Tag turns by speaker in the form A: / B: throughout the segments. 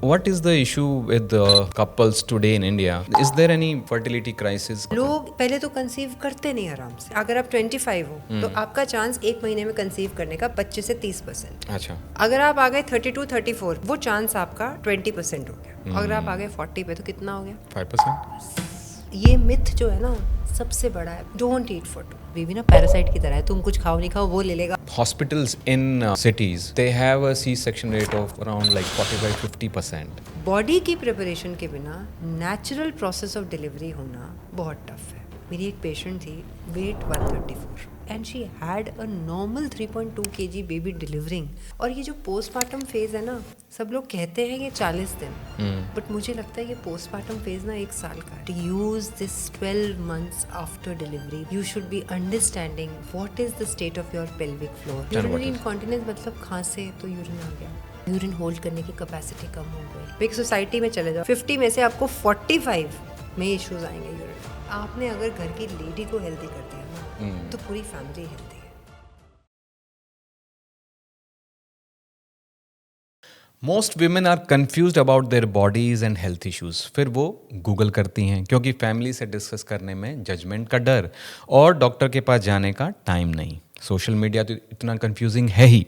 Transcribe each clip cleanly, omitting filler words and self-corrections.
A: what is the issue with the couples today in India? Is there any fertility crisis?
B: लोग पहले तो conceive करते नहीं आराम से. अगर आप 25 हो तो आपका चांस एक महीने में कंसीव करने का 25 से 30%.
A: अच्छा.
B: अगर आप आ गए 32, 34 वो चांस आपका 20% हो गया. अगर आप आ गए 40 पे तो कितना हो गया?
A: 5%.
B: ये मिथ जो है ना सबसे बड़ा है. Don't eat for two. Baby ना पैरासाइट की तरह है, तुम कुछ खाओ नहीं खाओ वो ले लेगा.
A: Hospitals in cities, they have a C-section rate of around like 45-50%.
B: Body की प्रिपरेशन के बिना नेचुरल प्रोसेस ऑफ डिलीवरी होना बहुत टफ है. मेरी एक पेशेंट थी, weight 134 and she had a normal 3.2 kg baby delivering. और ये जो पोस्टमार्टम फेज है ना, सब लोग कहते हैं ये 40 दिन, बट मुझे लगता है ये पोस्टमार्टम फेज ना 1 साल का. To use this 12 months after delivery you should be understanding what is the state of your pelvic floor. Urinary incontinence मतलब खांसे तो यूरिन आ गया, यूरिन होल्ड करने की कैपेसिटी कम हो गई. एक सोसाइटी में चले जाओ, 50 में से आपको 45 में इश्यूज आएंगे यूरिन. आपने अगर घर की लेडी को हेल्दी कर दिया ना तो पूरी फैमिली हेल्दी है.
A: Most women are confused about their bodies and health issues. फिर वो गूगल करती हैं क्योंकि फैमिली से डिस्कस करने में जजमेंट का डर और डॉक्टर के पास जाने का टाइम नहीं. सोशल मीडिया तो इतना कंफ्यूजिंग है ही.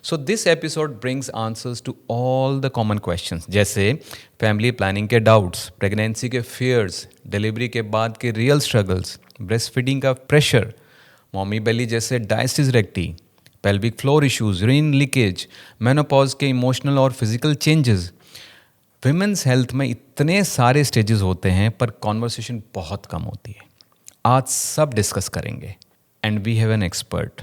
A: So this episode brings answers to all the common questions, जैसे फैमिली प्लानिंग के डाउट्स, प्रेगनेंसी के फियर्स, डिलीवरी के बाद के रियल स्ट्रगल्स, ब्रेस्ट फीडिंग का प्रेशर, मॉमी बेली जैसे diastasis recti, pelvic floor issues, urine leakage, menopause के emotional और फिजिकल चेंजेस. विमेंस हेल्थ में इतने सारे स्टेजेस होते हैं पर कॉन्वर्सेशन बहुत कम होती है. आज सब डिस्कस करेंगे and we have an expert,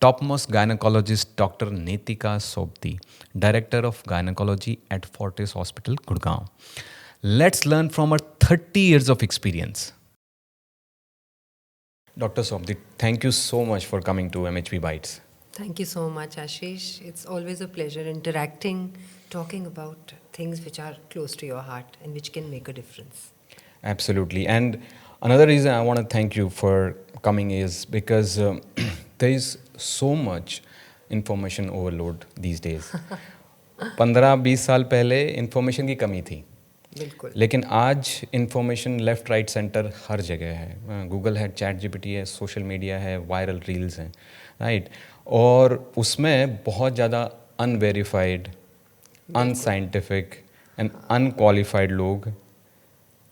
A: top most gynaecologist doctor Netika Sobti, director of gynaecology at Fortis hospital Gurgaon. Let's learn from uh 30 years of experience. Dr. Sobti, thank you so much for coming to MHP Bites.
B: Thank you so much, Ashish. It's always a pleasure interacting, talking about things which are close to your heart and which can make a difference.
A: Absolutely. And another reason I want to thank you for coming is because there is so much information overload these days. 15-20 साल पहले information की कमी थी,
B: बिल्कुल.
A: लेकिन आज information left right centre हर जगह है. गूगल है, चैट जीपीटी है, सोशल मीडिया है, वायरल रील्स हैं, राइट. और उसमें बहुत ज़्यादा अनवेरीफाइड, अनसाइंटिफिक एंड अनक्वालिफाइड लोग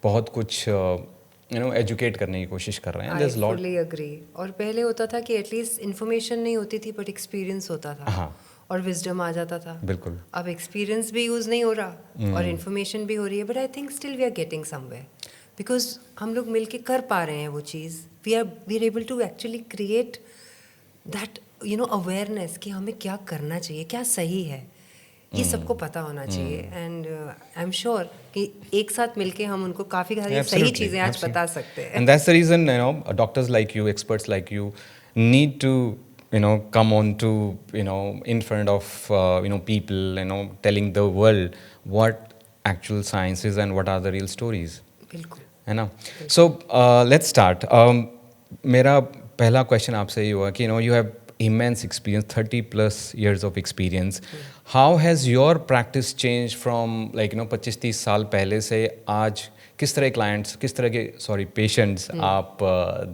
A: बहुत कुछ एजुकेट करने की कोशिश कर रहे हैं.
B: I fully agree. और पहले होता था कि एटलीस्ट इन्फॉर्मेशन नहीं होती थी बट एक्सपीरियंस होता था.
A: हाँ,
B: और विजडम आ जाता था.
A: बिल्कुल.
B: अब एक्सपीरियंस भी यूज़ नहीं हो रहा और इन्फॉर्मेशन भी हो रही है, but I think still we are getting somewhere because हम लोग मिलके कर पा रहे हैं वो चीज़. We are able to actually create that awareness कि हमें क्या करना चाहिए, क्या सही है, ये सबको पता होना चाहिए. एंड आई एम श्योर कि एक साथ मिलके हम उनको काफ़ी सारी सही चीज़ें आज बता सकते हैं.
A: And that's the reason doctors like you, experts like you need to come on to in front of people, telling the world what actual science is and what are the real stories.
B: बिल्कुल,
A: है ना. So let's start. मेरा पहला question आपसे ये हुआ कि you have immense experience, 30+ years of experience. How has your practice changed from 25-30 साल पहले से आज? किस तरह क्लाइंट्स, किस तरह के पेशेंट्स आप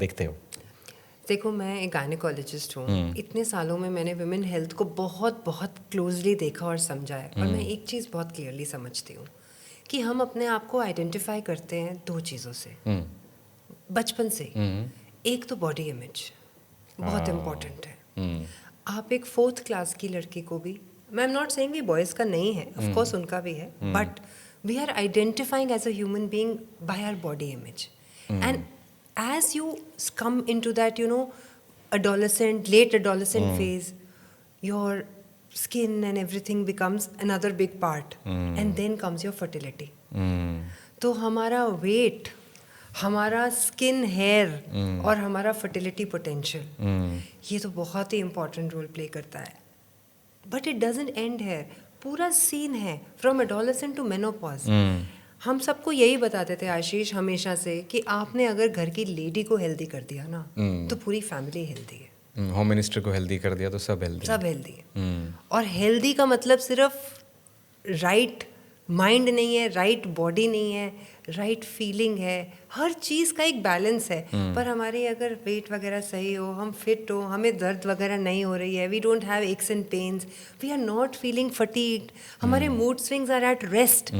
A: देखते हो?
B: देखो, मैं एक गायनेकोलॉजिस्ट हूँ. इतने सालों में मैंने वुमेन हेल्थ को बहुत बहुत क्लोजली देखा और समझा है. और मैं एक चीज़ बहुत क्लियरली समझती हूँ कि हम अपने आप को आइडेंटिफाई करते हैं 2 चीज़ों से बचपन से. एक तो बॉडी इमेज बहुत इम्पोर्टेंट है. आप एक 4th क्लास की लड़की को भी, मैं एम नॉट सेइंग कि बॉयज़ का नहीं है, ऑफ कोर्स उनका भी है, but we are identifying as a human being by our body image. And as you come into that late adolescent phase, your skin and everything becomes another big part. And then comes your fertility. तो हमारा weight, हमारा skin, hair और हमारा fertility potential, ये तो बहुत ही important role play करता है. But it doesn't end here. पूरा सीन है फ्रॉम एडोलेसेंट टू मेनोपॉज. हम सबको यही बताते थे आशीष हमेशा से कि आपने अगर घर की लेडी को हेल्दी कर दिया ना तो पूरी फैमिली हेल्दी है.
A: होम मिनिस्टर को हेल्दी कर दिया तो सब हेल्दी
B: है. और हेल्दी का मतलब सिर्फ राइट माइंड नहीं है, राइट बॉडी नहीं है, राइट फीलिंग है, हर चीज़ का एक बैलेंस है। पर हमारी अगर वेट वगैरह सही हो, हम फिट हो, हमें दर्द वगैरह नहीं हो रही है, we don't have aches and pains, we are not feeling fatigued, हमारे mood swings are at rest,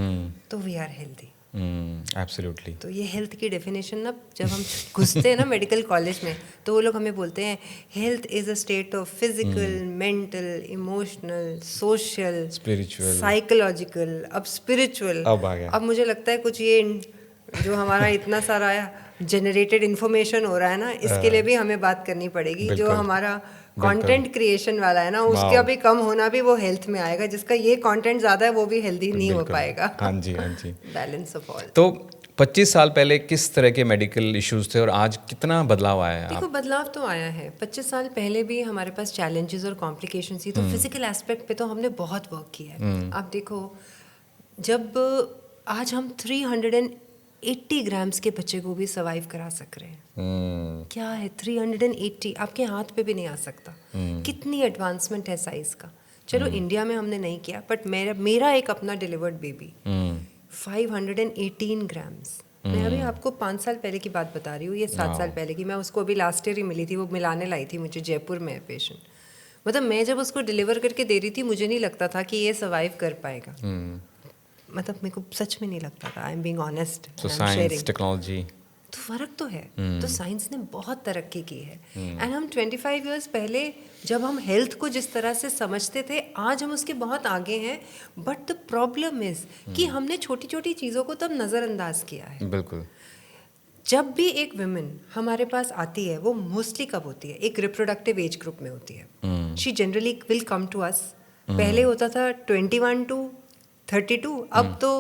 B: तो वी आर हेल्दी।
A: एब्सोल्युटली।
B: तो ये हेल्थ की डेफिनेशन ना जब हम घुसते हैं ना मेडिकल कॉलेज में, तो वो लोग हमें बोलते हैं health is a state of physical, mental, emotional, social,
A: spiritual,
B: psychological, अब स्पिरिचुअल।
A: अब आ गया।
B: अब मुझे लगता है कुछ ये जो हमारा इतना सारा जनरेटेड इन्फॉर्मेशन हो रहा है ना, इसके लिए भी हमें बात करनी पड़ेगी। जो
A: बिल्कुल,
B: हमारा कंटेंट क्रिएशन वाला है ना, उसका भी कम होना भी वो हेल्थ में आएगा। जिसका ये कंटेंट ज़्यादा है वो भी हेल्दी नहीं हो पाएगा।
A: हाँ जी, हाँ जी।
B: Balance of all.
A: तो 25 साल पहले किस तरह के मेडिकल इश्यूज थे और आज कितना बदलाव आया है?
B: देखो बदलाव तो आया है। 25 साल पहले भी हमारे पास चैलेंजेस और कॉम्प्लिकेशन थी, तो फिजिकल एस्पेक्ट पे तो हमने बहुत वर्क किया है। आप देखो, जब आज हम 380 ग्राम्स के बच्चे को भी सर्वाइव करा सक रहे हैं। क्या है 380? आपके हाथ पे भी नहीं आ सकता। कितनी एडवांसमेंट है साइज का। चलो इंडिया में हमने नहीं किया, बट मेरा एक अपना डिलीवर्ड बेबी 518 ग्राम्स। मैं अभी आपको 5 साल पहले की बात बता रही हूँ, ये 7 साल पहले की। मैं उसको अभी लास्ट ईयर ही मिली थी, वो मिलाने लाई थी मुझे, जयपुर में है पेशेंट। मतलब मैं जब उसको डिलीवर करके दे रही थी, मुझे नहीं लगता था कि ये सर्वाइव कर पाएगा। मतलब मेरे को सच में नहीं लगता था। I am being honest.
A: So science, technology,
B: तो फ़र्क तो है। तो साइंस ने बहुत तरक्की की है। एंड हम 25 इयर्स पहले जब हम हेल्थ को जिस तरह से समझते थे, आज हम उसके बहुत आगे हैं। बट द प्रॉब्लम इज़ कि हमने छोटी छोटी चीज़ों को तब नज़रअंदाज किया है।
A: बिल्कुल।
B: जब भी एक विमेन हमारे पास आती है, वो मोस्टली कब होती है? एक रिप्रोडक्टिव एज ग्रुप में होती है। She generally will come to us. पहले होता था 21 टू 32, अब तो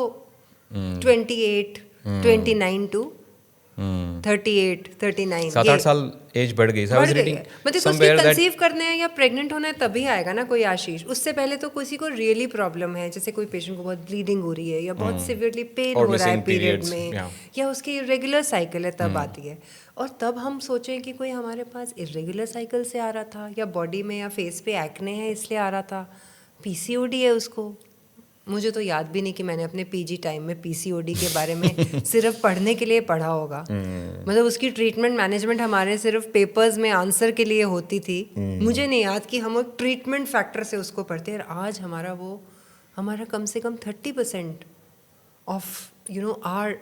B: 28, 29 टू 38, 39।
A: 7-8 साल एज बढ़ गई।
B: बढ़ गई है। मतलब उसकी कंसीव करने है या प्रेग्नेंट होना है तभी आएगा ना कोई आशीष। उससे पहले तो किसी को रियली प्रॉब्लम है, जैसे कोई पेशेंट को बहुत ब्लीडिंग हो रही है या बहुत सिवियरली पेन हो रहा है पीरियड में, या उसकी इरेगुलर साइकिल है, तब आती है। और तब हम सोचें कि कोई हमारे पास इरेगुलर साइकिल से आ रहा था, या बॉडी में या फेस पे एक्ने है इसलिए आ रहा था, पीसीओडी है उसको। मुझे तो याद भी नहीं कि मैंने अपने पीजी टाइम में पीसीओडी के बारे में सिर्फ पढ़ने के लिए पढ़ा होगा। मतलब उसकी ट्रीटमेंट मैनेजमेंट हमारे सिर्फ पेपर्स में आंसर के लिए होती थी। मुझे नहीं याद कि हम एक ट्रीटमेंट फैक्टर से उसको पढ़ते हैं। आज हमारा कम से कम 30% of our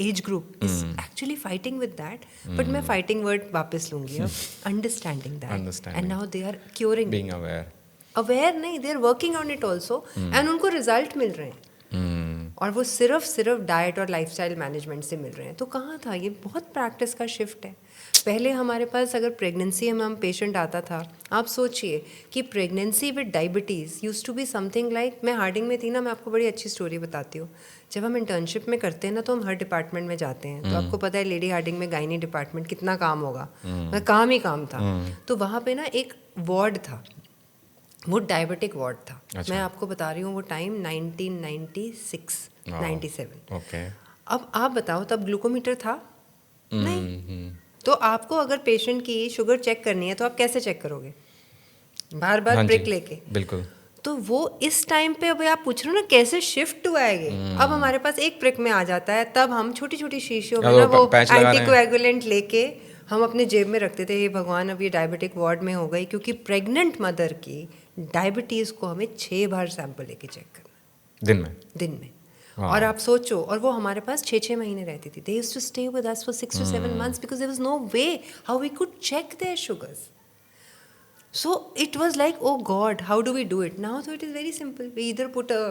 B: age group is actually fighting with that. But मैं फाइटिंग वर्ड वापस लूंगी अब, understanding that, and now they are curing,
A: being
B: aware नहीं, they are working on it also, and उनको रिजल्ट मिल रहे हैं। और वो सिर्फ डाइट और लाइफस्टाइल मैनेजमेंट से मिल रहे हैं। तो कहाँ था ये? बहुत प्रैक्टिस का शिफ्ट है। पहले हमारे पास अगर प्रेगनेंसी में हम पेशेंट आता था, आप सोचिए कि pregnancy with diabetes used to be something like, मैं हार्डिंग में थी ना, मैं आपको बड़ी अच्छी स्टोरी बताती हूँ। जब हम इंटर्नशिप में करते हैं ना, तो हम हर डिपार्टमेंट में जाते हैं। तो आपको पता है लेडी हार्डिंग में गायनी डिपार्टमेंट कितना काम होगा, मतलब काम ही काम था। तो वहाँ पे ना एक वार्ड था, वो डायबिटिक वार्ड था। मैं आपको बता रही हूँ वो टाइम 1996, 97।
A: ओके।
B: अब आप बताओ, तब ग्लूकोमीटर था नहीं। तो आपको अगर पेशेंट की शुगर चेक करनी है तो आप कैसे चेक करोगे? बार बार प्रिक लेके।
A: बिल्कुल।
B: तो वो इस टाइम पे अभी आप पूछ रहे हो ना कैसे शिफ्ट हुआ है ये। अब हमारे पास एक प्रिक में आ जाता है, तब हम छोटी छोटी शीशियों में ना वो एंटीकोएगुलेंट लेके हम अपने जेब में रखते थे। हे भगवान, अब ये डायबिटिक वार्ड में हो गई, क्योंकि प्रेग्नेंट मदर की डायबिटीज़ को हमें 6 बार सैंपल लेके चेक करना दिन में। और आप सोचो, और वो हमारे पास 6-6 महीने रहती थी। They used to stay with us for 6 to 7 months because there was no way how we could check their sugars. So it was like, oh God, how do we do it? Now so it is very simple. We either put a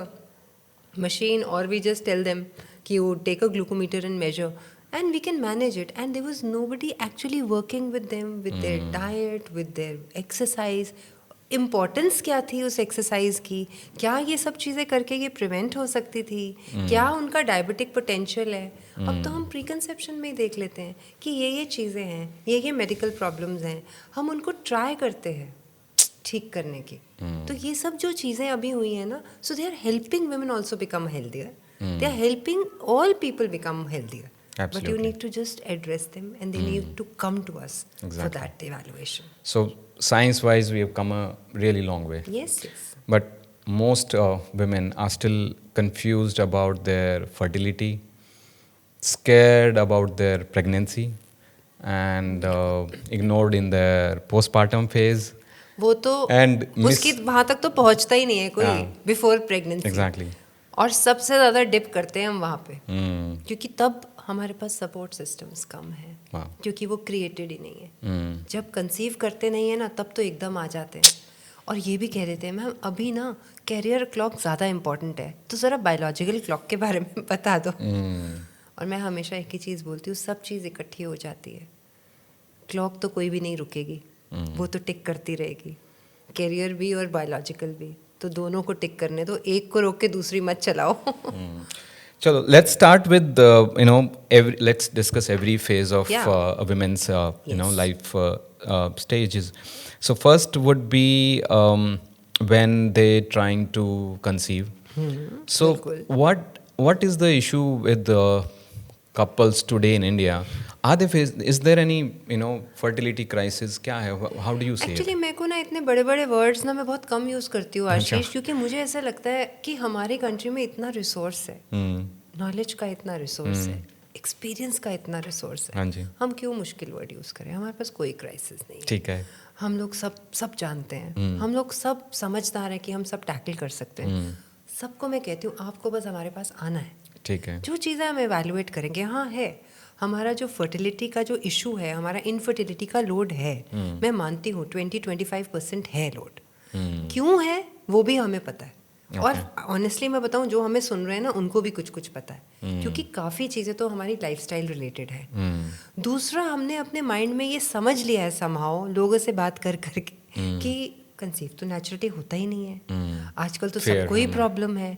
B: machine or we just tell them कि you take a glucometer and measure, and we can manage it. And there was nobody actually working with them, with their diet, with their exercise. Importance क्या थी उस exercise की? क्या ये सब चीज़ें करके ये प्रिवेंट हो सकती थी? क्या उनका डायबिटिक पोटेंशियल है? अब तो हम प्री कंसेप्शन में ही देख लेते हैं कि ये चीज़ें हैं, ये मेडिकल प्रॉब्लम्स हैं, हम उनको ट्राई करते हैं ठीक करने की। तो ये सब जो चीज़ें अभी हुई हैं ना, so they are helping women also become healthier, they are helping all people become healthier. But you need to just address them, and they need to come to us for that evaluation.
A: So science wise we have come a really long way.
B: Yes.
A: But most women are still confused about their fertility, scared about their pregnancy, and ignored in their postpartum phase.
B: वो तो
A: And
B: उसकी वहां तक तो पहुंचता ही नहीं है कोई
A: हाँ,
B: बिफोर प्रेगनेंसी।
A: Exactly.
B: और सबसे ज़्यादा डिप करते हैं हम वहाँ पे,
A: Hmm.
B: क्योंकि तब हमारे पास सपोर्ट सिस्टम्स कम है,
A: Wow.
B: क्योंकि वो क्रिएटेड ही नहीं है।
A: Hmm.
B: जब कंसीव करते नहीं है ना, तब तो एकदम आ जाते हैं और ये भी कह देते हैं मैम अभी ना कैरियर क्लॉक ज़्यादा इंपॉर्टेंट है, तो ज़रा बायोलॉजिकल क्लॉक के बारे में बता दो। और मैं हमेशा एक ही चीज़ बोलती हूँ, सब चीज़ इकट्ठी हो जाती है। क्लॉक तो कोई भी नहीं रुकेगी, वो तो टिक करती रहेगी, कैरियर भी और बायोलॉजिकल भी, तो दोनों को टिक करने दो, एक को रोक के दूसरी मत चलाओ।
A: Chalo, let's start with let's discuss every phase of
B: Yeah.
A: a women's
B: Yes.
A: life stages. So first would be when they trying to conceive. So
B: बिल्कुल।
A: what is the issue with the couples today in India? Are they is there any fertility crisis? क्या है? How do you see
B: actually
A: it?
B: मेरे को ना इतने बड़े बड़े words ना मैं बहुत कम यूज़ करती हूँ आशीष,
A: अच्छा।
B: क्योंकि मुझे ऐसा लगता है कि हमारी कंट्री में इतना रिसोर्स है, नॉलेज का इतना रिसोर्स है, एक्सपीरियंस का इतना रिसोर्स है,
A: हाँ जी।
B: हम क्यों मुश्किल वर्ड यूज़ करें? हमारे पास कोई क्राइसिस नहीं है।
A: ठीक है।
B: हम लोग सब जानते हैं, हम लोग सब समझदार हैं कि हम सब टैकल कर सकते हैं। सबको मैं कहती हूँ आपको बस हमारे पास आना है,
A: ठीक है।
B: जो चीज़ें हम एवेलुएट करेंगे। हाँ है, हमारा जो फर्टिलिटी का जो इशू है, हमारा इनफर्टिलिटी का लोड है, मैं मानती हूँ 20-25% है लोड। क्यों है वो भी हमें पता है, और ऑनेस्टली मैं बताऊँ जो हमें सुन रहे हैं ना उनको भी कुछ कुछ पता है, क्योंकि काफ़ी चीज़ें तो हमारी लाइफस्टाइल रिलेटेड है। दूसरा, हमने अपने माइंड में ये समझ लिया है समहाउ लोगों से बात कर करके कि कंसीव तो नेचुरली होता ही नहीं है। आजकल तो सबको ही प्रॉब्लम है।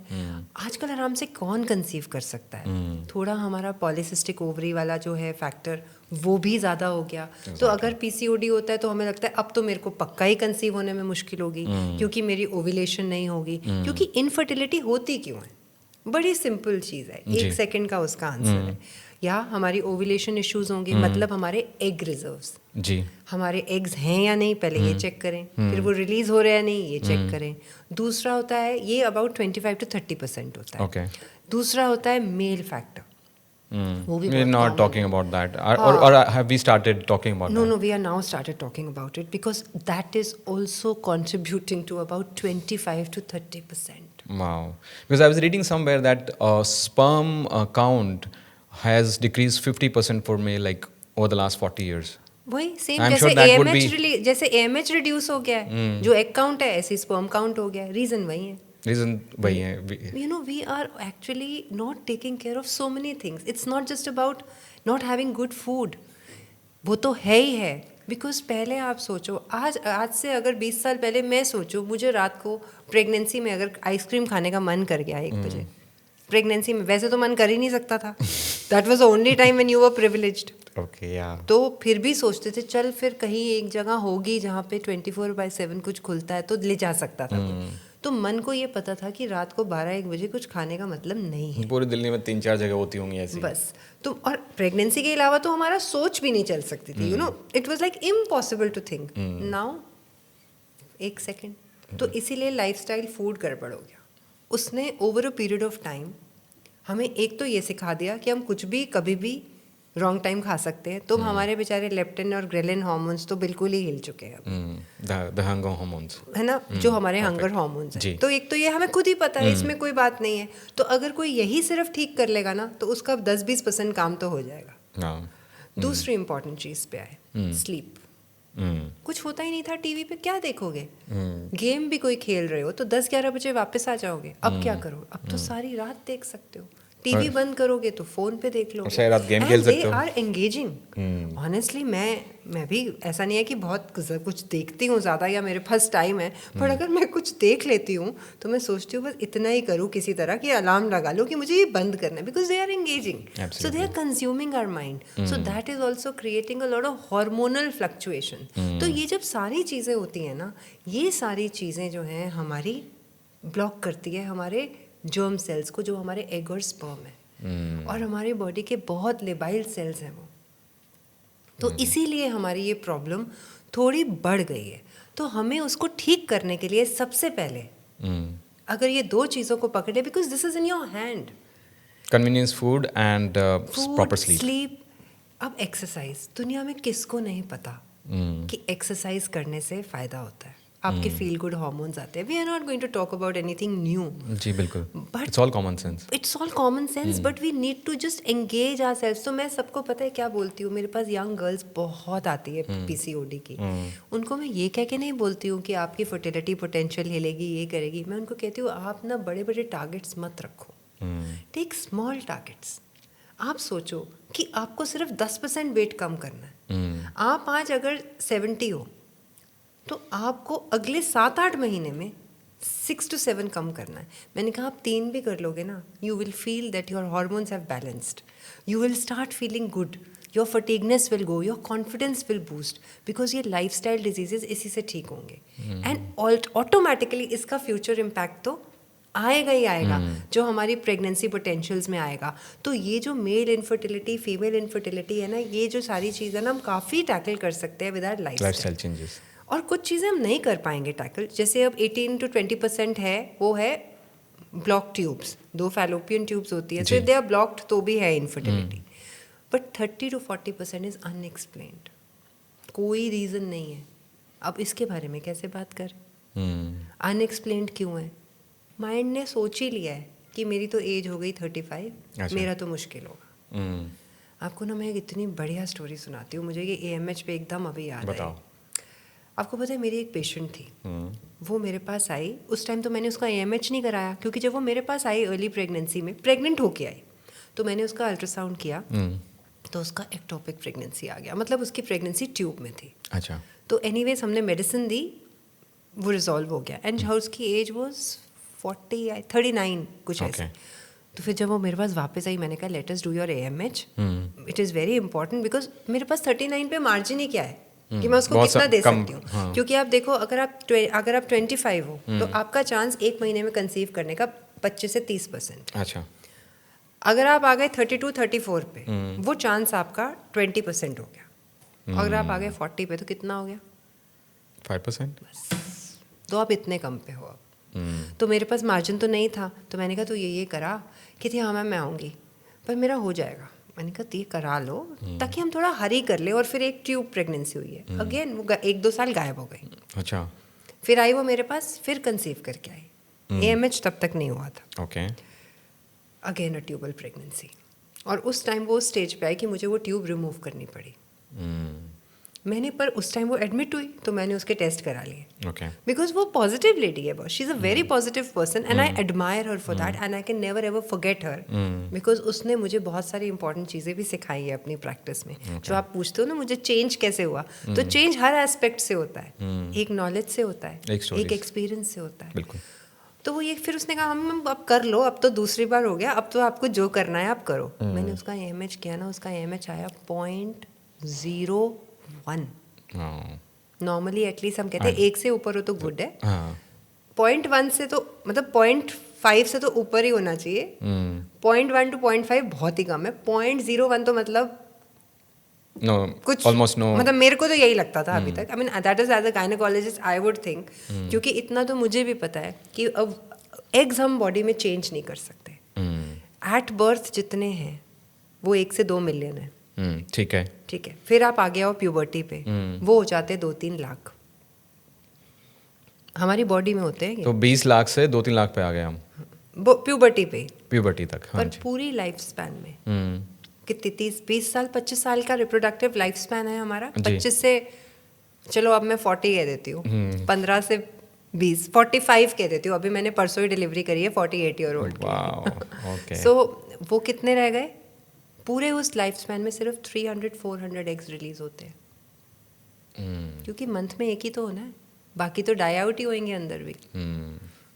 B: आजकल आराम से कौन कंसीव कर सकता है? थोड़ा हमारा पॉलीसिस्टिक ओवरी वाला जो है फैक्टर वो भी ज़्यादा हो गया। तो अगर पीसीओडी होता है तो हमें लगता है अब तो मेरे को पक्का ही कंसीव होने में मुश्किल होगी, क्योंकि मेरी ओव्यूलेशन नहीं होगी। क्योंकि इनफर्टिलिटी होती क्यों है? बड़ी सिंपल चीज़ है, 1 सेकंड का उसका आंसर है। या हमारी ओव्यूलेशन इश्यूज होंगे, मतलब हमारे एग रिजर्व्स,
A: जी,
B: हमारे एग्स हैं या नहीं पहले ये चेक करें, फिर वो रिलीज हो रहे हैं या नहीं ये चेक करें। दूसरा होता है, ये अबाउट 25-30% होता है।
A: Okay.
B: दूसरा होता है मेल फैक्टर, वो भी
A: We're
B: बहुत
A: not
B: common
A: talking
B: है।
A: about that. Or have we started talking about
B: No,
A: that?
B: no, we are now started talking about it because that is also contributing to about 25-30%.
A: Wow. Because I was reading somewhere that sperm count has decreased 50% for male like over the last 40 years.
B: वही same
A: I'm
B: जैसे
A: sure that would
B: जैसे AMH reduce हो गया है, जो egg count है ऐसे sperm count हो गया है। रीजन वही है।
A: Reason वही है.
B: You know, we are actually not taking care of so many things. It's not just about not having good food. वो तो है ही है, बिकॉज पहले आप सोचो, आज से अगर 20 साल पहले मैं सोचूं, मुझे रात को प्रेगनेंसी में अगर आइसक्रीम खाने का मन कर गया 1 बजे, प्रेगनेंसी में वैसे तो मन कर ही नहीं सकता था, that was the only time when you were privileged.
A: Okay, yeah.
B: तो फिर भी सोचते थे चल फिर कहीं एक जगह होगी जहाँ पे 24/7 कुछ खुलता है तो ले जा सकता था कोई। तो मन को ये पता था कि रात को 12-1 बजे कुछ खाने का मतलब नहीं है।
A: पूरी दिल्ली में 3-4 जगह होती होंगी ऐसी।
B: बस तो, और प्रेगनेंसी के अलावा तो हमारा सोच भी नहीं चल सकती थी, you know, it was like impossible to think. Now 1 second. तो इसीलिए लाइफस्टाइल फूड गड़बड़ हो गया। उसने over a period of time हमें एक तो ये सिखा दिया कि हम कुछ भी कभी भी रॉन्ग टाइम खा सकते हैं, तो हमारे बेचारे लेप्टिन और ग्रेलिन हार्मोन्स तो बिल्कुल ही हिल चुके हैं।
A: The hunger hormones.
B: है ना, जो हमारे हंगर हार्मोन्स हैं। तो एक तो ये हमें खुद ही पता है, इसमें कोई बात नहीं है। तो अगर कोई यही सिर्फ ठीक कर लेगा ना, तो उसका 10-20% काम तो हो जाएगा।
A: No.
B: दूसरी इंपॉर्टेंट चीज़ पे आए, स्लीप। कुछ होता ही नहीं था टीवी पे, क्या देखोगे? गेम भी कोई खेल रहे हो तो 10-11 बजे वापस आ जाओगे। अब क्या करो? अब तो सारी रात देख सकते हो। टीवी बंद करोगे तो फोन पे देख लो,
A: शायद आप गेम खेल सकते हो।
B: दे आर एंगेजिंग। ऑनेस्टली मैं भी ऐसा नहीं है कि बहुत कुछ देखती हूँ ज़्यादा या मेरे पास टाइम है, पर अगर मैं कुछ देख लेती हूँ तो मैं सोचती हूँ बस इतना ही करूँ किसी तरह कि अलार्म लगा लो कि मुझे ये बंद करना है, because they are engaging, so they are consuming our mind, so that is also creating a lot of hormonal fluctuation. तो ये जब सारी चीज़ें होती हैं ना, ये सारी चीज़ें जो हैं हमारी ब्लॉक करती है हमारे जर्म सेल्स को, जो हमारे एग और स्पर्म है, और हमारी बॉडी के बहुत लेबाइल सेल्स हैं वो। तो इसीलिए हमारी ये प्रॉब्लम थोड़ी बढ़ गई है। तो हमें उसको ठीक करने के लिए सबसे पहले अगर ये दो चीज़ों को पकड़े, because this is in your hand,
A: convenience food and proper sleep.
B: अब एक्सरसाइज, दुनिया में किसको नहीं पता कि एक्सरसाइज करने से फ़ायदा होता है, आपके फील गुड हार्मोन्स आते हैं. We are not going to talk about anything new.
A: जी बिल्कुल.
B: But
A: it's all common sense.
B: It's all common sense, but we need to just engage ourselves. तो मैं सबको पता है क्या बोलती हूँ, मेरे पास यंग गर्ल्स बहुत आती है पीसीओडी की. उनको मैं ये कह के नहीं बोलती हूँ कि आपकी फर्टिलिटी पोटेंशियल हिलेगी, ये करेगी. मैं उनको कहती हूँ आप ना बड़े बड़े टारगेट्स मत रखो, टेक स्मॉल टारगेट्स. आप सोचो कि आपको सिर्फ 10% वेट कम करना है. आप आज अगर 70 हो तो आपको अगले 7-8 महीने में 6 to 7 कम करना है. मैंने कहा आप 3 भी कर लोगे ना, you will feel that your hormones have balanced, you will start feeling good, your fatigueness will go, your confidence will boost, because ये लाइफस्टाइल डिजीजेस इसी से ठीक होंगे. एंड ऑटोमेटिकली इसका फ्यूचर इम्पैक्ट तो आएगा ही आएगा, जो हमारी प्रेगनेंसी पोटेंशियल्स में आएगा. तो ये जो मेल इनफर्टिलिटी, फीमेल इनफर्टिलिटी है ना, ये जो सारी चीज़ें ना हम काफ़ी टैकल कर सकते हैं विद आवर
A: लाइफस्टाइल चेंजेस.
B: और कुछ चीज़ें हम नहीं कर पाएंगे टैकल. जैसे अब 18 to 20% है, वो है ब्लॉक ट्यूब्स. 2 फैलोपियन ट्यूब्स होती है, सो दे आर ब्लॉक्ड तो भी है infertility. But 30 to 40% is unexplained. कोई रीज़न नहीं है. अब इसके बारे में कैसे बात करें? अनएक्सप्लेन्ड क्यों है? माइंड ने सोच ही लिया है कि मेरी तो एज हो गई 35, मेरा तो मुश्किल होगा. आपको ना मैं एक इतनी बढ़िया स्टोरी सुनाती हूँ. मुझे ये AMH पे एकदम अभी याद आई. आपको पता है मेरी एक पेशेंट थी, वो मेरे पास आई. उस टाइम तो मैंने उसका AMH नहीं कराया, क्योंकि जब वो मेरे पास आई अर्ली प्रेगनेंसी में, प्रेग्नेंट होके आई, तो मैंने उसका अल्ट्रासाउंड किया तो उसका एक्टोपिक प्रेगनेंसी आ गया. मतलब उसकी प्रेगनेंसी ट्यूब में थी.
A: अच्छा.
B: तो एनीवेज हमने मेडिसिन दी, वो रिजॉल्व हो गया. एंड उसकी एज वॉज 39 कुछ ऐसे. तो फिर जब वो मेरे पास वापस आई, मैंने कहा let us do your AMH, it is very important, because मेरे पास 39 पे मार्जिन ही क्या है कि मैं उसको कितना दे सकती हूँ. हाँ. क्योंकि आप देखो, अगर आप 25 हो तो आपका चांस 1 महीने में कंसीव करने का 25 से 30%.
A: अच्छा.
B: अगर आप आ गए 32-34 पे, वो चांस आपका 20% हो गया. अगर आप आ गए 40 पे तो कितना हो गया?
A: 5%.
B: बस. तो आप इतने कम पे हो अब. तो मेरे पास मार्जिन तो नहीं था, तो मैंने कहा तो ये करा. कहती हाँ मैम मैं आऊँगी, पर मेरा हो जाएगा. मैंने कहा ये करा लो ताकि हम थोड़ा हरी कर ले. और फिर एक ट्यूब प्रेगनेंसी हुई है. अगेन वो 1-2 साल गायब हो गई.
A: अच्छा.
B: फिर आई वो मेरे पास, फिर कंसीव करके आई. AMH तब तक नहीं हुआ था.
A: Okay.
B: Again a tubal pregnancy. और उस टाइम वो स्टेज पे आई कि मुझे वो ट्यूब रिमूव करनी पड़ी. मैंने, पर उस टाइम वो एडमिट हुई तो मैंने उसके टेस्ट करा लिए.
A: ओके.
B: बिकॉज वो पॉजिटिव लेडी है, she is a very positive person and I admire her for that and I can never ever forget her, because उसने मुझे बहुत सारी इंपॉर्टेंट चीज़ें भी सिखाई है अपनी प्रैक्टिस में. जो आप पूछते हो ना मुझे चेंज कैसे हुआ, तो चेंज हर एस्पेक्ट से होता है. एक नॉलेज से होता है, एक एक्सपीरियंस से होता है.
A: बिल्कुल.
B: तो वो ये फिर उसने कहा हम अब कर लो, अब तो दूसरी बार हो गया, अब तो आपको जो करना है आप करो. मैंने उसका AMH किया ना, उसका AMH आया 0.01. नॉर्मली एटलीस्ट हम कहते हैं 1 से ऊपर हो तो गुड है. 0.1 से तो मतलब 0.5 से तो ऊपर ही होना चाहिए. 0.1 to 0.5 बहुत ही कम है. 0.01 तो मतलब
A: no,
B: कुछ
A: almost no.
B: मतलब मेरे को तो यही लगता था अभी तक. I mean that is as a gynaecologist I would think, क्योंकि इतना तो मुझे भी पता है कि अब एग्स हम बॉडी में चेंज नहीं कर सकते. एट बर्थ जितने हैं वो 1 से 2 मिलियन है.
A: ठीक है.
B: ठीक है. फिर आप आगे आओ प्यूबर्टी पे, वो हो जाते हैं 2-3 लाख. हमारी बॉडी में होते हैं.
A: तो 20 लाख से 2-3 लाख पे आ गए हम
B: प्यूबर्टी पे,
A: प्यूबर्टी तक.
B: पर पूरी लाइफ स्पैन में कितनी 30-20 साल 25 साल का रिप्रोडक्टिव लाइफ स्पैन है हमारा. 25 से चलो अब मैं 40 कह देती हूँ, 15 से 20, 45 कह देती हूँ. अभी मैंने परसों ही डिलीवरी करी है 48 ईयर ओल्ड. सो वो कितने रह गए? पूरे उस लाइफ स्पैन में सिर्फ 300-400 एग्स रिलीज होते हैं. क्योंकि मंथ में एक ही तो होना है, बाकी तो डाई आउट ही होंगे अंदर भी.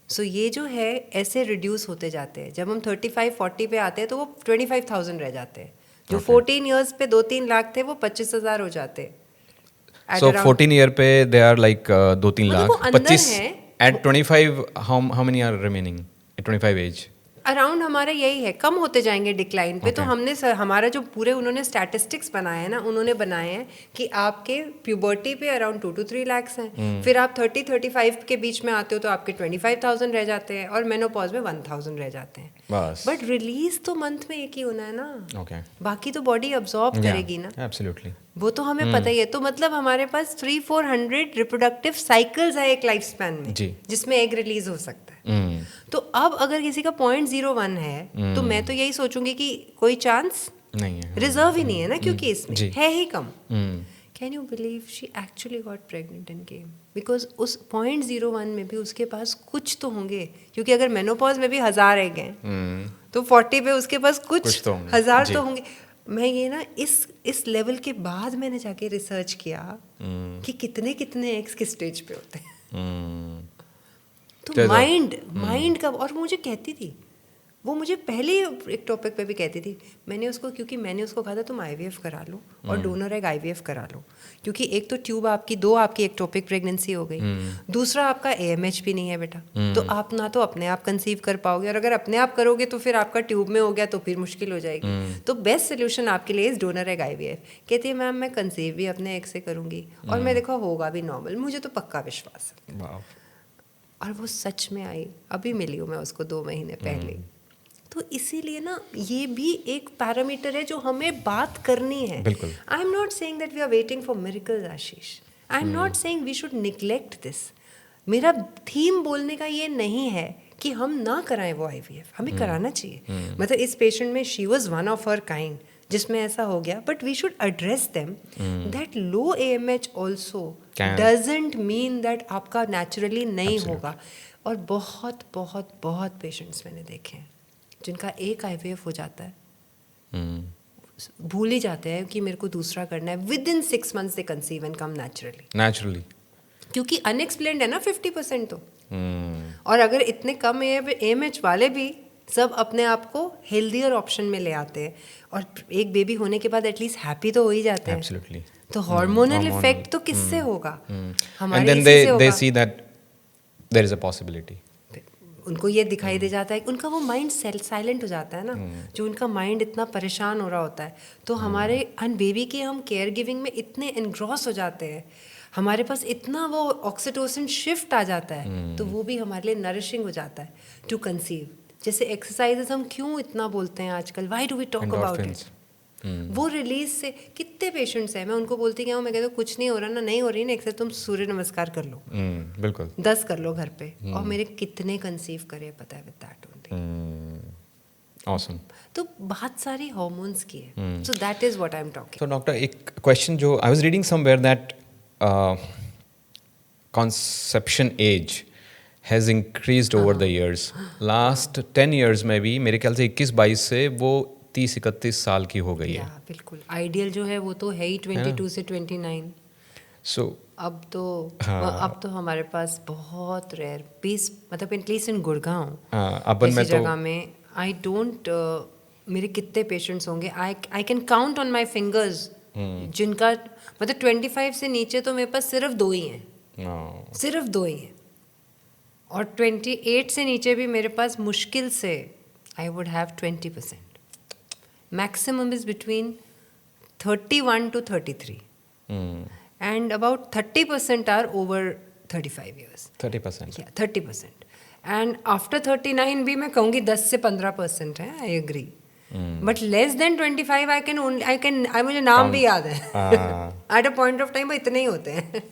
B: सो ये जो है ऐसे रिड्यूस होते जाते हैं. जब हम 35-40 पे आते हैं तो वो 25,000 रह जाते हैं. जो 14 ईयर्स पे 2-3 लाख थे वो 25,000 हो जाते हैं.
A: So 14 ईयर पे they are like 2-3 lakh. 25 at 25 how many are remaining at 25 age?
B: Around हमारा यही है, कम होते जाएंगे डिक्लाइन पे। तो हमने हमारा जो पूरे उन्होंने स्टैटिस्टिक्स बनाए हैं ना, उन्होंने बनाए हैं कि आपके प्यूबर्टी पे अराउंड 2 to 3 lakhs हैं, फिर आप 30-35 के बीच में आते हो तो आपके 25,000 रह जाते हैं, और मेनोपॉज में 1,000 रह जाते हैं
A: बस।
B: बट रिलीज तो मंथ में एक ही होना है ना,
A: ओके,
B: बाकी तो बॉडी अब्जॉर्ब करेगी ना,
A: एब्सोल्युटली।
B: वो तो हमें पता ही है। तो मतलब हमारे पास 300-400 रिप्रोडक्टिव साइकिल्स है एक लाइफ स्पैन में, जिसमें एग रिलीज हो सकता है। तो अब अगर किसी का 0.01 है तो मैं तो यही सोचूंगी कि कोई चांस
A: नहीं है,
B: रिजर्व ही नहीं है ना, क्योंकि इसमें है ही कम। Can you believe she actually got pregnant and came, because उस 0.01 में भी उसके पास कुछ तो होंगे, क्योंकि अगर मेनोपॉज में भी 1000 एग हैं तो 40 पे उसके पास कुछ
A: तो होंगे।
B: 1000 तो होंगे। मैं ये ना इस लेवल के बाद मैंने जाके रिसर्च किया कि कितने कितने एग्स किस स्टेज पे होते हैं। तो माइंड का, और मुझे कहती थी वो, मुझे पहले एक टॉपिक पे भी कहती थी, मैंने उसको, क्योंकि मैंने उसको कहा था तुम IVF करा लो और डोनर एग IVF करा लो, क्योंकि एक तो ट्यूब आपकी, 2 आपकी एक्टोपिक प्रेगनेंसी हो गई, दूसरा आपका AMH भी नहीं है बेटा, तो आप ना तो अपने आप कंसीव कर पाओगे, और अगर अपने आप करोगे तो फिर आपका ट्यूब में हो गया तो फिर मुश्किल हो जाएगी। तो बेस्ट सोल्यूशन आपके लिए इस डोनर एग IVF। कहती है मैम मैं कंसीव भी अपने एग से करूँगी और मैं देखो होगा भी नॉर्मल, मुझे तो पक्का विश्वास है। और वो सच में आई, अभी मिली हूँ मैं उसको 2 महीने पहले। तो इसीलिए ना ये भी एक पैरामीटर है जो हमें बात करनी है। I am not saying that we are waiting for miracles Ashish, I am not saying we should neglect this. मेरा थीम बोलने का ये नहीं है कि हम ना कराएं वो IVF, हमें कराना चाहिए। मतलब इस पेशेंट में she was one of her kind जिसमें ऐसा हो गया, but we should address them that low AMH also doesn't mean that आपका नेचुरली नहीं होगा। और बहुत बहुत बहुत पेशेंट्स मैंने देखे हैं जिनका एक IVF हो जाता है, भूल ही जाते हैं कि मेरे को दूसरा करना है, with in 6 months they conceive and come naturally, क्योंकि अनएक्सप्लेन्ड है ना 50% तो। और अगर इतने कम AMH वाले भी सब अपने आप को हेल्दियर ऑप्शन में ले आते हैं, और एक बेबी होने के बाद एटलीस्ट हैप्पी तो हो ही जाते हैं।
A: Absolutely.
B: तो हार्मोनल इफेक्ट तो किससे होगा? हमारे
A: And then they see that there is a possibility.
B: उनको ये दिखाई दे जाता है, उनका वो माइंड साइलेंट हो जाता है ना, जो उनका माइंड इतना परेशान हो रहा होता है। तो हमारे बेबी की हम केयर गिविंग में इतने एनग्रॉस हो जाते हैं, हमारे पास इतना वो ऑक्सीटोसिन शिफ्ट आ जाता है, तो वो भी हमारे लिए नरिशिंग हो जाता है टू कंसीव। जैसे एक्सरसाइजेस हम क्यों इतना बोलते हैं आजकल, why do we talk about it? वो रिलीज से कितने पेशेंट्स हैं, मैं उनको बोलती क्या हूँ, मैं कहती हूँ कुछ नहीं हो रहा ना, नहीं हो रही ना एक्सरसाइज, तुम सूर्य नमस्कार कर लो,
A: बिल्कुल
B: 10 कर लो घर पे, और मेरे कितने कंसीव करे पता है विद दैट ओनली।
A: ऑसम।
B: तो बहुत सारी हार्मोन्स की है, सो that is what I am talking.
A: तो डॉक्टर एक क्वेश्चन जो आई was reading somewhere that conception age has increased over the years. Last 10 years में भी मेरे ख्याल से 21-22 से वो 30-31 साल की हो गई है।
B: बिल्कुल आइडियल जो है वो तो है ही 22 से 29।
A: So
B: अब तो हमारे पास बहुत रेयर पीस, मतलब एटलीस्ट इन गुड़गांव ऐसी जगह में आई डोंट, मेरे कितने पेशेंट्स होंगे, I can count on my fingers जिनका मतलब 25 से नीचे तो मेरे पास सिर्फ 2 ही हैं, सिर्फ 2 ही हैं, और 28 से नीचे भी मेरे पास मुश्किल से I would have 20%, maximum is between 31 to 33 and about 30% are over 35 years.
A: 30%?
B: Yeah, 30%. And after 39 भी मैं कहूँगी 10 से 15% है, I agree. But less than 25 I मुझे नाम भी याद है at a point of time वो इतने ही होते हैं।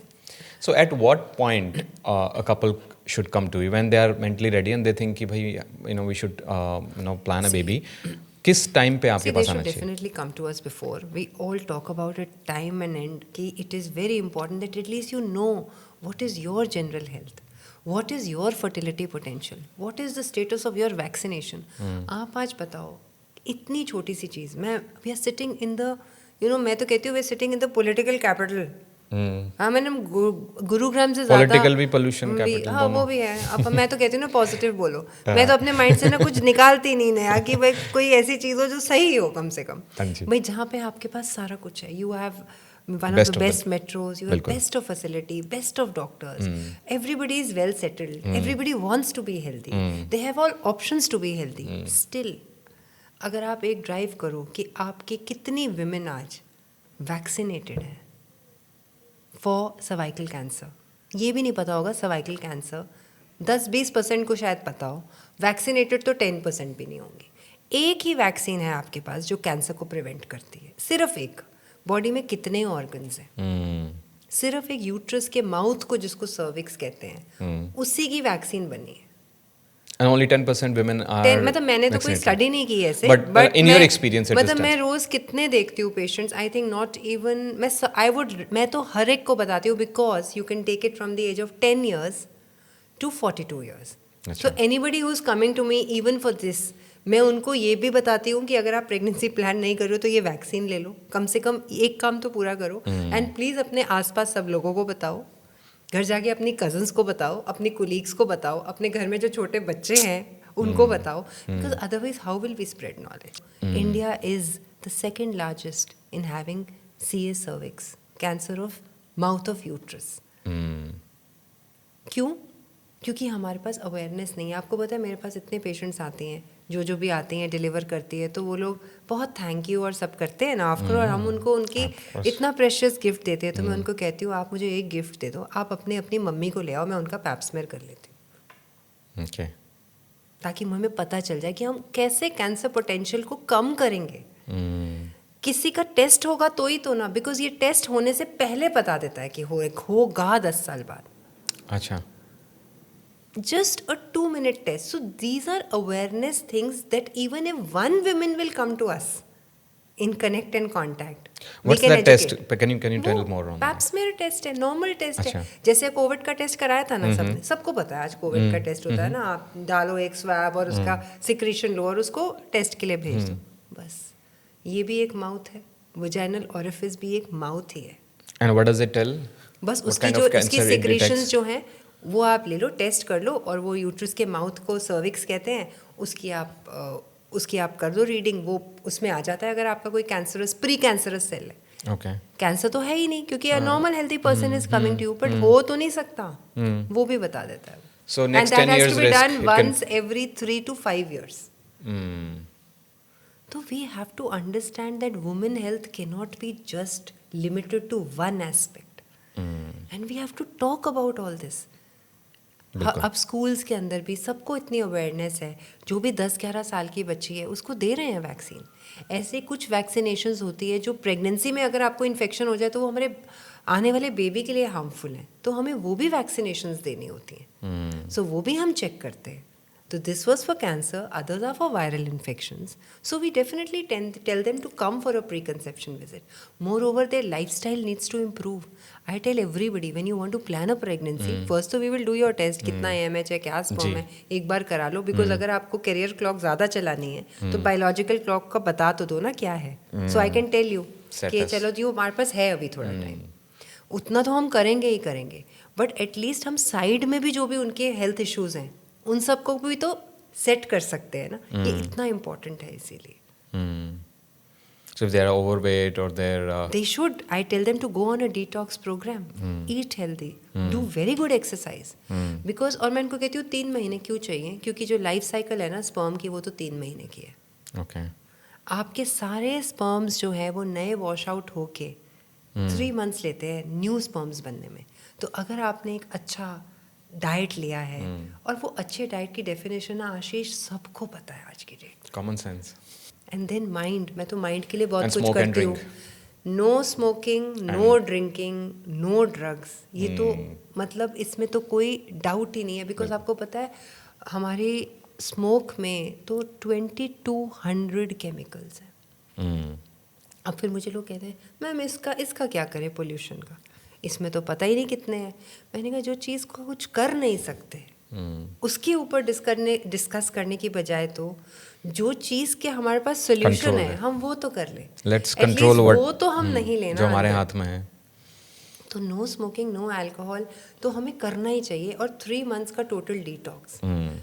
A: So at what point a couple should come to you when they are mentally ready and they think कि भाई we should plan a baby? किस टाइम पे आपके पास आना चाहिए?
B: Definitely come to us before. We all talk about it time and end कि it is very important that at least you know what is your general health, what is your fertility potential, what is the status of your vaccination. आप आज बताओ इतनी छोटी सी चीज़, we are sitting in the मैं तो कहती हूँ we are sitting in the political capital. हाँ, मैंने गुरुग्राम से ज़्यादा
A: पॉलिटिकल भी पोल्यूशन कैपिटल,
B: हाँ वो भी है। अब मैं तो कहती हूँ ना पॉजिटिव बोलो, मैं तो अपने माइंड से ना कुछ निकालती नहीं नया कि भाई कोई ऐसी चीज़ हो जो सही हो कम से कम। भाई जहाँ पे आपके पास सारा कुछ है, you have one of the best metros, you have best of facility, best of doctors. Everybody is well settled. Everybody wants to be healthy. They have all options to be healthy. Still, अगर आप एक drive करो कि आपके कितनी women आज vaccinated है for cervical cancer, ये भी नहीं पता होगा सर्वाइकल कैंसर 10-20% को शायद पता हो, वैक्सीनेटेड तो 10% भी नहीं होंगे. एक ही वैक्सीन है आपके पास जो कैंसर को प्रिवेंट करती है, सिर्फ एक. बॉडी में कितने ऑर्गन्स हैं? सिर्फ एक यूट्रस के माउथ को, जिसको सर्विक्स कहते हैं, उसी की वैक्सीन बनी है.
A: And only 10% women are
B: मतलब मैंने तो कोई स्टडी नहीं की ऐसे,
A: but in your experience
B: मतलब मैं रोज कितने देखती हूँ patients, I think not even मैं तो हर एक को बताती हूँ, because you can take it from the age of 10 years to 42 years. So anybody who's coming to me even for this, मैं उनको ये भी बताती हूँ कि अगर आप प्रेगनेंसी प्लान नहीं कर रहे हो तो ये वैक्सीन ले लो, कम से कम एक काम तो पूरा करो. एंड प्लीज़ अपने आसपास सब लोगों को बताओ, घर जाके अपनी कजन्स को बताओ, अपनी कोलीग्स को बताओ, अपने घर में जो छोटे बच्चे हैं उनको बताओ, because otherwise how will we spread knowledge. India is the second largest in having CS cervix, cancer of mouth of uterus. क्यों? क्योंकि हमारे पास अवेयरनेस नहीं है. आपको पता है मेरे पास इतने पेशेंट्स आते हैं, जो भी आती हैं डिलीवर करती है, तो वो लोग बहुत थैंक यू और सब करते हैं ना आफ्टर, और हम उनको उनकी इतना प्रेशियस गिफ्ट देते हैं. तो मैं उनको कहती हूँ आप मुझे एक गिफ्ट दे दो, आप अपनी मम्मी को ले आओ, मैं उनका पैप स्मेयर कर लेती हूँ.
A: Okay.
B: ताकि हमें पता चल जाए कि हम कैसे कैंसर पोटेंशियल को कम करेंगे. किसी का टेस्ट होगा तो ही तो ना, बिकॉज ये टेस्ट होने से पहले बता देता है कि होगा 10 साल बाद.
A: अच्छा.
B: Just a 2-minute test. So these are awareness things that even if one woman will come to us in connect and contact.
A: What's that test? Can you tell more on
B: Pap smear test है, normal test है. जैसे Covid का test कराया था ना सबने, सबको पता है आज कोविड का टेस्ट होता है ना, आप डालो एक स्वैब और उसका सिक्रीशन लो और उसको टेस्ट के लिए भेज दो, बस. ये भी एक माउथ है, वजाइनल ओरिफिस भी एक माउथ ही है.
A: And what does it tell?
B: बस उसकी सिक्रीशंस जो हैं वो आप ले लो, टेस्ट कर लो, और वो यूट्रस के माउथ को सर्विक्स कहते हैं, उसकी आप कर दो रीडिंग, वो उसमें आ जाता है अगर आपका कोई कैंसरस प्री कैंसरस सेल है.
A: Okay.
B: कैंसर तो है ही नहीं, क्योंकि a normal healthy person is coming to you, but हो तो नहीं सकता, वो भी बता देता है.
A: So next 10 years
B: risk done once every 3 to 5 years. So we have to understand that women health cannot be just limited to one aspect, and we have to talk about all this. अब schools के अंदर भी सबको इतनी awareness है, जो भी 10-11 साल की बच्ची है उसको दे रहे हैं वैक्सीन. ऐसे कुछ वैक्सीनेशंस होती है जो प्रेगनेंसी में अगर आपको इन्फेक्शन हो जाए तो वो हमारे आने वाले बेबी के लिए हार्मफुल है, तो हमें वो भी वैक्सीनेशंस देनी होती हैं. सो वो भी हम चेक करते हैं. So this was for cancer, others are for viral infections. So we definitely tell them to come for a preconception visit. Moreover, their lifestyle needs to improve. I tell everybody, when you want to plan a pregnancy, first so we will do your test, कितना AMH है, क्या sperm है, एक बार करा लो, because अगर आपको career clock ज़्यादा चलानी है, तो biological clock का बता तो दो ना क्या है. So I can tell you कि चलो जी हमारे पास है अभी थोड़ा टाइम, उतना तो हम करेंगे ही करेंगे, बट एटलीस्ट हम साइड में भी जो भी उनके हेल्थ इश्यूज हैं उन सबको भी तो सेट कर सकते हैं ना. ये इतना इम्पोर्टेंट है, इसीलिए.
A: So if they are overweight or they're
B: they should, I tell them to go on a detox program, eat healthy, do very good exercise, because और मैं उनको कहती हूँ 3 महीने क्यों चाहिए, क्योंकि जो लाइफ साइकिल है ना स्पर्म की वो तो 3 महीने की है.
A: Okay.
B: आपके सारे स्पर्म्स जो है वो नए वॉश आउट होके 3 months लेते हैं न्यू स्पर्म्स बनने में. तो अगर आपने एक अच्छा डाइट लिया है, और वो अच्छे डाइट की डेफिनेशन ना आशीष सबको पता है आज की date,
A: common sense.
B: And then mind, मैं तो माइंड के लिए बहुत कुछ करती हूँ. No smoking, no drinking, no drugs. ये तो मतलब इसमें तो कोई डाउट ही नहीं है, बिकॉज आपको पता है हमारी स्मोक में तो 2200 केमिकल्स हैं. अब फिर मुझे लोग कहते हैं मैम इसका क्या करें पोल्यूशन का, इसमें तो पता ही नहीं कितने हैं. मैंने कहा जो चीज़ को कुछ कर नहीं सकते उसके ऊपर डिस्कस करने की बजाय तो जो चीज़ के हमारे पास सोल्यूशन है हम वो तो कर लें.
A: लेट्स कंट्रोल
B: वो तो हम नहीं लेना
A: जो हमारे हाथ में है.
B: तो नो स्मोकिंग, नो अल्कोहल तो हमें करना ही चाहिए, और 3 months का total detox,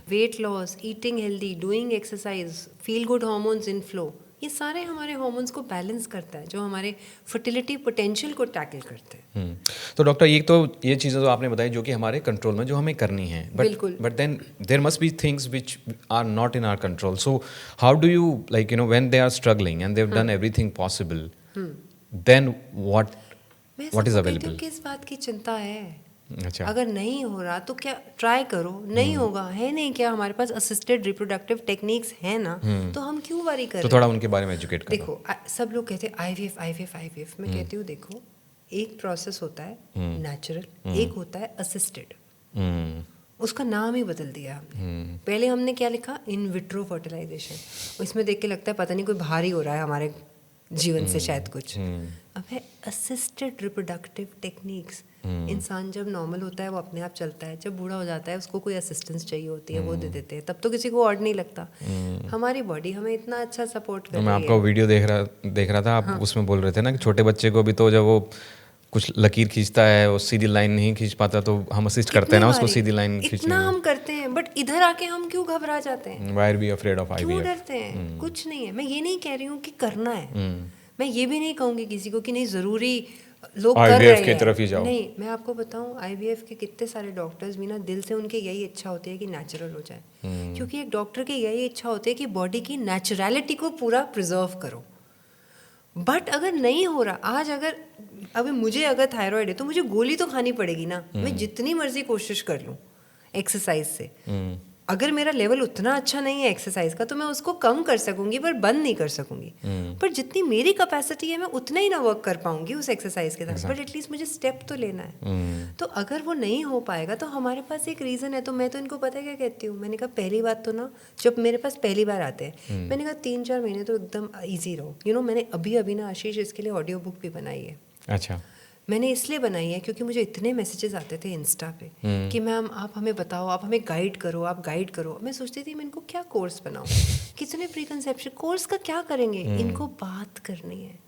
B: weight loss, eating healthy, doing exercise, feel good hormones इन फ्लो, ये सारे हमारे हार्मोन्स को बैलेंस करता है, जो हमारे फर्टिलिटी पोटेंशियल को टैकल करते हैं।
A: तो डॉक्टर ये चीज़ें तो आपने बताई जो कि हमारे कंट्रोल में, जो हमें करनी है,
B: बिल्कुल।
A: But then there must be things which are not in our control. So how do you like when they are struggling and they have done everything possible, then what
B: मैं
A: इज
B: सबको कहती
A: available?
B: हूँ किस बात की चिंता है?
A: अच्छा.
B: अगर नहीं हो रहा तो क्या ट्राई करो, नहीं होगा है नहीं क्या, हमारे पास असिस्टेड रिप्रोडक्टिव टेक्निक्स है ना, तो हम क्यों वरी कर
A: तो
B: रहे
A: थोड़ा
B: हैं?
A: उनके बारे में एजुकेट करो.
B: देखो सब लोग कहते हैं आईवीएफ आईवीएफ आईवीएफ, मैं कहती हूँ देखो एक प्रोसेस होता है नेचुरल, एक होता है असिस्टेड। उसका नाम ही बदल दिया हमने। पहले हमने क्या लिखा, इन विट्रो फर्टिलाइजेशन, इसमें देख के लगता है पता नहीं कोई भारी हो रहा है हमारे जीवन से शायद कुछ। अब है असिस्टेड रिप्रोडक्टिव टेक्निक्स। इंसान जब नॉर्मल होता है वो अपने आप चलता है, जब बूढ़ा हो जाता है उसको कोई असिस्टेंस चाहिए होती है, वो दे देते हैं, तब तो किसी को और नहीं लगता। हमारी बॉडी हमें इतना अच्छा सपोर्ट कर रही है।
A: मैं आपका वीडियो देख रहा था, आप उसमें बोल रहे थे ना कि छोटे बच्चे को भी तो जब वो कुछ लकीर खींचता है, वो सीधी लाइन नहीं खींच पाता, तो हम असिस्ट करते हैं ना उसको सीधी लाइन खींचने
B: इतना
A: में.
B: हम करते हैं, बट इधर आके हम क्यों घबरा जाते हैं?
A: Why are we afraid of
B: क्यों
A: IVF?
B: डरते हैं? कुछ नहीं है। मैं ये नहीं कह रही हूँ कि करना है, मैं ये भी नहीं कहूँगी किसी को कि नहीं ज़रूरी लोग कर रहे हैं
A: की तरफ ही जाओ.
B: नहीं, मैं आपको बताऊँ आईवीएफ के कितने सारे डॉक्टर्स भी ना दिल से उनकी यही इच्छा होती है कि नेचुरल हो जाए, क्योंकि एक डॉक्टर की यही इच्छा होती है कि बॉडी की नेचुरलिटी को पूरा प्रिजर्व करो। बट अगर नहीं हो रहा, आज अगर अभी मुझे अगर थायराइड है तो मुझे गोली तो खानी पड़ेगी ना, मैं जितनी मर्जी कोशिश कर लूँ एक्सरसाइज से, अगर मेरा लेवल उतना अच्छा नहीं है एक्सरसाइज का तो मैं उसको कम कर सकूंगी पर बंद नहीं कर सकूंगी। पर जितनी मेरी कैपेसिटी है मैं उतना ही ना वर्क कर पाऊंगी उस एक्सरसाइज के साथ, बट एटलीस्ट मुझे स्टेप तो लेना है। तो अगर वो नहीं हो पाएगा तो हमारे पास एक रीज़न है। तो मैं तो इनको पता है क्या कहती हूँ, मैंने कहा पहली बात तो ना, जब मेरे पास पहली बार आते हैं मैंने कहा 3-4 महीने तो एकदम ईजी रहो। मैंने अभी ना आशीष इसके लिए ऑडियो बुक भी बनाई है।
A: अच्छा.
B: मैंने इसलिए बनाई है क्योंकि मुझे इतने मैसेजेस आते थे इंस्टा पे कि मैम आप हमें बताओ, आप हमें गाइड करो, आप गाइड करो। मैं सोचती थी मैं इनको क्या कोर्स बनाऊं, कितने प्री कंसेप्शन कोर्स का क्या करेंगे। इनको बात करनी है,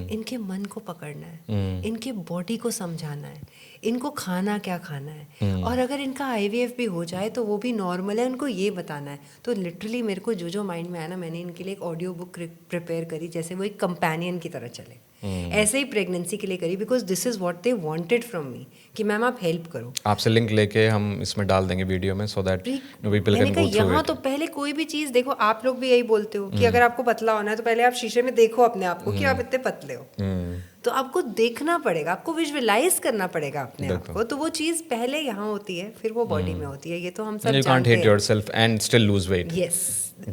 B: इनके मन को पकड़ना है, इनके बॉडी को समझाना है, इनको खाना क्या खाना है, और अगर इनका आईवीएफ भी हो जाए तो वो भी नॉर्मल है, उनको ये बताना है। तो लिटरली मेरे को जो माइंड में आया ना, मैंने इनके लिए एक ऑडियो बुक प्रिपेयर करी, जैसे वो एक कंपेनियन की तरह चले। ऐसे ही प्रेगनेंसी के लिए करी, because this is what they wanted from me कि मैम आप हेल्प करो।
A: आपसे लिंक लेके हम इसमें डाल देंगे वीडियो में, so that people can go through
B: यहाँ
A: इट.
B: तो पहले कोई भी चीज़ देखो, आप लोग भी यही बोलते हो कि अगर आपको पतला होना है तो पहले आप शीशे में देखो अपने आप को कि आप इतने पतले हो। तो आपको देखना पड़ेगा, आपको विजुअलाइज करना पड़ेगा अपने आप को। तो वो चीज़ पहले यहाँ होती है, फिर वो बॉडी में होती है। ये तो हम सब
A: You can't hate yourself and still lose weight.
B: Yes,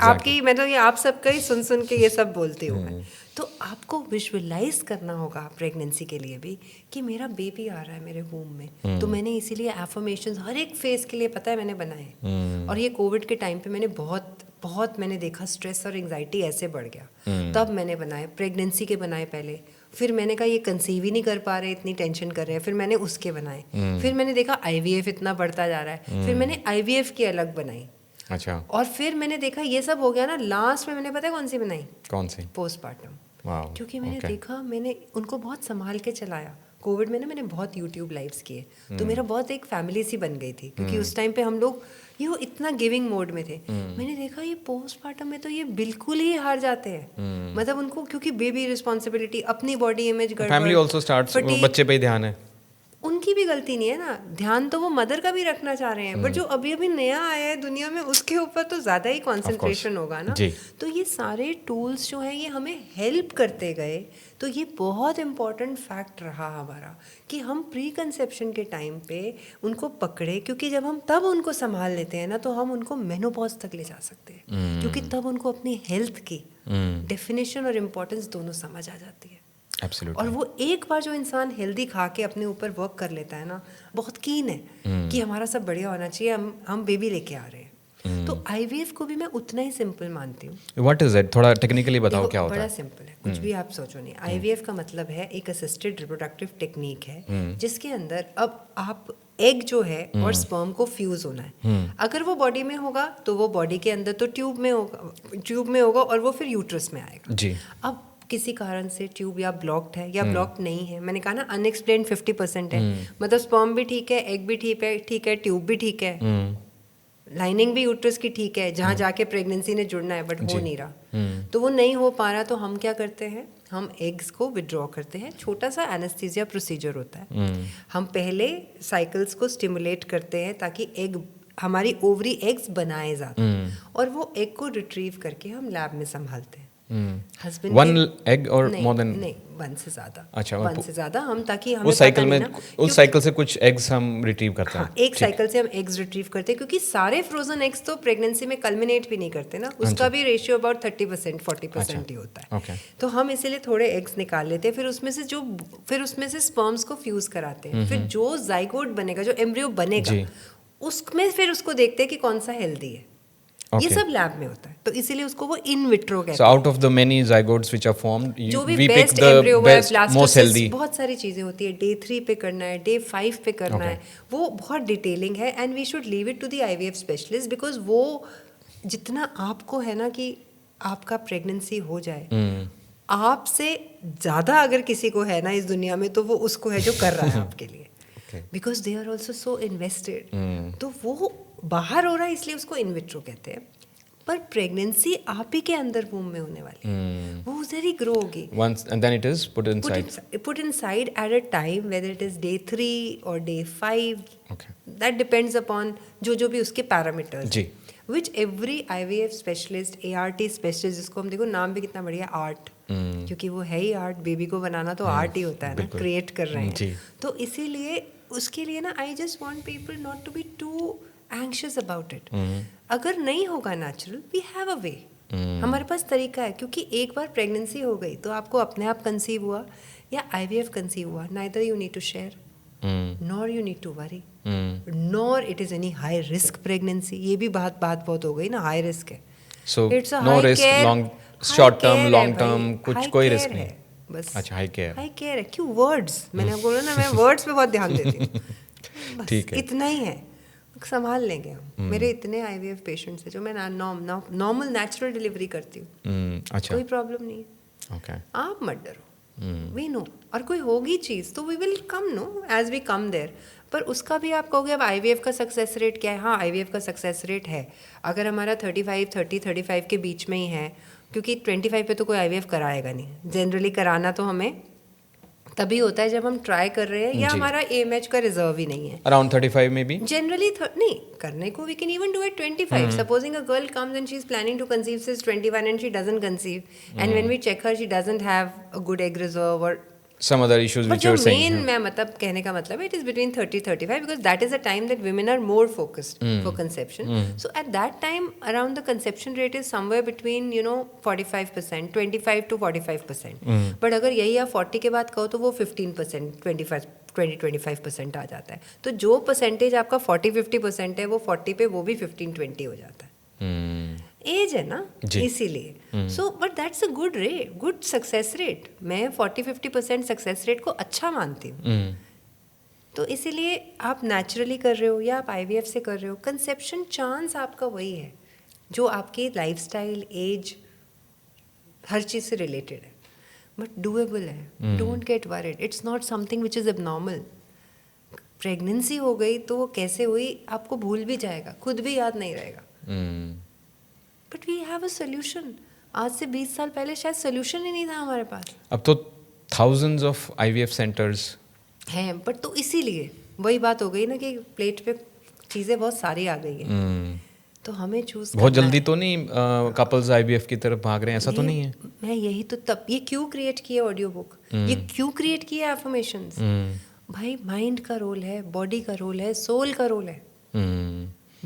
B: आपकी मैं तो ये आप सबका ही सुन के ये सब बोलती हूँ मैं। तो आपको विजुअलाइज करना होगा प्रेगनेंसी के लिए भी कि मेरा बेबी आ रहा है मेरे वूम में। तो मैंने इसीलिए एफर्मेशंस हर एक फेस के लिए पता है मैंने बनाए। और ये कोविड के टाइम पे मैंने बहुत मैंने देखा स्ट्रेस और एंग्जाइटी ऐसे बढ़ गया, तब मैंने बनाए। प्रेगनेंसी के बनाए पहले, फिर मैंने कहा ये कंसीव ही नहीं कर पा रहे, इतनी टेंशन कर रहे हैं, फिर मैंने उसके बनाए। फिर मैंने देखा आईवीएफ इतना बढ़ता जा रहा है, फिर मैंने आईवीएफ की अलग बनाई।
A: अच्छा.
B: और फिर मैंने देखा ये सब हो गया ना, लास्ट में मैंने पता है कौन सी बनाई?
A: कौन सी?
B: पोस्टपार्टम।
A: वाओ.
B: क्योंकि मैंने देखा, मैंने उनको बहुत संभाल के चलाया। कोविड में ना मैंने बहुत यूट्यूब लाइव्स किए, तो मेरा बहुत एक फैमिली सी बन गई थी, क्योंकि उस टाइम पे हम लोग इतना गिविंग मोड में थे। मैंने देखा ये पोस्टपार्टम में तो ये बिल्कुल ही हार जाते हैं। मतलब उनको क्योंकि बेबी रिस्पॉन्सिबिलिटी, अपनी body image,
A: family also starts, बच्चे पे ही ध्यान है।
B: उनकी भी गलती नहीं है ना, ध्यान तो वो मदर का भी रखना चाह रहे हैं, बट जो अभी अभी नया आया है दुनिया में उसके ऊपर तो ज़्यादा ही कंसंट्रेशन होगा ना। तो ये सारे टूल्स जो हैं ये हमें हेल्प करते गए। तो ये बहुत इम्पॉर्टेंट फैक्ट रहा हमारा कि हम प्री कंसेप्शन के टाइम पे उनको पकड़े, क्योंकि जब हम तब उनको संभाल लेते हैं ना तो हम उनको मेनोपॉज तक ले जा सकते हैं, क्योंकि तब उनको अपनी हेल्थ की डेफिनेशन और इम्पोर्टेंस दोनों समझ आ जाती है।
A: Absolutely.
B: और वो एक बार जो इंसान हेल्दी खा के अपने ऊपर वर्क कर लेता है ना, बहुत कीन है कि हमारा सब बढ़िया होना चाहिए, हम बेबी लेके आ रहे हैं। तो आईवीएफ को भी मैं उतना ही सिंपल मानती हूँ।
A: What is it? थोड़ा टेक्निकली बताओ क्या होता है?
B: बड़ा सिंपल है, कुछ भी आप सोचो नहीं। आईवीएफ का मतलब है एक असिस्टेड रिप्रोडक्टिव टेक्निक है, जिसके अंदर अब आप एग जो है और स्पर्म को फ्यूज होना है। अगर वो बॉडी में होगा तो वो बॉडी के अंदर तो ट्यूब में होगा और वो फिर यूट्रस में आएगा जी। अब किसी कारण से ट्यूब या ब्लॉक्ड है या ब्लॉक्ड नहीं है, मैंने कहा ना अनएक्सप्लेन्ड 50% है, मतलब स्पर्म भी ठीक है, एग भी ठीक है, ट्यूब भी ठीक है, लाइनिंग भी यूट्रस की ठीक है, जहाँ जाके प्रेगनेंसी ने जुड़ना है, बट हो नहीं रहा। तो वो नहीं हो पा रहा, तो हम क्या करते हैं, हम एग्स को विड्रॉ करते हैं। छोटा सा एनेस्थीसिया प्रोसीजर होता है। हम पहले साइकिल्स को स्टिमुलेट करते हैं ताकि एग, हमारी ओवरी एग्स बनाए ज़्यादा, और वो एग को रिट्रीव करके हम लैब में संभालते हैं। हस्बैंड
A: वन एग और मोर देन,
B: नहीं, वन से ज़्यादा।
A: अच्छा,
B: वन से ज़्यादा, हम ताकि हमें
A: उस साइकिल
B: पता
A: में,
B: नहीं ना,
A: उस साइकिल से कुछ एग्स हम रिट्रीव करते हैं।
B: हाँ, एक साइकिल से हम एग्स रिट्रीव करते हैं, क्योंकि सारे फ्रोजन एग्स तो प्रेगनेंसी में कल्मिनेट भी नहीं करते ना, उसका भी रेशियो अबाउट 30% 40% ही होता है।
A: Okay.
B: तो हम इसीलिए थोड़े एग्स निकाल लेते हैं, फिर उसमें से स्पर्म्स को फ्यूज कराते हैं। फिर जो जाइगोट बनेगा, जो एम्ब्रियो बनेगा, उसमें फिर उसको देखते हैं कि कौन सा हेल्दी है। ये सब लैब में होता है, तो इसीलिए उसको वो इन विट्रो कहते हैं।
A: So out of the many zygotes which are formed,
B: जो भी
A: we pick
B: best
A: the
B: embryo है,
A: best, most
B: ब्लास्टोसिस्ट,
A: healthy.
B: बहुत सारी चीज़ें होती है, डे 3 पे करना है, डे 5 पे करना है, वो बहुत डिटेलिंग है। And we should leave it to the IVF specialist, because वो जितना आपको है ना कि आपका प्रेगनेंसी हो जाए, आपसे ज़्यादा अगर किसी को है ना इस दुनिया में, तो वो उसको है जो कर रहा है आपके लिए, because they are also so invested. तो वो बाहर हो रहा है, इसलिए उसको इन विट्रो कहते हैं। पर प्रेगनेंसी आप ही के अंदर वूम में होने वाली है, वो उधर ही ग्रो होगी।
A: Once and then it is put inside.
B: Put inside at a time, whether it is day 3 or day 5.
A: Okay.
B: That depends upon जो भी उसके पैरामीटर्स
A: जी।
B: which every IVF specialist, ART specialist, जिसको हम देखो नाम भी कितना बढ़िया, आर्ट, क्योंकि वो है ही आर्ट। बेबी को बनाना तो आर्ट ही होता है ना, क्रिएट कर रहे हैं। तो इसीलिए उसके लिए ना, I just want people not to be too anxious about it. अगर नहीं होगा natural, we have a way, हमारे पास तरीका है। क्योंकि एक बार प्रेगनेंसी हो गई तो आपको अपने आप कंसीव हुआ या IVF कंसीव हुआ, neither you need to share nor you need to worry nor it is any high risk pregnancy. ये भी बात बहुत हो गई ना, हाई रिस्क है।
A: So
B: It's a
A: no
B: high
A: risk,
B: care-
A: long,
B: high
A: short term,
B: care है
A: long
B: भाई,
A: term, कुछ
B: high
A: कोई
B: care
A: रिस्क नहीं।
B: है, बस
A: अच्छा, हाई केयर।
B: हाई केयर है। क्यों वर्ड्स, मैंने बोला ना, मैं वर्ड्स पे बहुत ध्यान देती हूँ। बस
A: ठीक है।
B: इतना ही है, संभाल लेंगे हम। मेरे इतने IVF पेशेंट्स हैं जो मैं नॉर्मल नेचुरल डिलीवरी करती हूँ,
A: अच्छा,
B: कोई प्रॉब्लम नहीं है।
A: ओके,
B: आप मत डरो, वी नो। और कोई होगी चीज़ तो we will come know as we come there. पर उसका भी आप कहोगे अब IVF का सक्सेस रेट क्या है? हाँ, IVF का सक्सेस रेट है, अगर हमारा 35 के बीच में ही है, क्योंकि 25 पे तो कोई IVF कराएगा नहीं। जनरली कराना तो हमें तभी होता है जब हम ट्राई कर रहे हैं या हमारा AMH का रिजर्व ही नहीं है।
A: अराउंड 35 में भी
B: जनरली नहीं करने को, we can even do it 25. Supposing a girl comes and she's planning to conceive since 21 and she doesn't conceive, and when we check her, she doesn't have a good egg reserve or
A: some other issues
B: but
A: which you're
B: जो
A: saying.
B: main मैं मतलब कहने का मतलब है, it is between 30-35 because that is the time that women are more focused for conception. So at that time, around the conception rate is somewhere between 45%, 25 to 45%. But अगर यही आप 40 के बाद कहो तो वो 15%, 20-25% आ जाता है। तो जो परसेंटेज आपका 40-50% है, वो 40 पे वो भी 15-20 हो जाता है। एज है ना, इसीलिए। So but that's a good rate, good success rate. मैं 40-50% सक्सेस रेट को अच्छा मानती हूँ। तो इसीलिए आप नेचुरली कर रहे हो या आप IVF से कर रहे हो, कंसेप्शन चांस आपका वही है जो आपकी लाइफस्टाइल, एज, हर चीज़ से रिलेटेड है, बट डूएबल है। Don't get worried, it's not something which is abnormal. Pregnancy हो गई तो वो कैसे हुई आपको भूल भी जाएगा, खुद भी याद नहीं रहेगा। But we have a solution. आज से 20 साल पहले शायद सोल्यूशन ही नहीं था हमारे पास।
A: अब तो thousands of IVF centers
B: हैं, बट तो इसीलिए वही बात हो गई ना कि प्लेट पे चीज़ें बहुत सारी आ गई हैं। तो हमें चूज
A: बहुत जल्दी तो नहीं कपल्स IVF की तरफ भाग रहे हैं, ऐसा तो नहीं है।
B: मैं यही तो तब ये क्यों क्रिएट किया ऑडियो बुक, ये क्यों क्रिएट किया एफर्मेशंस। भाई माइंड का रोल है, बॉडी का रोल है, सोल का रोल है।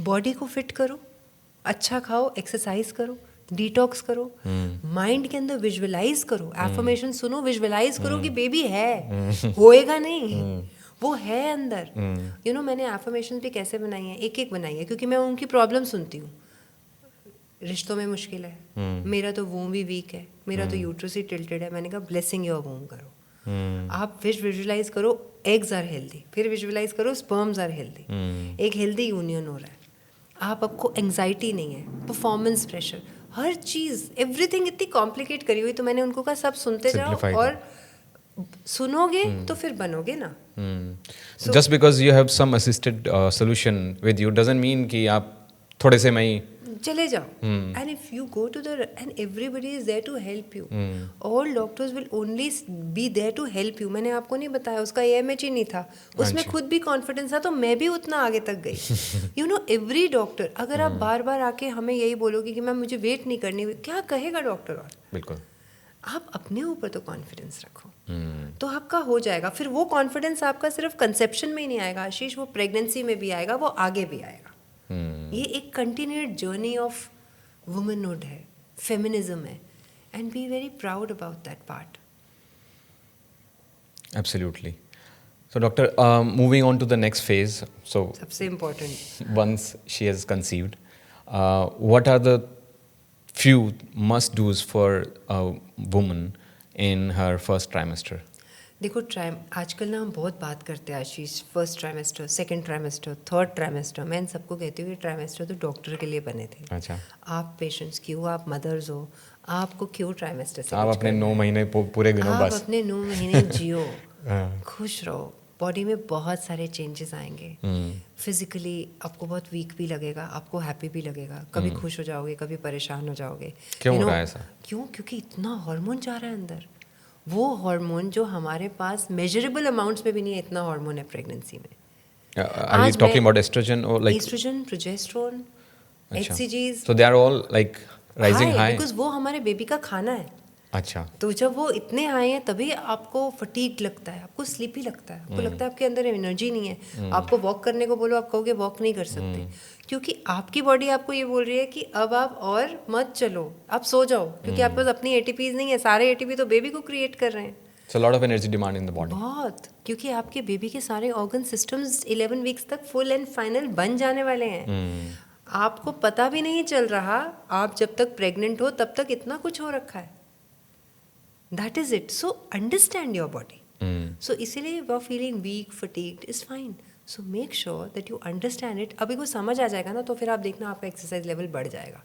B: बॉडी को फिट करो, अच्छा खाओ, एक्सरसाइज करो, डिटॉक्स करो, माइंड के अंदर विजुअलाइज करो, एफर्मेशन सुनो, विजुअलाइज करो कि बेबी है, होएगा नहीं, वो है अंदर। मैंने एफर्मेशन भी कैसे बनाई है, एक एक बनाई है, क्योंकि मैं उनकी प्रॉब्लम सुनती हूँ। रिश्तों में मुश्किल है, मेरा तो वूम भी वीक है, मेरा तो यूट्रस ही टिल्टेड है। मैंने कहा ब्लेसिंग योर वूम करो, आप विजुअलाइज करो एग्स आर हेल्दी, फिर विजुअलाइज करो स्पर्म्स आर हेल्दी, एक हेल्दी यूनियन हो रहा है। आपको एंग्जाइटी नहीं है, परफॉर्मेंस प्रेशर, हर चीज़, एवरीथिंग इतनी कॉम्प्लिकेट करी हुई। तो मैंने उनको कहा सब सुनते जाओ और सुनोगे तो फिर बनोगे ना।
A: Just because you have some assisted solution with you doesn't mean कि आप थोड़े से मैं ही
B: चले जाओ. And if you go to the and everybody is there to help you. All doctors will only be there to help you. मैंने आपको नहीं बताया उसका AMH ही नहीं था, उसमें खुद भी कॉन्फिडेंस था, तो मैं भी उतना आगे तक गई. You know, every doctor, अगर आप बार बार आके हमें यही बोलोगे कि मैम मुझे वेट नहीं करनी, क्या कहेगा डॉक्टर? और
A: बिल्कुल
B: आप अपने ऊपर तो कॉन्फिडेंस रखो, तो आपका हो जाएगा. फिर वो कॉन्फिडेंस आपका सिर्फ कंसेप्शन में ही नहीं आएगा आशीष, वो प्रेगनेंसी में भी आएगा, वो आगे भी आएगा. ये एक कंटिन्यूड जर्नी ऑफ वुमनहुड है, फेमिनिज्म है, and be very proud about that part.
A: Absolutely. So doctor, moving on to the next phase. So
B: सबसे important,
A: once she has conceived, what are the few must do's for a woman in her first trimester?
B: देखो आजकल ना हम बहुत बात करते हैं Ashish, first trimester, second trimester, third trimester. मैं इन सबको कहती हूँ कि ट्राइमेस्टर तो डॉक्टर के लिए बने थे.
A: अच्छा,
B: आप पेशेंट्स क्यों, आप मदर्स हो, आपको क्यों ट्राइमेस्टर से
A: आप
B: कुछ
A: अपने
B: करना
A: 9
B: है?
A: महीने पूरे गिनो
B: आप
A: बस.
B: अपने 9 महीने जियो,
A: हाँ.
B: खुश रहो. बॉडी में बहुत सारे चेंजेस आएंगे. फिजिकली आपको बहुत वीक भी लगेगा, आपको हैप्पी भी लगेगा, कभी खुश हो जाओगे, कभी परेशान हो जाओगे.
A: क्यों हो रहा है ऐसा?
B: क्यों? क्योंकि इतना हार्मोन जा रहा है अंदर. वो हार्मोन जो हमारे पास मेजरेबल अमाउंट्स में भी नहीं है, इतना हार्मोन है प्रेगनेंसी में.
A: Are you talking about estrogen or like?
B: Estrogen, progesterone,
A: अच्छा.
B: HCGs,
A: So they are all like rising high.
B: Because वो हमारे बेबी का खाना है.
A: अच्छा.
B: तो जब वो इतने आए हैं तभी आपको फटीग लगता है, आपको स्लीपी लगता है, आपको लगता है आपके अंदर एनर्जी नहीं है. आपको वॉक करने को बोलो, आप कहोगे वॉक नहीं कर सकते, क्योंकि आपकी बॉडी आपको ये बोल रही है कि अब आप और मत चलो, आप सो जाओ, क्योंकि आपके पास अपनी ATPs नहीं है. सारे ATP तो बेबी को क्रिएट कर रहे हैं.
A: So a lot of energy demand in the body.
B: बहुत, क्योंकि आपके बेबी के सारे ऑर्गन सिस्टम्स 11 वीक्स तक फुल एंड फाइनल बन जाने वाले हैं. आपको पता भी नहीं चल रहा, आप जब तक प्रेग्नेंट हो तब तक इतना कुछ हो रखा है. That is it. So understand your body. So इसीलिए you're feeling weak, fatigued is fine. So make sure that you understand it. अभी को समझ आ जाएगा ना, तो फिर आप देखना आपका एक्सरसाइज लेवल बढ़ जाएगा,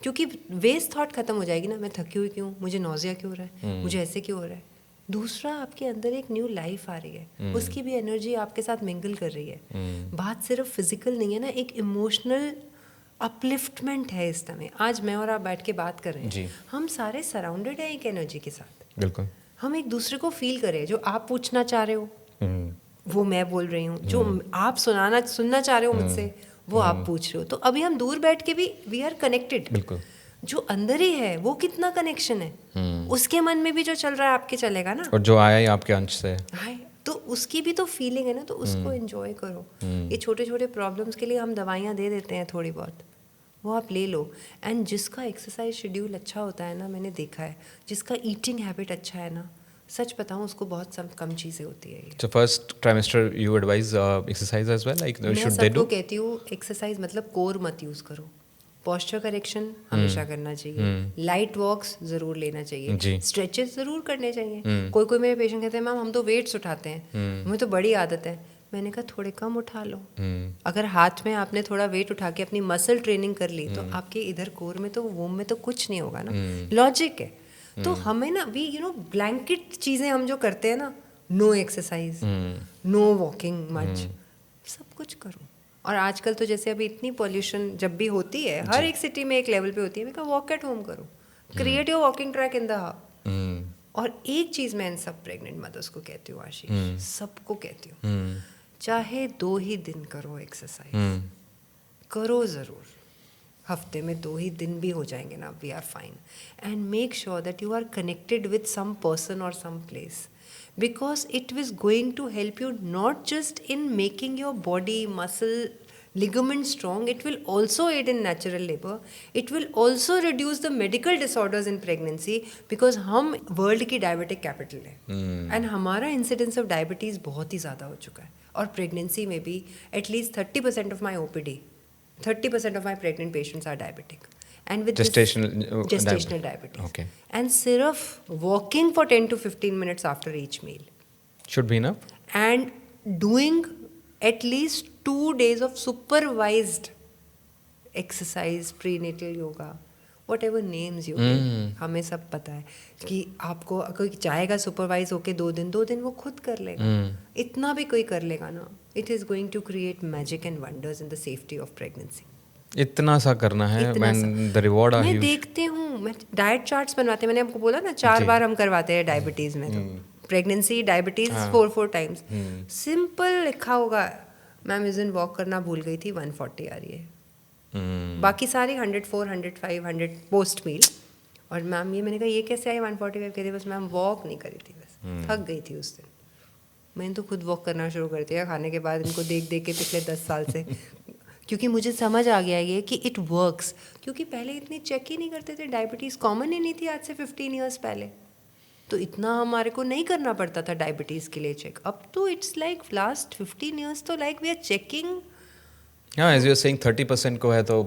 B: क्योंकि वेस्ट थॉट खत्म हो जाएगी ना, मैं थकी हुई क्यों, मुझे नोजिया क्यों हो रहा है, मुझे ऐसे क्यों हो रहा है. दूसरा, आपके अंदर एक न्यू लाइफ आ रही है, उसकी भी एनर्जी आपके साथ मिंगल कर रही है. बात सिर्फ फिजिकल नहीं है ना, एक इमोशनल अपलिफ्टमेंट है इस समय. आज मैं और आप बैठ के बात कर रहे हैं, हम सारे सराउंडेड हैं एक एनर्जी के साथ.
A: बिल्कुल.
B: हम एक दूसरे को फील करें. जो आप पूछना चाह रहे हो वो मैं बोल रही हूँ, जो आप सुनना चाह रहे हो मुझसे वो आप पूछ रहे हो. तो अभी हम दूर बैठ के भी वी आर कनेक्टेड.
A: बिल्कुल.
B: जो अंदर ही है वो कितना कनेक्शन है, उसके मन में भी जो चल रहा है आपके चलेगा ना,
A: और जो आया ही आपके अंश से
B: है, तो उसकी भी तो फीलिंग है ना, तो उसको एंजॉय करो. ये छोटे छोटे प्रॉब्लम्स के लिए हम दवाइयाँ दे देते हैं थोड़ी बहुत, वो आप ले लो. एंड जिसका एक्सरसाइज शेड्यूल अच्छा होता है ना, मैंने देखा है, जिसका ईटिंग हैबिट अच्छा है ना, सच बताऊं उसको बहुत कम चीज़ें होती है.
A: So first trimester you advise exercise as well, like
B: मैं
A: should they
B: सबको
A: do?
B: कहती हूँ एक्सरसाइज मतलब कोर मत यूज़ करो. पॉस्चर करेक्शन हमेशा करना चाहिए, लाइट वॉक्स जरूर लेना चाहिए, स्ट्रेचेस जरूर करने चाहिए. कोई कोई मेरे पेशेंट कहते हैं मैम हम तो वेट्स उठाते हैं, मुझे तो बड़ी आदत है. मैंने कहा थोड़े कम उठा लो. अगर हाथ में आपने थोड़ा वेट उठा के अपनी मसल ट्रेनिंग कर ली, तो आपके इधर कोर में तो वोम में तो कुछ नहीं होगा ना. लॉजिक है. तो हमें ना वी ब्लैंकेट चीज़ें हम जो करते हैं ना, no exercise, no walking much, सब कुछ करो. और आजकल तो जैसे अभी इतनी पॉल्यूशन जब भी होती है, हर एक सिटी में एक लेवल पे होती है, मैं कहा वॉक एट होम करो, create your walking track in the house. और एक चीज़ मैं इन सब प्रेग्नेंट मदर्स को कहती हूँ आशीष, सबको कहती हूँ, चाहे 2 ही दिन करो एक्सरसाइज, करो ज़रूर. हफ्ते में 2 ही दिन भी हो जाएंगे ना, we are fine. And make sure that you are connected with some person और some place, because it was going to help you not just in making your body, muscle, ligament strong, it will also aid in natural labor. It will also reduce the medical disorders in pregnancy, because हम world की diabetic capital है, and हमारा incidence of diabetes बहुत ही ज़्यादा हो चुका है. और pregnancy में भी at least 30% of my OPD, 30% of my pregnant patients are diabetic. And with gestational diabetes.
A: Okay.
B: And sirf walking for 10 to 15 minutes after each meal
A: should be enough.
B: And doing at least 2 days of supervised exercise, prenatal yoga, whatever names you take. हमें सब पता है कि आपको कोई चाहेगा supervise होके 2 दिन वो खुद कर लेगा. इतना भी कोई कर लेगा ना, it is going to create magic and wonders in the safety of pregnancy.
A: इतना सा करना है
B: इतना
A: when the reward are
B: मैं
A: huge.
B: देखती हूँ, मैं डाइट चार्ट्स बनवाते हैं, मैंने आपको बोला ना 4 बार हम करवाते हैं डायबिटीज़ में, तो प्रेगनेंसी डायबिटीज़ 4 टाइम्स, सिंपल लिखा होगा मैम इस दिन वॉक करना भूल गई थी 140 आ रही है, बाकी सारी 104 105 100 पोस्ट मील, और मैम ये मैंने कहा ये कैसे आई 145 कहती बस मैम वॉक नहीं करी थी, बस थक गई थी उस दिन। मैंने तो खुद वॉक करना शुरू कर दिया खाने के बाद, इनको देख देख के पिछले 10 साल से, क्योंकि मुझे समझ आ गया ये कि इट वर्क्स, क्योंकि पहले इतने चेक ही नहीं करते थे, डायबिटीज़ कॉमन ही नहीं थी आज से 15 ईयर्स पहले, तो इतना हमारे को नहीं करना पड़ता था डायबिटीज़ के लिए चेक। अब तो इट्स लाइक लास्ट 15 ईयर्स तो लाइक वी आर चेकिंग।
A: हाँ, एज यू आर सेइंग 30% को है तो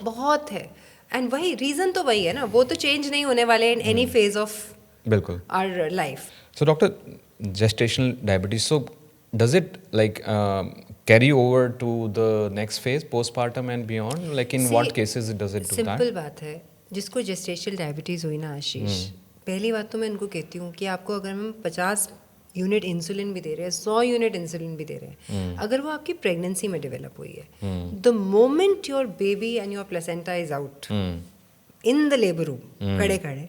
B: बहुत है, एंड वही रीज़न तो वही है ना, वो तो चेंज नहीं होने वाले इन एनी फेज ऑफ
A: बिल्कुल
B: our life.
A: So, doctor, gestational diabetes. So, does it like carry over to the next phase, postpartum and beyond? Like, in what cases does it do that?
B: Simple बात है, जिसको gestational diabetes हुई ना आशीष, पहली बात तो मैं इनको कहती हूँ कि आपको अगर हम 50 यूनिट इंसुलिन भी दे रहे हैं, 100 यूनिट इंसुलिन भी दे रहे हैं, अगर वो आपकी प्रेगनेंसी में डेवलप हुई है, the moment your baby and your placenta is out in the labour room, खड़े खड़े,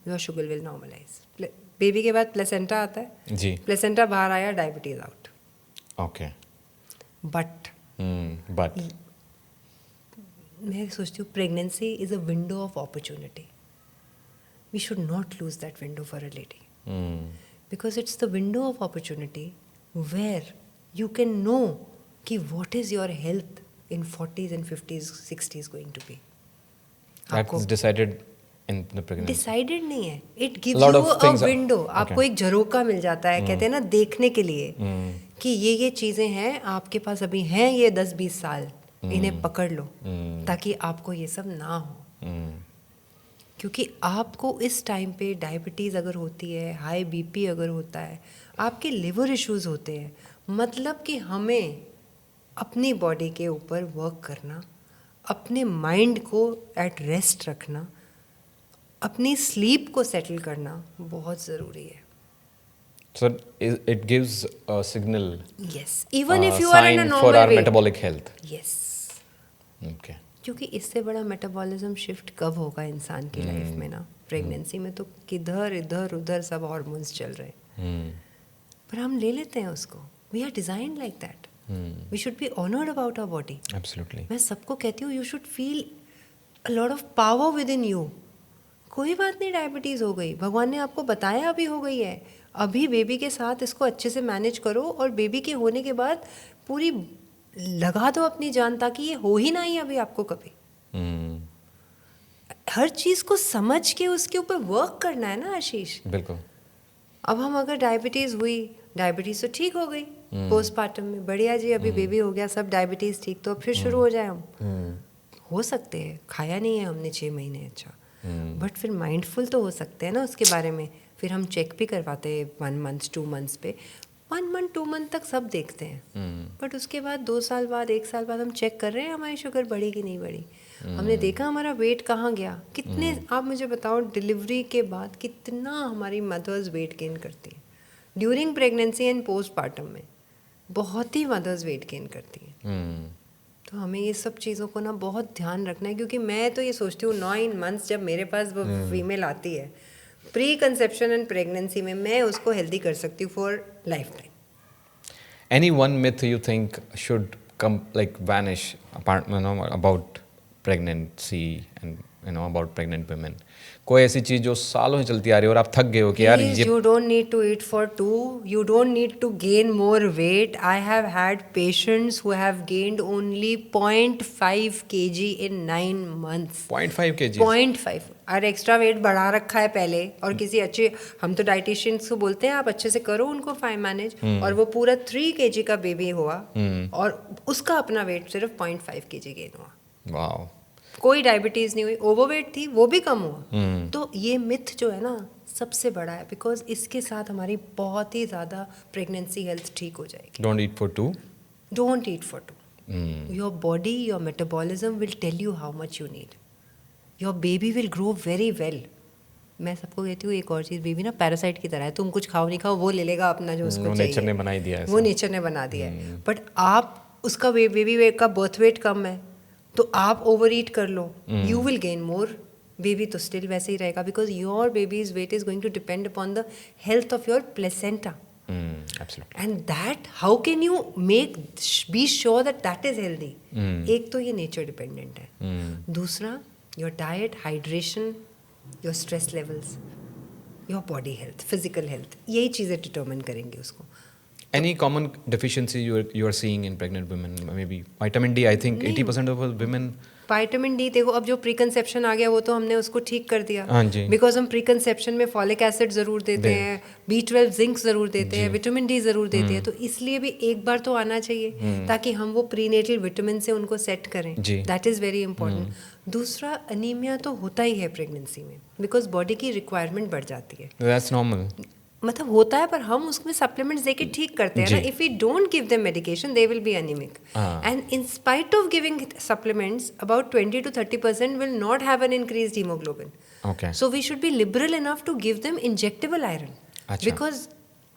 B: your sugar will normalise. Baby के बाद प्लेसेंटा आता है
A: जी,
B: प्लेसेंटा बाहर आया, डायबिटीज आउट।
A: ओके,
B: बट मैं सोचती हूँ pregnancy is a window of opportunity, we should not lose that window for a lady, because it's the window of opportunity where you can know कि what is your health in 40s and 50s 60s going to be.
A: that's decided in the pregnancy.
B: Decided नहीं है, it gives
A: Lot
B: you
A: of
B: a
A: things are-
B: window, आपको एक झरोका मिल जाता है, कहते हैं ना देखने के लिए कि ये चीज़ें हैं आपके पास अभी हैं, ये 10-20 साल इन्हें पकड़ लो ताकि आपको ये सब ना हो। क्योंकि आपको इस टाइम पे डायबिटीज़ अगर होती है, हाई बीपी अगर होता है, आपके लिवर इश्यूज होते हैं, मतलब कि हमें अपनी बॉडी के ऊपर वर्क करना, अपने माइंड को एट रेस्ट रखना, अपनी स्लीप को सेटल करना बहुत ज़रूरी है।
A: So it gives a signal,
B: Yes, even if you are in a
A: sign for
B: normal
A: our
B: weight.
A: metabolic health.
B: Yes,
A: Okay.
B: क्योंकि इससे बड़ा मेटाबॉलिज्म शिफ्ट कब होगा इंसान की लाइफ में ना, प्रेगनेंसी में तो किधर इधर उधर सब हार्मोन्स चल रहे हैं, पर हम ले लेते हैं उसको। We are designed like that, we should be honoured about our body.
A: Absolutely.
B: मैं सबको कहती हूँ you should feel a lot of power with in you. कोई बात नहीं, डायबिटीज़ हो गई, भगवान ने आपको बताया अभी हो गई है, अभी बेबी के साथ इसको अच्छे से मैनेज करो, और बेबी के होने के बाद पूरी लगा दो अपनी जान, ताकि ये हो ही ना ही अभी आपको कभी। हर चीज़ को समझ के उसके ऊपर वर्क करना है ना आशीष।
A: बिल्कुल।
B: अब हम अगर डायबिटीज़ हुई, डायबिटीज़ तो ठीक हो गई पोस्टपार्टम में, बढ़िया जी अभी बेबी हो गया, सब डायबिटीज़ ठीक, तो अब फिर शुरू हो जाए हम, हो सकते हैं, खाया नहीं है हमने 6 महीने, अच्छा, बट फिर माइंडफुल तो हो सकते हैं ना उसके बारे में। फिर हम चेक भी करवाते हैं 1 month 2 months पे, 1 month 2 month तक सब देखते हैं, बट उसके बाद 2 साल बाद 1 साल बाद हम चेक कर रहे हैं हमारी शुगर बढ़ी कि नहीं बढ़ी, हमने देखा हमारा वेट कहाँ गया, कितने, आप मुझे बताओ डिलीवरी के बाद कितना हमारी मदर्स वेट गेन करती हैं, ड्यूरिंग प्रेगनेंसी एंड पोस्टपार्टम में बहुत ही मदर्स वेट गेन करती हैं। तो हमें ये सब चीज़ों को ना बहुत ध्यान रखना है, क्योंकि मैं तो ये सोचती हूँ 9 months जब मेरे पास वो फीमेल आती है प्री कंसेप्शन एंड प्रेगनेंसी में, मैं उसको हेल्दी कर सकती हूँ for life time.
A: Any one myth you think should come like vanish apart, about pregnancy and about pregnant women? कोई ऐसी चीज जो सालों से चलती आ रही है और आप थक गए हो कि यार ये
B: You don't need to eat for 2, you don't need to gain more weight. I have had patients who have gained only 0.5 kg in 9 months.
A: 0.5 kg
B: 0.5, और एक्स्ट्रा वेट बढ़ा रखा है पहले, और किसी अच्छे, हम तो डाइटिशियंस को बोलते हैं आप अच्छे से करो उनको फाइन मैनेज, और वो पूरा 3 kg का बेबी हुआ, और उसका अपना वेट सिर्फ 0.5 kg गेन हुआ।
A: वाओ।
B: कोई डायबिटीज़ नहीं हुई, ओवरवेट थी वो भी कम हुआ। तो ये मिथ जो है ना सबसे बड़ा है, बिकॉज इसके साथ हमारी बहुत ही ज़्यादा प्रेगनेंसी हेल्थ ठीक हो जाएगी।
A: Don't eat for 2.
B: Don't eat for 2। Your body, your metabolism will tell you how much you need. Your baby will grow very well. मैं सबको कहती हूँ एक और चीज़, बेबी ना पैरासाइट की तरह है, तुम कुछ खाओ नहीं खाओ वो ले लेगा अपना जो उसको चाहिए,
A: नेचर ने बना ही दिया है,
B: वो नेचर ने बना दिया है। बट आप उसका बेबी का बर्थ वेट कम है, तो आप ओवर ईट कर लो, you will gain more, baby तो स्टिल वैसे ही रहेगा, because your baby's weight is going to depend upon the health of your placenta.
A: Absolutely.
B: And that how can you make be sure that that is healthy. एक तो ये nature dependent है, दूसरा your diet, hydration, your stress levels, your body health, physical health, यही चीज़ें determine करेंगे उसको.
A: Any common deficiency you are seeing in pregnant women? Maybe vitamin D. I think 80% of women.
B: Vitamin D देखो, अब जो pre conception आ गया वो तो हमने उसको ठीक कर दिया.
A: हाँ जी.
B: बिकॉज हम प्री कंसेप्शन में फॉलिक एसिड ज़रूर देते हैं, B12 जिंक ज़रूर देते हैं, विटामिन डी ज़रूर देते हैं, तो इसलिए भी एक बार तो आना चाहिए ताकि हम वो प्रीनेटल विटामिन से उनको सेट करें. That is very important. दूसरा, अनीमिया तो होता ही है प्रेगनेंसी में, बिकॉज बॉडी की रिक्वायरमेंट बढ़ जाती है.
A: That's normal.
B: मतलब होता है, पर हम उसमें सप्लीमेंट्स देके ठीक करते हैं ना. If we don't give them medication they will be anaemic, and in spite of giving supplements about 20 to 30% will not have an increased haemoglobin.
A: Okay.
B: So we should be liberal enough to give them injectable iron, because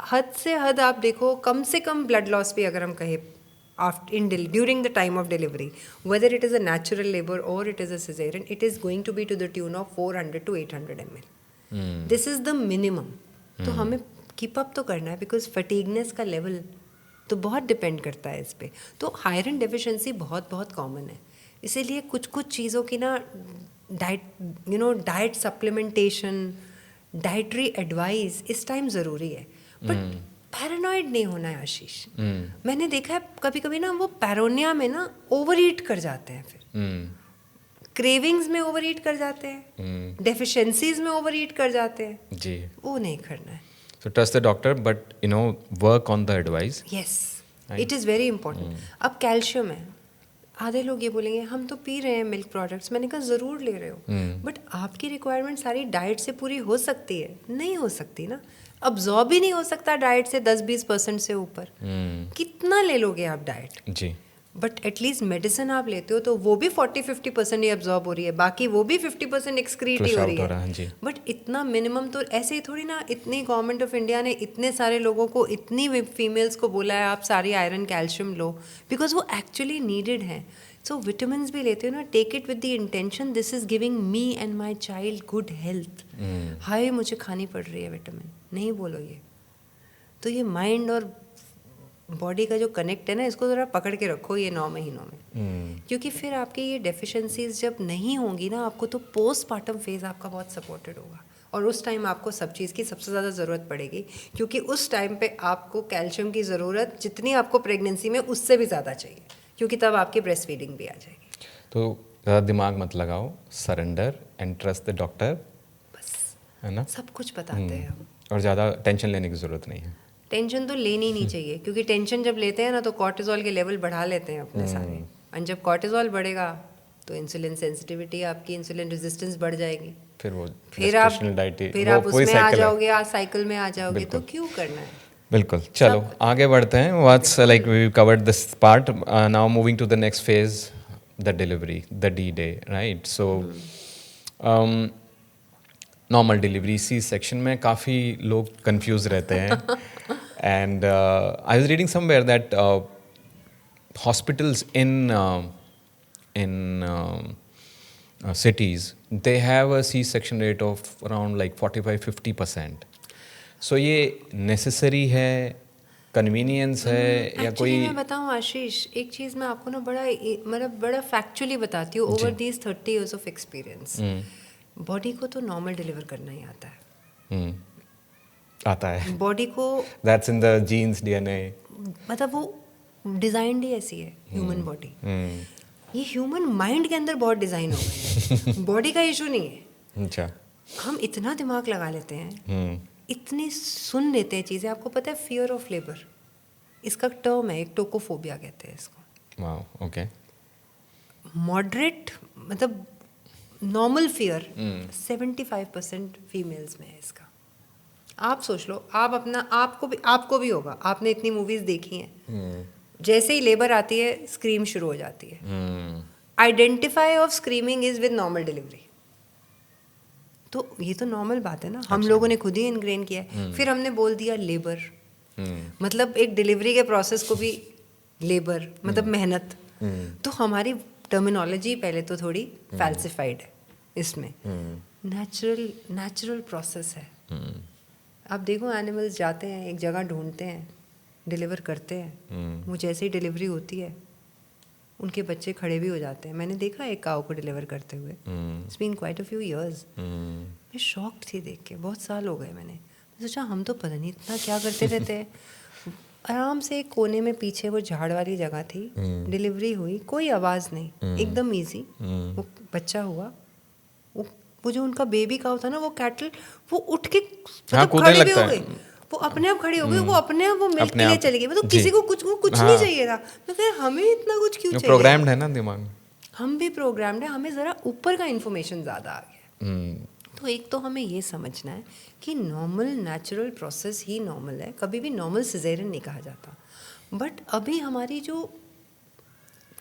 B: हद से हद आप देखो, कम से कम blood loss भी अगर हम कहें during the time of delivery, whether it is a natural labor or it is a cesarean, it is going to be to the tune of 400 to 800 ml. This is the minimum. तो हमें keep up तो करना है, because fatigueness का level तो बहुत depend करता है इस पे. तो आयरन डेफिशिएंसी बहुत बहुत कॉमन है, इसीलिए कुछ कुछ चीज़ों की ना डाइट सप्लीमेंटेशन, डाइटरी एडवाइस इस टाइम ज़रूरी है. बट पैरानॉइड नहीं होना है आशीष. मैंने देखा है कभी कभी ना वो पैरोनिया में ना ओवर ईट कर जाते हैं, फिर क्रेविंग्स में ओवर ईट कर जाते हैं, डेफिशिएंसीज में ओवर ईट कर जाते हैं
A: जी.
B: वो नहीं करना है.
A: So trust the doctor, but work on the advice.
B: Yes, it is very important. अब कैल्शियम है, आधे लोग ये बोलेंगे हम तो पी रहे हैं मिल्क प्रोडक्ट्स. मैंने कहा ज़रूर ले रहे हो, बट आपकी रिक्वायरमेंट सारी डाइट से पूरी हो सकती है? नहीं हो सकती ना. अब्जॉर्ब ही नहीं हो सकता डाइट से 10-20% से ऊपर. कितना ले लोगे आप डाइट
A: जी.
B: बट एटलीस्ट मेडिसिन आप लेते हो तो वो भी 40-50% ही अब्जॉर्ब हो रही है, बाकी वो भी 50% एक्सक्रीट ही हो रही है. बट इतना मिनिमम तो ऐसे ही थोड़ी ना. इतनी गवर्नमेंट ऑफ इंडिया ने इतने सारे लोगों को, इतनी फीमेल्स को बोला है आप सारी आयरन कैल्शियम लो, बिकॉज वो एक्चुअली नीडेड है. सो विटामिन भी लेते हो ना, take it with the intention this is giving me and my child good health. हाय मुझे खानी पड़ रही है विटामिन, नहीं बोलो ये. तो ये माइंड और बॉडी का जो कनेक्ट है ना, इसको ज़रा पकड़ के रखो ये 9 महीनों में. क्योंकि फिर आपकी ये डेफिशिएंसीज जब नहीं होंगी ना आपको, तो पोस्टपार्टम फेज़ आपका बहुत सपोर्टेड होगा. और उस टाइम आपको सब चीज़ की सबसे ज़्यादा ज़रूरत पड़ेगी, क्योंकि उस टाइम पे आपको कैल्शियम की ज़रूरत जितनी आपको प्रेगनेंसी में उससे भी ज़्यादा चाहिए, क्योंकि तब आपकी ब्रेस्ट फीडिंग भी आ जाएगी.
A: तो ज़्यादा दिमाग मत लगाओ, surrender and trust the doctor,
B: बस
A: है ना.
B: सब कुछ बताते हैं हम.
A: और ज़्यादा टेंशन लेने की ज़रूरत नहीं है.
B: टेंशन तो लेनी नहीं चाहिए, क्योंकि टेंशन जब लेते हैं ना तो कॉर्टिजोल के लेवल बढ़ा लेते हैं अपने सारे. और जब कॉर्टिजोल बढ़ेगा तो इंसुलिन सेंसिटिविटी, आपकी इंसुलिन रेजिस्टेंस बढ़ जाएगी. फिर आप उसमें आ जाओगे, आप साइकिल में आ जाओगे. तो क्यों करना है.
A: बिल्कुल. चलो आगे बढ़ते हैं. What's like we covered this part, now moving to the next phase, the delivery, the D day, right. So normal delivery, C section में काफ़ी लोग कंफ्यूज रहते हैं. And I was reading somewhere that hospitals in cities, they have a C-section rate of around like 45-50%. So ये necessary है, convenience है, या कोई.
B: मैं बताऊँ आशीष, एक चीज़ मैं आपको ना बड़ा फैक्चुअली बताती हूँ. Over these 30 years of experience, body को तो नॉर्मल डिलीवर करना ही आता है.
A: आता है
B: बॉडी को,
A: that's in the genes, DNA.
B: मतलब वो डिज़ाइन ही ऐसी है ह्यूमन बॉडी. ये ह्यूमन माइंड के अंदर बहुत डिज़ाइन हो गया है. बॉडी का इशू नहीं है.
A: अच्छा.
B: हम इतना दिमाग लगा लेते हैं, इतनी सुन लेते हैं चीज़ें. आपको पता है फियर ऑफ लेबर, इसका टर्म है, एक टोकोफोबिया कहते हैं इसको.
A: Wow, okay.
B: मॉडरेट मतलब नॉर्मल फियर 75% फीमेल्स में है इसका. आप सोच लो, आप अपना आपको भी होगा. आपने इतनी मूवीज देखी हैं, जैसे ही लेबर आती है स्क्रीम शुरू हो जाती है. Identify of screaming is with normal delivery. तो ये तो नॉर्मल बात है ना, हम लोगों ने खुद ही इनग्रेन किया है. फिर हमने बोल दिया लेबर, मतलब एक डिलीवरी के प्रोसेस को भी लेबर मतलब मेहनत. तो हमारी टर्मिनोलॉजी पहले तो थोड़ी फैल्सिफाइड है इसमें। नेचुरल प्रोसेस है। आप देखो एनिमल्स जाते हैं एक जगह ढूंढते हैं, डिलीवर करते हैं, वो जैसे ही डिलीवरी होती है उनके बच्चे खड़े भी हो जाते हैं। मैंने देखा एक काऊ को डिलीवर करते हुए, it's been quite a few years. मैं शॉक्ड थी देख के, बहुत साल हो गए। मैंने सोचा हम तो पता नहीं इतना क्या करते रहते हैं। आराम से एक कोने में पीछे वो झाड़ वाली जगह थी, डिलीवरी हुई, कोई आवाज़ नहीं, एकदम ईजी। वो बच्चा हुआ, वो जो उनका बेबी काऊ था ना, वो कैटल वो उठ के मतलब खड़े भी हो गए, वो अपने आप खड़े हो गए, वो अपने आप वो मिल्क के लिए चले गए। मतलब किसी को कुछ नहीं चाहिए था। मैं कह हमें इतना कुछ क्यों चाहिए?
A: प्रोग्राम्ड है ना दिमाग,
B: हम भी प्रोग्राम्ड है, हमें ज़रा ऊपर का इन्फॉर्मेशन ज़्यादा आ गया। तो एक तो हमें ये समझना है कि नॉर्मल नेचुरल प्रोसेस ही नॉर्मल है, कभी भी नॉर्मल सिजेरियन नहीं कहा जाता। बट अभी हमारी जो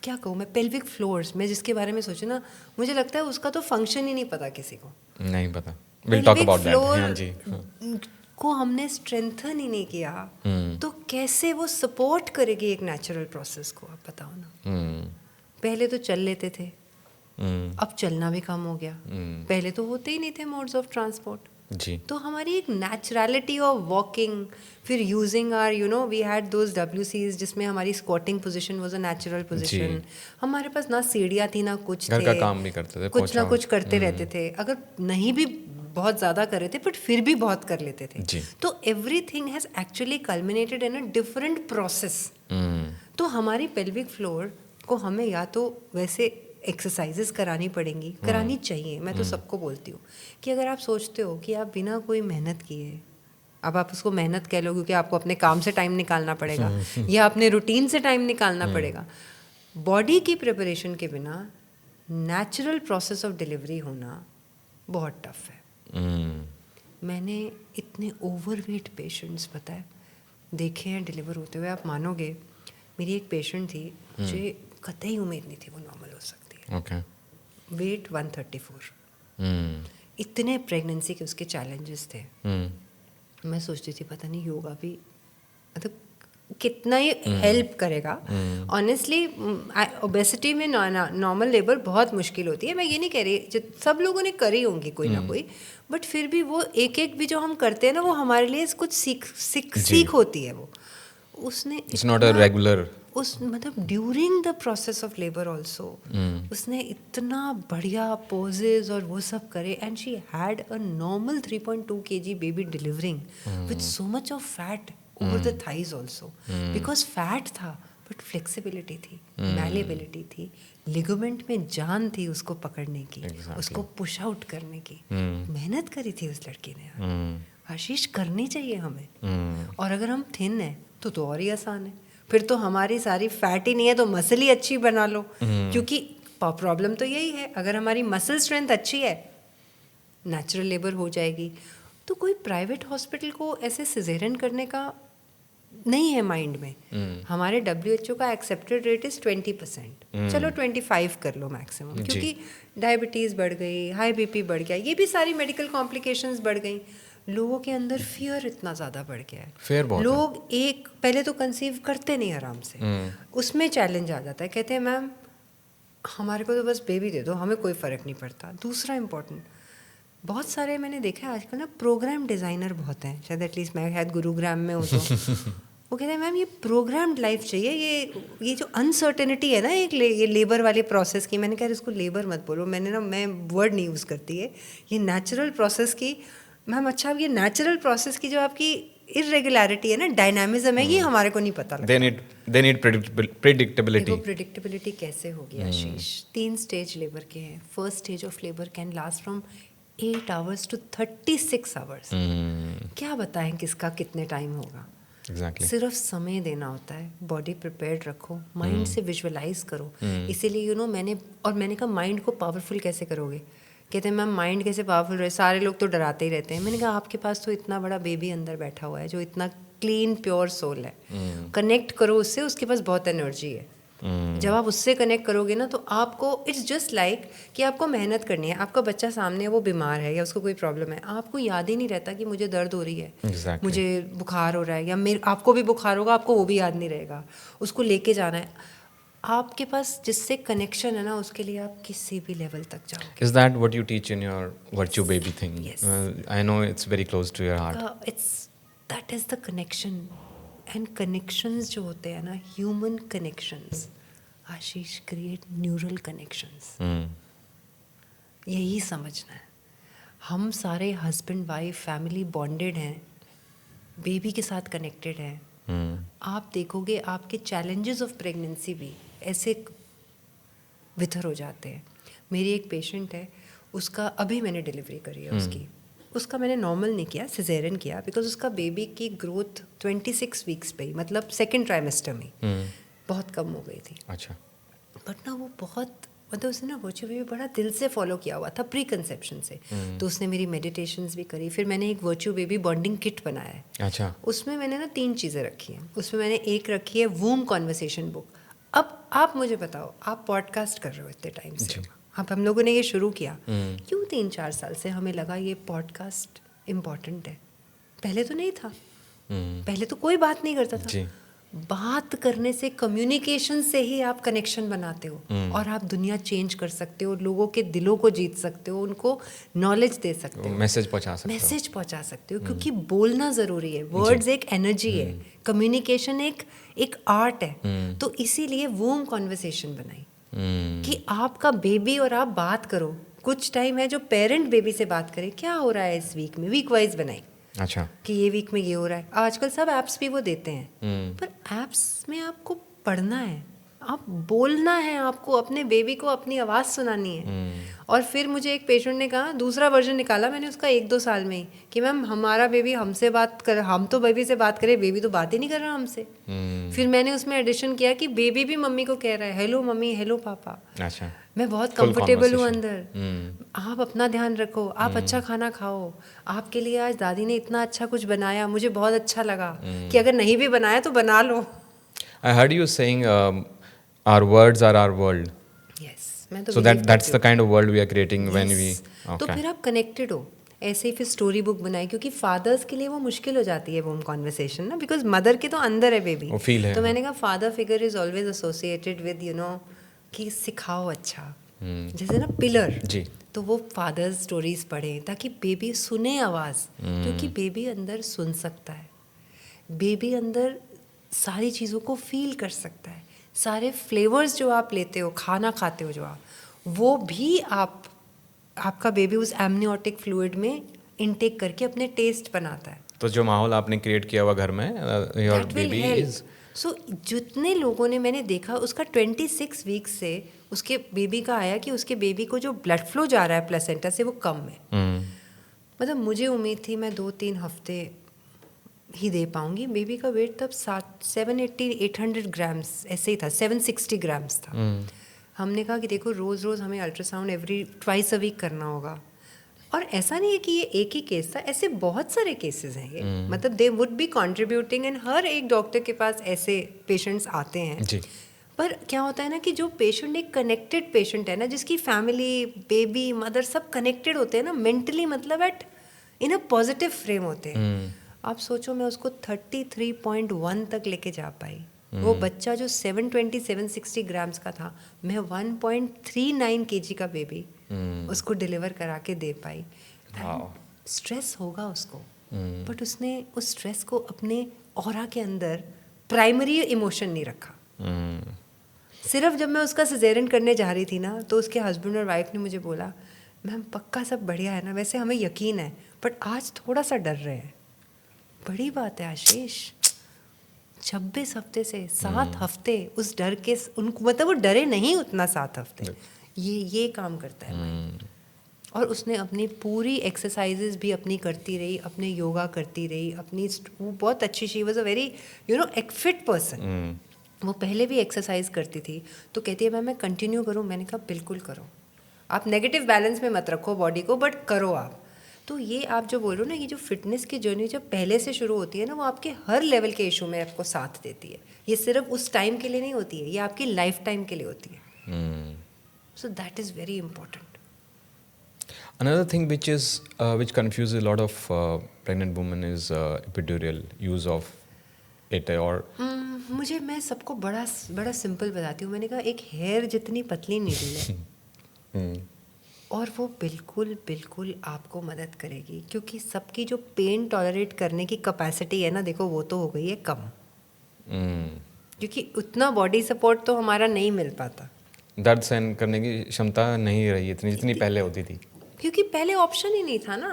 B: क्या कहूँ मैं, पेल्विक फ्लोर्स में जिसके बारे में सोचूं ना, मुझे लगता है उसका तो फंक्शन ही नहीं पता किसी को,
A: नहीं पता। We'll talk about that. हाँ जी,
B: को हमने स्ट्रेंथन ही नहीं किया, तो कैसे वो सपोर्ट करेगी एक नेचुरल प्रोसेस को? आप बताओ ना। पहले तो चल लेते थे, अब चलना भी कम हो गया। पहले तो होते ही नहीं थे मोड्स ऑफ ट्रांसपोर्ट
A: जी।
B: तो हमारी एक नेचुरलिटी ऑफ वॉकिंग, फिर using are we had those WCs जिसमें हमारी squatting position was a natural position. हमारे पास ना सीढ़ियाँ थी ना कुछ थे,
A: घर का काम भी करते थे,
B: कुछ ना कुछ करते रहते थे। अगर नहीं भी बहुत ज़्यादा कर रहे थे बट फिर भी बहुत कर लेते थे
A: जी।
B: तो everything has actually culminated in a different process. तो हमारी पेल्विक फ्लोर को हमें या तो वैसे एक्सरसाइजेस करानी पड़ेंगी, करानी चाहिए। मैं तो सबको बोलती हूँ कि अगर आप सोचते हो कि आप बिना कोई मेहनत किए, अब आप उसको मेहनत कह लो क्योंकि आपको अपने काम से टाइम निकालना पड़ेगा या अपने रूटीन से टाइम निकालना पड़ेगा, बॉडी की प्रिपरेशन के बिना नेचुरल प्रोसेस ऑफ डिलीवरी होना बहुत टफ है। मैंने इतने ओवरवेट पेशेंट्स पता है देखे हैं डिलीवर होते हुए, आप मानोगे। मेरी एक पेशेंट थी, मुझे कतई उम्मीद नहीं थी वो नॉर्मल हो सकती है। वेट 134। इतने प्रेगनेंसी के उसके चैलेंजेस थे। मैं सोचती थी पता नहीं योगा भी मतलब कितना ही हेल्प करेगा। ऑनेस्टली ओबेसिटी में नॉर्मल लेबर बहुत मुश्किल होती है। मैं ये नहीं कह रही, सब लोगों ने करी होंगी कोई ना कोई, बट फिर भी वो एक भी जो हम करते हैं ना, वो हमारे लिए कुछ सीख होती है। वो उसने
A: इट्स नॉट अ रेगुलर
B: उस मतलब during the process of labour also उसने इतना बढ़िया पोजेज और वो सब करे, and she had a normal 3.2 kg baby delivering with so much of fat over the thighs also, because fat था बट फ्लेक्सिबिलिटी थी, मैलेबिलिटी थी, लिगामेंट में जान थी उसको पकड़ने की, उसको पुश आउट करने की। मेहनत करी थी उस लड़की ने। आशीष करनी चाहिए हमें। और अगर हम थिन है तो और ही आसान है, फिर तो हमारी सारी फैट ही नहीं है तो मसल ही अच्छी बना लो। क्योंकि प्रॉब्लम तो यही है, अगर हमारी मसल स्ट्रेंथ अच्छी है नेचुरल लेबर हो जाएगी। तो कोई प्राइवेट हॉस्पिटल को ऐसे सिजेरियन करने का नहीं है माइंड में। हमारे WHO का एक्सेप्टेड रेट इज़ 20%, चलो 25 कर लो मैक्सिमम, क्योंकि डायबिटीज़ बढ़ गई, हाई BP बढ़ गया, ये भी सारी मेडिकल कॉम्प्लिकेशंस बढ़ गई। लोगों के अंदर फियर इतना ज़्यादा बढ़ गया है,
A: फियर बहुत
B: लोग एक पहले तो कंसीव करते नहीं आराम से, उसमें चैलेंज आ जाता है। कहते हैं मैम हमारे को तो बस बेबी दे दो, हमें कोई फ़र्क नहीं पड़ता। दूसरा इम्पोर्टेंट, बहुत सारे मैंने देखा है आजकल ना प्रोग्राम डिज़ाइनर बहुत हैं, शायद एटलीस्ट मैं शायद गुरुग्राम में हूँ तो वो कहते हैं मैम ये प्रोग्राम्ड लाइफ चाहिए, ये जो अनसर्टेनिटी है ना एक ये लेबर वाले प्रोसेस की। मैंने कहा इसको लेबर मत बोलो, मैं वर्ड नहीं यूज़ करती है, ये नेचुरल प्रोसेस की। मैम अच्छा ये नेचुरल प्रोसेस की जो आपकी इरेगुलरिटी है ना, डायनामिज्म है, ये हमारे को नहीं पता लगता।
A: they need predictability।
B: देखो प्रिडिक्टेबिलिटी कैसे होगी आशीष? 3 स्टेज लेबर के हैं। First stage of labour can last from 8 hours to 36 hours। क्या बताएं किसका कितने टाइम होगा?
A: Exactly।
B: सिर्फ समय देना होता है, बॉडी प्रिपेयर्ड रखो, माइंड से विजुअलाइज करो। इसीलिए मैंने कहा माइंड को पावरफुल कैसे करोगे? कहते हैं मैम माइंड कैसे पावरफुल रहे, सारे लोग तो डराते ही रहते हैं। मैंने कहा आपके पास तो इतना बड़ा बेबी अंदर बैठा हुआ है जो इतना क्लीन प्योर सोल है, कनेक्ट करो उससे, उसके पास बहुत एनर्जी है। जब आप उससे कनेक्ट करोगे ना तो आपको इट्स जस्ट लाइक कि आपको मेहनत करनी है। आपका बच्चा सामने है, वो बीमार है या उसको कोई प्रॉब्लम है, आपको याद ही नहीं रहता कि मुझे दर्द हो रही है, मुझे बुखार हो रहा है, या आपको भी बुखार होगा, आपको वो भी याद नहीं रहेगा, उसको लेके जाना है। आपके पास जिससे कनेक्शन है ना, उसके लिए आप किसी भी लेवल तक जाओगे.
A: Is that what you teach in your Virtue Baby thing?
B: Yes.
A: I know it's very close to your heart.
B: That is the connection. And connections जो होते हैं ना, ह्यूमन कनेक्शंस, आशीष, क्रिएट न्यूरल कनेक्शंस.
A: Hmm.
B: यही समझना है. हम सारे husband wife family bonded हैं, बेबी के साथ कनेक्टेड हैं.
A: Hmm.
B: आप देखोगे आपके चैलेंजेस ऑफ प्रेगनेंसी भी ऐसे विथर हो जाते हैं. मेरी एक पेशेंट है, उसका अभी मैंने डिलीवरी करी है उसकी. उसका मैंने नॉर्मल नहीं किया, सिजेरियन किया, बिकॉज उसका बेबी की ग्रोथ 26 वीक्स पे ही, मतलब सेकेंड ट्राइमेस्टर में बहुत कम हो गई थी.
A: अच्छा.
B: बट ना वो बहुत, मतलब उसने ना वर्चुअल बेबी बड़ा दिल से फॉलो किया हुआ था प्री कंसेप्शन से. तो उसने मेरी मेडिटेशंस भी करी. फिर मैंने एक वर्चुअल बेबी बॉन्डिंग किट बनाया है.
A: अच्छा.
B: उसमें मैंने ना 3 चीज़ें रखी हैं. उसमें मैंने एक रखी है वूम कॉन्वर्सेशन बुक. अब आप मुझे बताओ, आप पॉडकास्ट कर रहे हो इतने टाइम से, अब हम लोगों ने ये शुरू किया, क्यों 3-4 साल से हमें लगा ये पॉडकास्ट इम्पॉर्टेंट है? पहले तो नहीं था. पहले तो कोई बात नहीं करता था.
A: जी.
B: बात करने से, कम्युनिकेशन से ही आप कनेक्शन बनाते हो, और आप दुनिया चेंज कर सकते हो, लोगों के दिलों को जीत सकते हो, उनको नॉलेज दे सकते हो,
A: मैसेज पहुंचा सकते हो.
B: मैसेज पहुंचा सकते हो. क्योंकि बोलना ज़रूरी है. वर्ड्स एक एनर्जी है, कम्युनिकेशन एक आर्ट है. तो इसीलिए वूम कॉन्वर्सेशन बनाई कि आपका बेबी और आप बात करो. कुछ टाइम है जो पेरेंट बेबी से बात करे, क्या हो रहा है इस वीक में, वीक वाइज बनाई.
A: अच्छा.
B: कि ये वीक में ये हो रहा है. आजकल सब ऐप्स भी वो देते हैं, पर ऐप्स में आपको पढ़ना है, आप बोलना है, आपको अपने बेबी को अपनी आवाज़ सुनानी है. और फिर मुझे एक पेशेंट ने कहा, दूसरा वर्जन निकाला मैंने उसका 1-2 साल में ही, कि मैम हमारा बेबी हमसे बात कर, हम तो बेबी से बात करें, बेबी तो बात ही नहीं कर रहा हमसे. फिर मैंने उसमें एडिशन किया कि बेबी भी मम्मी को कह रहा है, हेलो मम्मी, हेलो पापा.
A: अच्छा.
B: मैं बहुत कंफर्टेबल हूँ अंदर. आप अपना ध्यान रखो, आप अच्छा खाना खाओ, आपके लिए आज दादी ने इतना अच्छा कुछ बनाया, मुझे बहुत अच्छा लगा. कि अगर नहीं भी बनाया तो बना लो.
A: I heard you saying our words are our world.
B: Yes, मैं तो
A: So that's the kind of world we are creating when we.
B: तो फिर आप कनेक्टेड हो. ऐसे ही फिर स्टोरी बुक बनाई, क्योंकि फादर्स के लिए वो मुश्किल हो जाती है वो कॉन्वर्सेशन ना, बिकॉज मदर के तो अंदर है बेबी.
A: वो फील है.
B: तो मैंने कहा father figure is always associated with कि सिखाओ अच्छा. जैसे ना पिलर
A: जी.
B: तो वो फादर्स स्टोरीज पढ़े ताकि बेबी सुने आवाज़. क्योंकि बेबी अंदर सुन सकता है, बेबी अंदर सारी चीज़ों को फील कर सकता है. सारे फ्लेवर्स जो आप लेते हो, खाना खाते हो जो आप, वो भी आपका बेबी उस एमनियोटिक फ्लूइड में इनटेक करके अपने टेस्ट बनाता है.
A: तो जो माहौल आपने क्रिएट किया हुआ घर में, योर बेबी इज.
B: सो जितने लोगों ने मैंने देखा, उसका 26 वीक्स से उसके बेबी का आया कि उसके बेबी को जो ब्लड फ्लो जा रहा है प्लेसेंटा से वो कम है. मतलब मुझे उम्मीद थी मैं 2-3 हफ्ते ही दे पाऊंगी. बेबी का वेट तब 780-800 ग्राम्स ऐसे ही था, 760 ग्राम्स था. हमने कहा कि देखो रोज़ रोज़ हमें ultrasound every twice a week करना होगा. और ऐसा नहीं है कि ये एक ही केस था, ऐसे बहुत सारे केसेस हैं ये. मतलब they would be contributing, and हर एक डॉक्टर के पास ऐसे पेशेंट्स आते हैं
A: जी.
B: पर क्या होता है ना कि जो पेशेंट एक कनेक्टेड पेशेंट है ना, जिसकी फैमिली, बेबी, मदर सब कनेक्टेड होते हैं ना मेंटली, मतलब at in a positive frame होते हैं. आप सोचो मैं उसको 33.1 तक लेके जा पाई. वो बच्चा जो 760 ग्राम्स का था, मैं 1.39 kg का बेबी उसको डिलीवर करा के दे पाई. स्ट्रेस होगा उसको, बट उसने उस स्ट्रेस को अपने ऑरा के अंदर प्राइमरी इमोशन नहीं रखा. सिर्फ जब मैं उसका सिजेरियन करने जा रही थी ना, तो उसके हस्बैंड और वाइफ ने मुझे बोला, मैम पक्का सब बढ़िया है ना, वैसे हमें यकीन है बट आज थोड़ा सा डर रहे हैं. बड़ी बात है आशीष, 26 हफ्ते से 7 हफ्ते उस डर के उनको, मतलब वो डरे नहीं उतना 7 हफ्ते. ये काम करता है माइंड. और उसने अपनी पूरी एक्सरसाइजेज भी अपनी करती रही, अपने योगा करती रही, अपनी वो बहुत अच्छी, शी वॉज अ वेरी एक फिट पर्सन. वो पहले भी एक्सरसाइज करती थी. तो कहती है मैं कंटिन्यू करूँ. मैंने कहा बिल्कुल करो, आप नेगेटिव बैलेंस में मत रखो बॉडी को, बट करो आप. तो ये आप जो बोल रहे हो ना, ये जो फिटनेस की जर्नी जब पहले से शुरू होती है ना, वो आपके हर लेवल के इशू में आपको साथ देती है. ये सिर्फ उस टाइम के लिए नहीं होती है, ये आपकी लाइफ टाइम के लिए होती है. So that is very important.
A: Another thing which confuses a lot of pregnant women is epidural use of it, or
B: मुझे मैं सबको बड़ा बड़ा सिंपल बताती हूँ. मैंने कहा एक हेयर जितनी पतली नीडल है और वो बिल्कुल बिल्कुल आपको मदद करेगी, क्योंकि सबकी जो पेन टॉलरेट करने की कैपेसिटी है ना, देखो वो तो हो गई है कम, क्योंकि उतना बॉडी सपोर्ट तो हमारा नहीं मिल पाता.
A: दर्द सहन करने की क्षमता नहीं रही इतनी जितनी पहले होती थी,
B: क्योंकि पहले ऑप्शन ही नहीं था ना.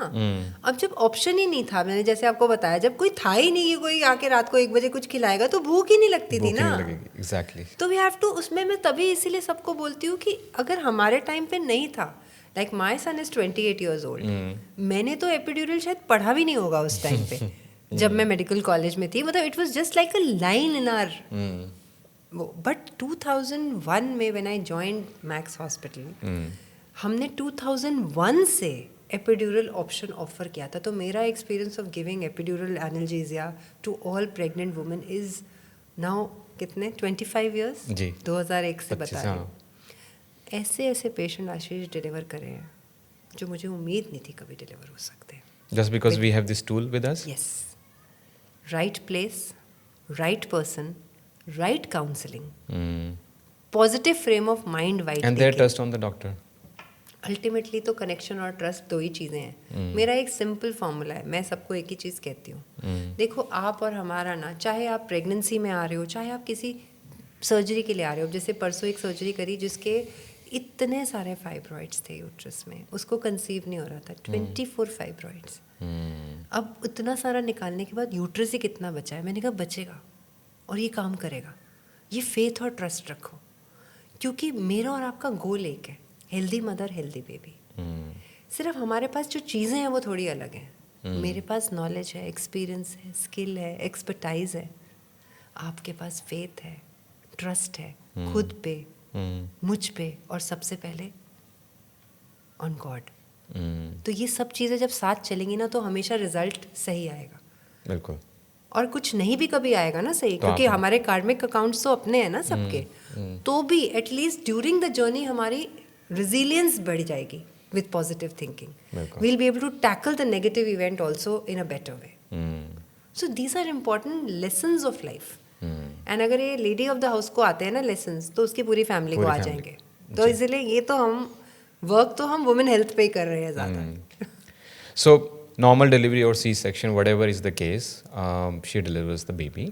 B: अब जब ऑप्शन ही नहीं था, मैंने जैसे आपको बताया, जब कोई था ही नहीं कि कोई आके रात को 1 बजे कुछ खिलाएगा, तो भूख ही नहीं लगती थी ना.
A: एग्जैक्टली.
B: तो वी हैव टू, उसमें मैं तभी इसीलिए सबको बोलती हूँ कि अगर हमारे टाइम पे नहीं था, like my son is 28 years old, मैंने तो एपिड्यूरल शायद पढ़ा भी नहीं होगा उस टाइम पे जब मैं मेडिकल कॉलेज में थी. मतलब it was just like a line in our. But 2001 में when I joined Max hospital, हमने 2001 से एपिड्यूरल ऑप्शन ऑफर किया था. तो मेरा experience of giving epidural analgesia to all pregnant women is now कितने 25 ईयर्स, 2001 से बता रही हूँ. ऐसे ऐसे पेशेंट आशीष डिलीवर करे हैं जो मुझे उम्मीद नहीं थी कभी डिलीवर हो सकते.
A: Just because we have this tool with us?
B: Yes. Right place, right person, right counseling, positive frame of mind, right
A: And their trust on the doctor.
B: Ultimately तो कनेक्शन और ट्रस्ट 2 ही चीज़ें हैं. मेरा एक सिंपल फॉर्मूला है, मैं सबको एक ही चीज़ कहती हूँ. देखो आप और हमारा ना, चाहे आप प्रेगनेंसी में आ रहे हो, चाहे आप किसी सर्जरी के लिए आ रहे हो. जैसे परसों एक सर्जरी करी जिसके इतने सारे फाइब्रॉइड्स थे यूट्रस में, उसको कंसीव नहीं हो रहा था. 24 फाइब्रॉइड्स. अब इतना सारा निकालने के बाद यूट्रस ही कितना बचा है. मैंने कहा बचेगा और ये काम करेगा. ये फेथ और ट्रस्ट रखो, क्योंकि मेरा और आपका गोल एक है, हेल्दी मदर हेल्दी बेबी. सिर्फ हमारे पास जो चीज़ें हैं वो थोड़ी अलग हैं. मेरे पास नॉलेज है, एक्सपीरियंस है, स्किल है, एक्सपर्टाइज है. आपके पास फेथ है, ट्रस्ट है खुद पे, मुझ पे, और सबसे पहले ऑन गॉड. तो ये सब चीज़ें जब साथ चलेंगी ना, तो हमेशा रिजल्ट सही आएगा.
A: बिल्कुल.
B: और कुछ नहीं भी कभी आएगा ना सही, क्योंकि हमारे कार्मिक अकाउंट्स तो अपने हैं ना सबके. तो भी एटलीस्ट ड्यूरिंग द जर्नी हमारी resilience बढ़ जाएगी with positive thinking. We'll be able to tackle the negative event also in a better way. So these are important lessons of life. And अगर ये lady of the house को आते हैं ना lessons, तो उसकी पूरी फैमिली को आ जाएंगे. तो इसलिए ये तो हम वर्क तो हम वुमेन हेल्थ पे ही कर रहे हैं ज़्यादा.
A: So normal delivery or C-section, whatever is the case, she delivers the baby,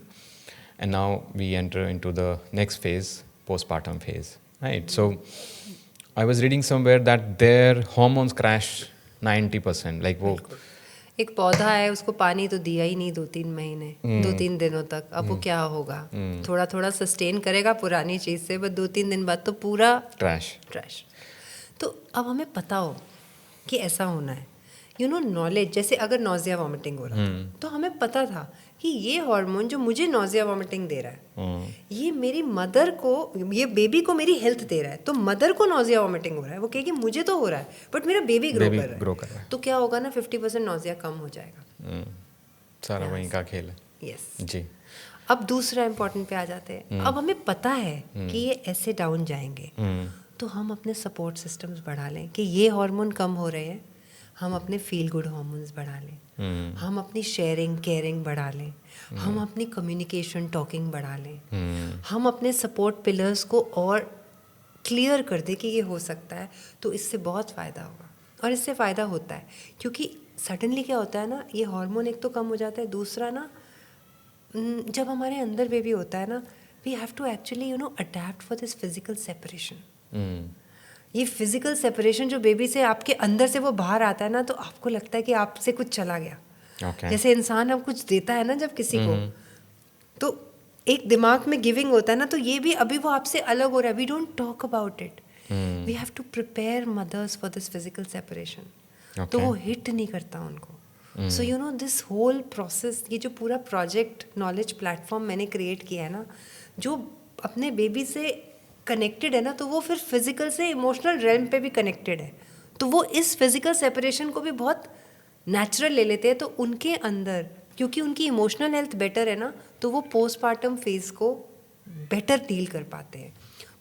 A: and now we enter into the next phase, postpartum phase, right? So I was reading somewhere that their hormones crash 90%. Like वो
B: एक पौधा है, उसको पानी तो दिया ही नहीं 2-3 महीने, 2-3 दिनों तक. अब वो क्या होगा, थोड़ा थोड़ा सस्टेन करेगा पुरानी चीज़ से, बस 2-3 दिन बाद तो पूरा ट्रैश. तो अब हमें पता हो कि ऐसा होना है. नॉलेज, जैसे अगर नोजिया वॉमिटिंग हो रहा था, तो हमें पता था कि ये हार्मोन जो मुझे नोजिया वॉमिटिंग दे रहा है, ये मेरी मदर को, ये बेबी को मेरी हेल्थ दे रहा है. तो मदर को नोजिया वॉमिटिंग हो रहा है, वो कहेगी मुझे तो हो रहा है, बट मेरा बेबी ग्रो कर रहा है. तो क्या होगा ना, 50% नोजिया कम हो जाएगा.
A: सारा वहीं का खेल है.
B: यस
A: जी.
B: अब दूसरा इम्पोर्टेंट पे आ जाते हैं. अब हमें पता है कि ये ऐसे डाउन जाएंगे, तो हम अपने सपोर्ट सिस्टम्स बढ़ा लें कि ये हार्मोन कम हो रहे हैं, हम अपने फील गुड हार्मोन्स बढ़ा लें, हम अपनी शेयरिंग केयरिंग बढ़ा लें, हम अपनी कम्युनिकेशन टॉकिंग बढ़ा लें, हम अपने सपोर्ट पिलर्स को और क्लियर कर दें कि ये हो सकता है. तो इससे बहुत फ़ायदा होगा. और इससे फ़ायदा होता है क्योंकि सडनली क्या होता है ना, ये हार्मोन एक तो कम हो जाता है, दूसरा ना जब हमारे अंदर बेबी होता है ना, we have to actually adapt for this physical separation. ये फिजिकल सेपरेशन जो बेबी से आपके अंदर से वो बाहर आता है ना, तो आपको लगता है कि आपसे कुछ चला गया. जैसे इंसान अब कुछ देता है ना जब किसी को, तो एक दिमाग में गिविंग होता है ना, तो ये भी अभी वो आपसे अलग हो रहा है. We don't talk about it. We have to prepare mothers for this physical separation. तो वो हिट नहीं करता उनको. सो दिस होल प्रोसेस, ये जो पूरा प्रोजेक्ट नॉलेज प्लेटफॉर्म मैंने क्रिएट किया है ना, जो अपने बेबी से कनेक्टेड है ना, तो वो फिर फिजिकल से इमोशनल रेल्म पे भी कनेक्टेड है. तो वो इस फिजिकल सेपरेशन को भी बहुत नेचुरल ले लेते हैं. तो उनके अंदर, क्योंकि उनकी इमोशनल हेल्थ बेटर है ना, तो वो पोस्टपार्टम फेज को बेटर डील कर पाते हैं.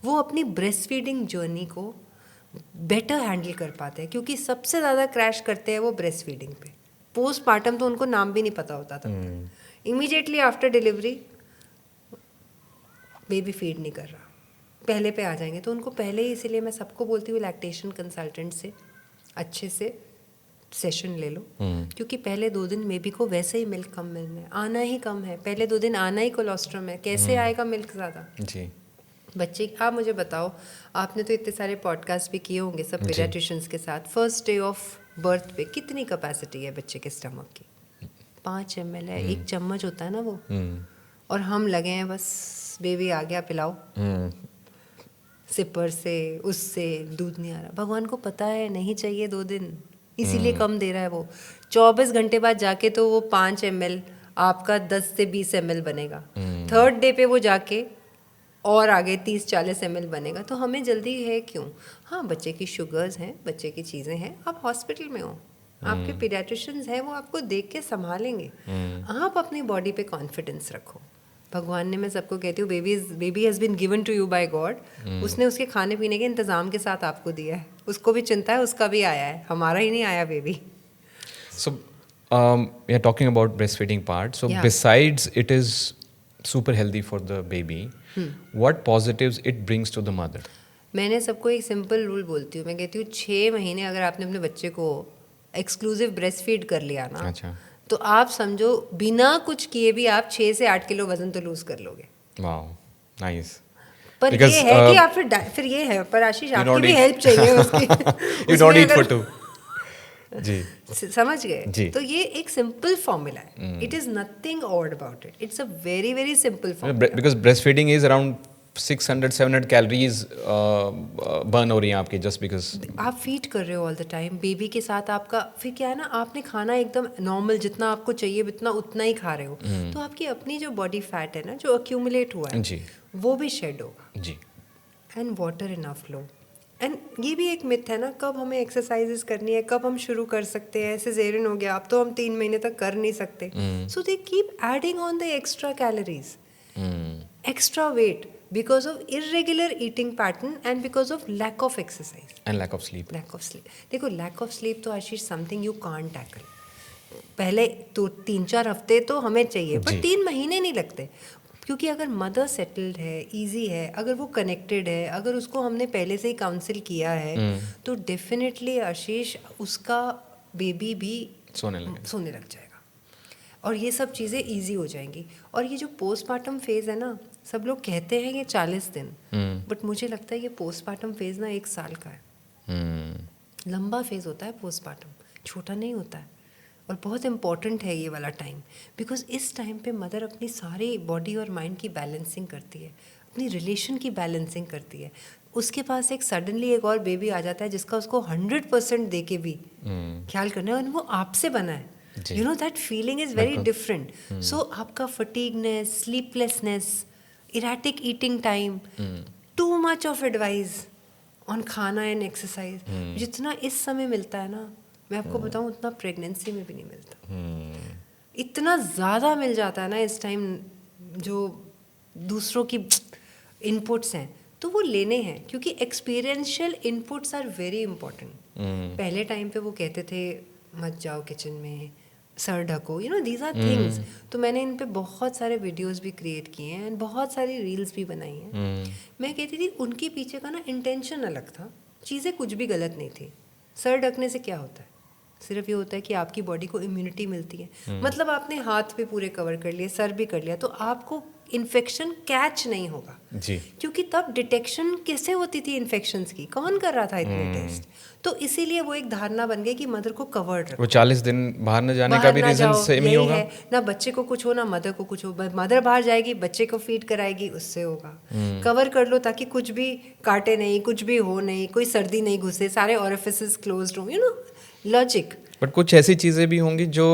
B: वो अपनी ब्रेस्ट फीडिंग जर्नी को बेटर हैंडल कर पाते हैं, क्योंकि सबसे ज़्यादा क्रैश करते हैं वो ब्रेस्ट फीडिंग पे. पोस्टपार्टम तो उनको नाम भी नहीं पता होता था. Immediately after delivery baby feed नहीं कर रहा, पहले पे आ जाएंगे, तो उनको पहले ही, इसीलिए मैं सबको बोलती हूँ लैक्टेशन कंसल्टेंट से अच्छे से सेशन ले लो, क्योंकि पहले 2 दिन बेबी को वैसे ही मिल्क कम मिलना है, आना ही कम है, पहले 2 दिन आना ही कोलोस्ट्रम है, कैसे आएगा मिल्क ज़्यादा
A: जी।
B: बच्चे। आप मुझे बताओ, आपने तो इतने सारे पॉडकास्ट भी किए होंगे सब पीडियाट्रिशियंस के साथ, फर्स्ट डे ऑफ बर्थ पे कितनी कैपेसिटी है बच्चे के स्टमक की? 5 ml है, 1 चम्मच होता है ना वो, और हम लगे हैं बस बेबी आ गया पिलाओ, सिपर से उससे दूध नहीं आ रहा। भगवान को पता है नहीं चाहिए 2 दिन, इसीलिए कम दे रहा है वो। 24 घंटे बाद जाके तो वो 5 ml आपका 10 से 20 ml बनेगा, 3rd डे पे वो जाके और आगे 30-40 ml बनेगा। तो हमें जल्दी है क्यों? हाँ, बच्चे की शुगर्स हैं, बच्चे की चीज़ें हैं, आप हॉस्पिटल में हो, आपके पीडियाट्रिशियंस हैं, वो आपको देख के संभालेंगे। आप अपनी बॉडी पे कॉन्फिडेंस रखो। भगवान ने, मैं सबको कहती हूँ, baby has been given to you by God. उसने उसके खाने पीने के इंतज़ाम के साथ आपको दिया है, उसको भी चिंता है, उसका भी आया है, हमारा ही नहीं आया baby.
A: So, we are talking about breastfeeding part. So,
B: Yeah.
A: besides it is super healthy for the baby, what positives it brings to the mother?
B: मैंने सबको एक सिंपल रूल बोलती हूँ, मैं कहती हूँ 6 महीने अगर आपने अपने बच्चे को एक्सक्लूसिव ब्रेस्ट फीड कर लिया ना,
A: अच्छा।
B: तो आप समझो बिना कुछ किए भी आप 6 से 8 किलो वजन तो लूज कर लोगे।
A: Wow, nice.
B: पर
A: Because,
B: ये है कि आप फिर ये है, पर आशीष
A: you
B: आपकी
A: don't
B: भी
A: eat-
B: हेल्प चाहिए उसकी।
A: You don't
B: उसमें
A: eat for
B: अगर-
A: 2. जी।
B: समझ
A: जी।
B: गए? तो ये एक सिंपल फॉर्मूला है, it is nothing odd about it, it's a very very simple formula.
A: Because breastfeeding is around 600-700 calories burn हो रही हैं आपकी just because.
B: आप फीड कर रहे हो ऑल द टाइम बेबी के साथ, आपका फिर क्या है ना, आपने खाना एकदम नॉर्मल जितना आपको चाहिए उतना ही खा रहे हो, तो आपकी अपनी जो बॉडी फैट है ना, जो अक्यूमुलेट हुआ है
A: जी।
B: वो भी शेड होगा,
A: जी।
B: एंड वाटर इनफ लो। एंड ये भी एक मिथ है ना, कब हमें एक्सरसाइजेस करनी है, कब हम शुरू कर सकते हैं, सिजेरियन हो गया अब तो हम 3 महीने तक कर नहीं सकते, so they keep adding on the extra calories, extra weight, because of irregular eating pattern and because of lack of exercise,
A: And lack of sleep.
B: Lack of sleep. देखो, लैक ऑफ स्लीप तो Ashish something you can't tackle. पहले तो 3-4 हफ्ते तो हमें चाहिए, पर
A: जी।
B: 3 महीने नहीं लगते, क्योंकि अगर मदर सेटल्ड है, इजी है, अगर वो कनेक्टेड है, अगर उसको हमने पहले से ही काउंसिल किया है, तो डेफिनेटली आशीष उसका बेबी भी
A: सोने लग
B: जाएगा, और ये सब चीज़ें इजी हो जाएंगी। और ये जो पोस्टमार्टम फेज़ है ना, सब लोग कहते हैं ये 40 दिन, बट मुझे लगता है ये पोस्टमार्टम फेज़ ना 1 साल का है। लंबा फेज़ होता है पोस्टमार्टम, छोटा नहीं होता है, और बहुत इम्पॉर्टेंट है ये वाला टाइम, बिकॉज इस टाइम पे मदर अपनी सारी बॉडी और माइंड की बैलेंसिंग करती है, अपनी रिलेशन की बैलेंसिंग करती है। उसके पास एक सडनली एक और बेबी आ जाता है जिसका उसको 100% दे के भी ख्याल करना है, और वो आपसे बना है, you know that feeling is very different. So आपका fatigueness, sleeplessness, erratic eating time, too much of advice on khana and exercise, जितना इस समय मिलता है ना, मैं आपको बताऊं उतना प्रेगनेंसी में भी नहीं मिलता। इतना ज़्यादा मिल जाता है ना इस टाइम, जो दूसरों की इनपुट्स हैं तो वो लेने हैं, क्योंकि experiential inputs are very important. पहले टाइम पे वो कहते थे मत जाओ किचन में, सर ढको, you know these are things. तो मैंने इन पे बहुत सारे वीडियोस भी क्रिएट किए हैं एंड बहुत सारी रील्स भी बनाई हैं। मैं कहती थी उनके पीछे का ना इंटेंशन अलग था, चीज़ें कुछ भी गलत नहीं थी। सर ढकने से क्या होता है? सिर्फ ये होता है कि आपकी बॉडी को इम्यूनिटी मिलती है। मतलब आपने हाथ पे पूरे कवर कर लिए, सर भी कर लिया, तो आपको इन्फेक्शन कैच नहीं होगा
A: जी।
B: क्योंकि तब डिटेक्शन कैसे होती थी इन्फेक्शंस की, कौन कर रहा था इतने टेस्ट? तो इसीलिए वो एक धारणा बन गई कि मदर को कवर्ड रखो।
A: वो 40 दिन बाहर न जाने का भी रीजन सेम ही होगा।
B: ना बच्चे को कुछ हो ना मदर को कुछ हो, मदर बाहर जाएगी बच्चे को फीड कराएगी, उससे होगा। कवर कर लो ताकि कुछ भी काटे नहीं, कुछ भी हो नहीं, कोई सर्दी नहीं घुसे, सारे ओरिफिसेस क्लोज्ड हो, यू नो लॉजिक।
A: बट कुछ ऐसी चीज़ें भी होंगी जो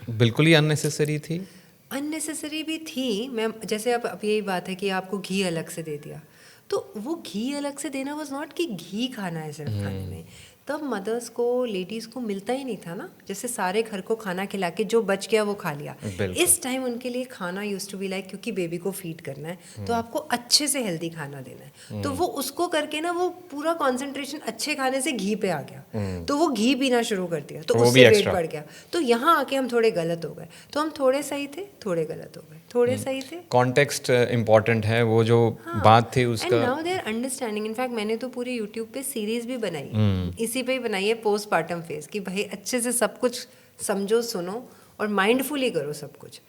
A: बिल्कुल ही अननेसेसरी थी।
B: अननेसेसरी भी थी। मैं जैसे अब यही बात है कि आपको घी अलग से दे दिया, तो वो घी अलग से देना वाज नॉट कि घी खाना है सिर्फ खाने में, तब मदर्स को, लेडीज़ को मिलता ही नहीं था ना, जैसे सारे घर को खाना खिला के जो बच गया वो खा लिया। इस टाइम उनके लिए खाना यूज्ड टू बी लाइक, क्योंकि बेबी को फीड करना है तो आपको अच्छे से हेल्दी खाना देना है, तो वो उसको करके ना वो पूरा कंसंट्रेशन अच्छे खाने से घी पे आ गया, तो वो घी पीना शुरू कर दिया, तो उससे वेट बढ़ गया। तो यहाँ आके हम थोड़े गलत हो गए, तो हम थोड़े सही थे, थोड़े गलत हो गए, थोड़े सही थे।
A: कॉन्टेक्स्ट इम्पोर्टेंट है, वो जो बात थी उसका।
B: And now they are understanding. In fact मैंने तो पूरे यूट्यूब पे सीरीज भी बनाई, इसी पे ही बनाई है, पोस्टपार्टम फेज, कि भाई अच्छे से सब कुछ समझो, सुनो और माइंडफुली करो सब कुछ।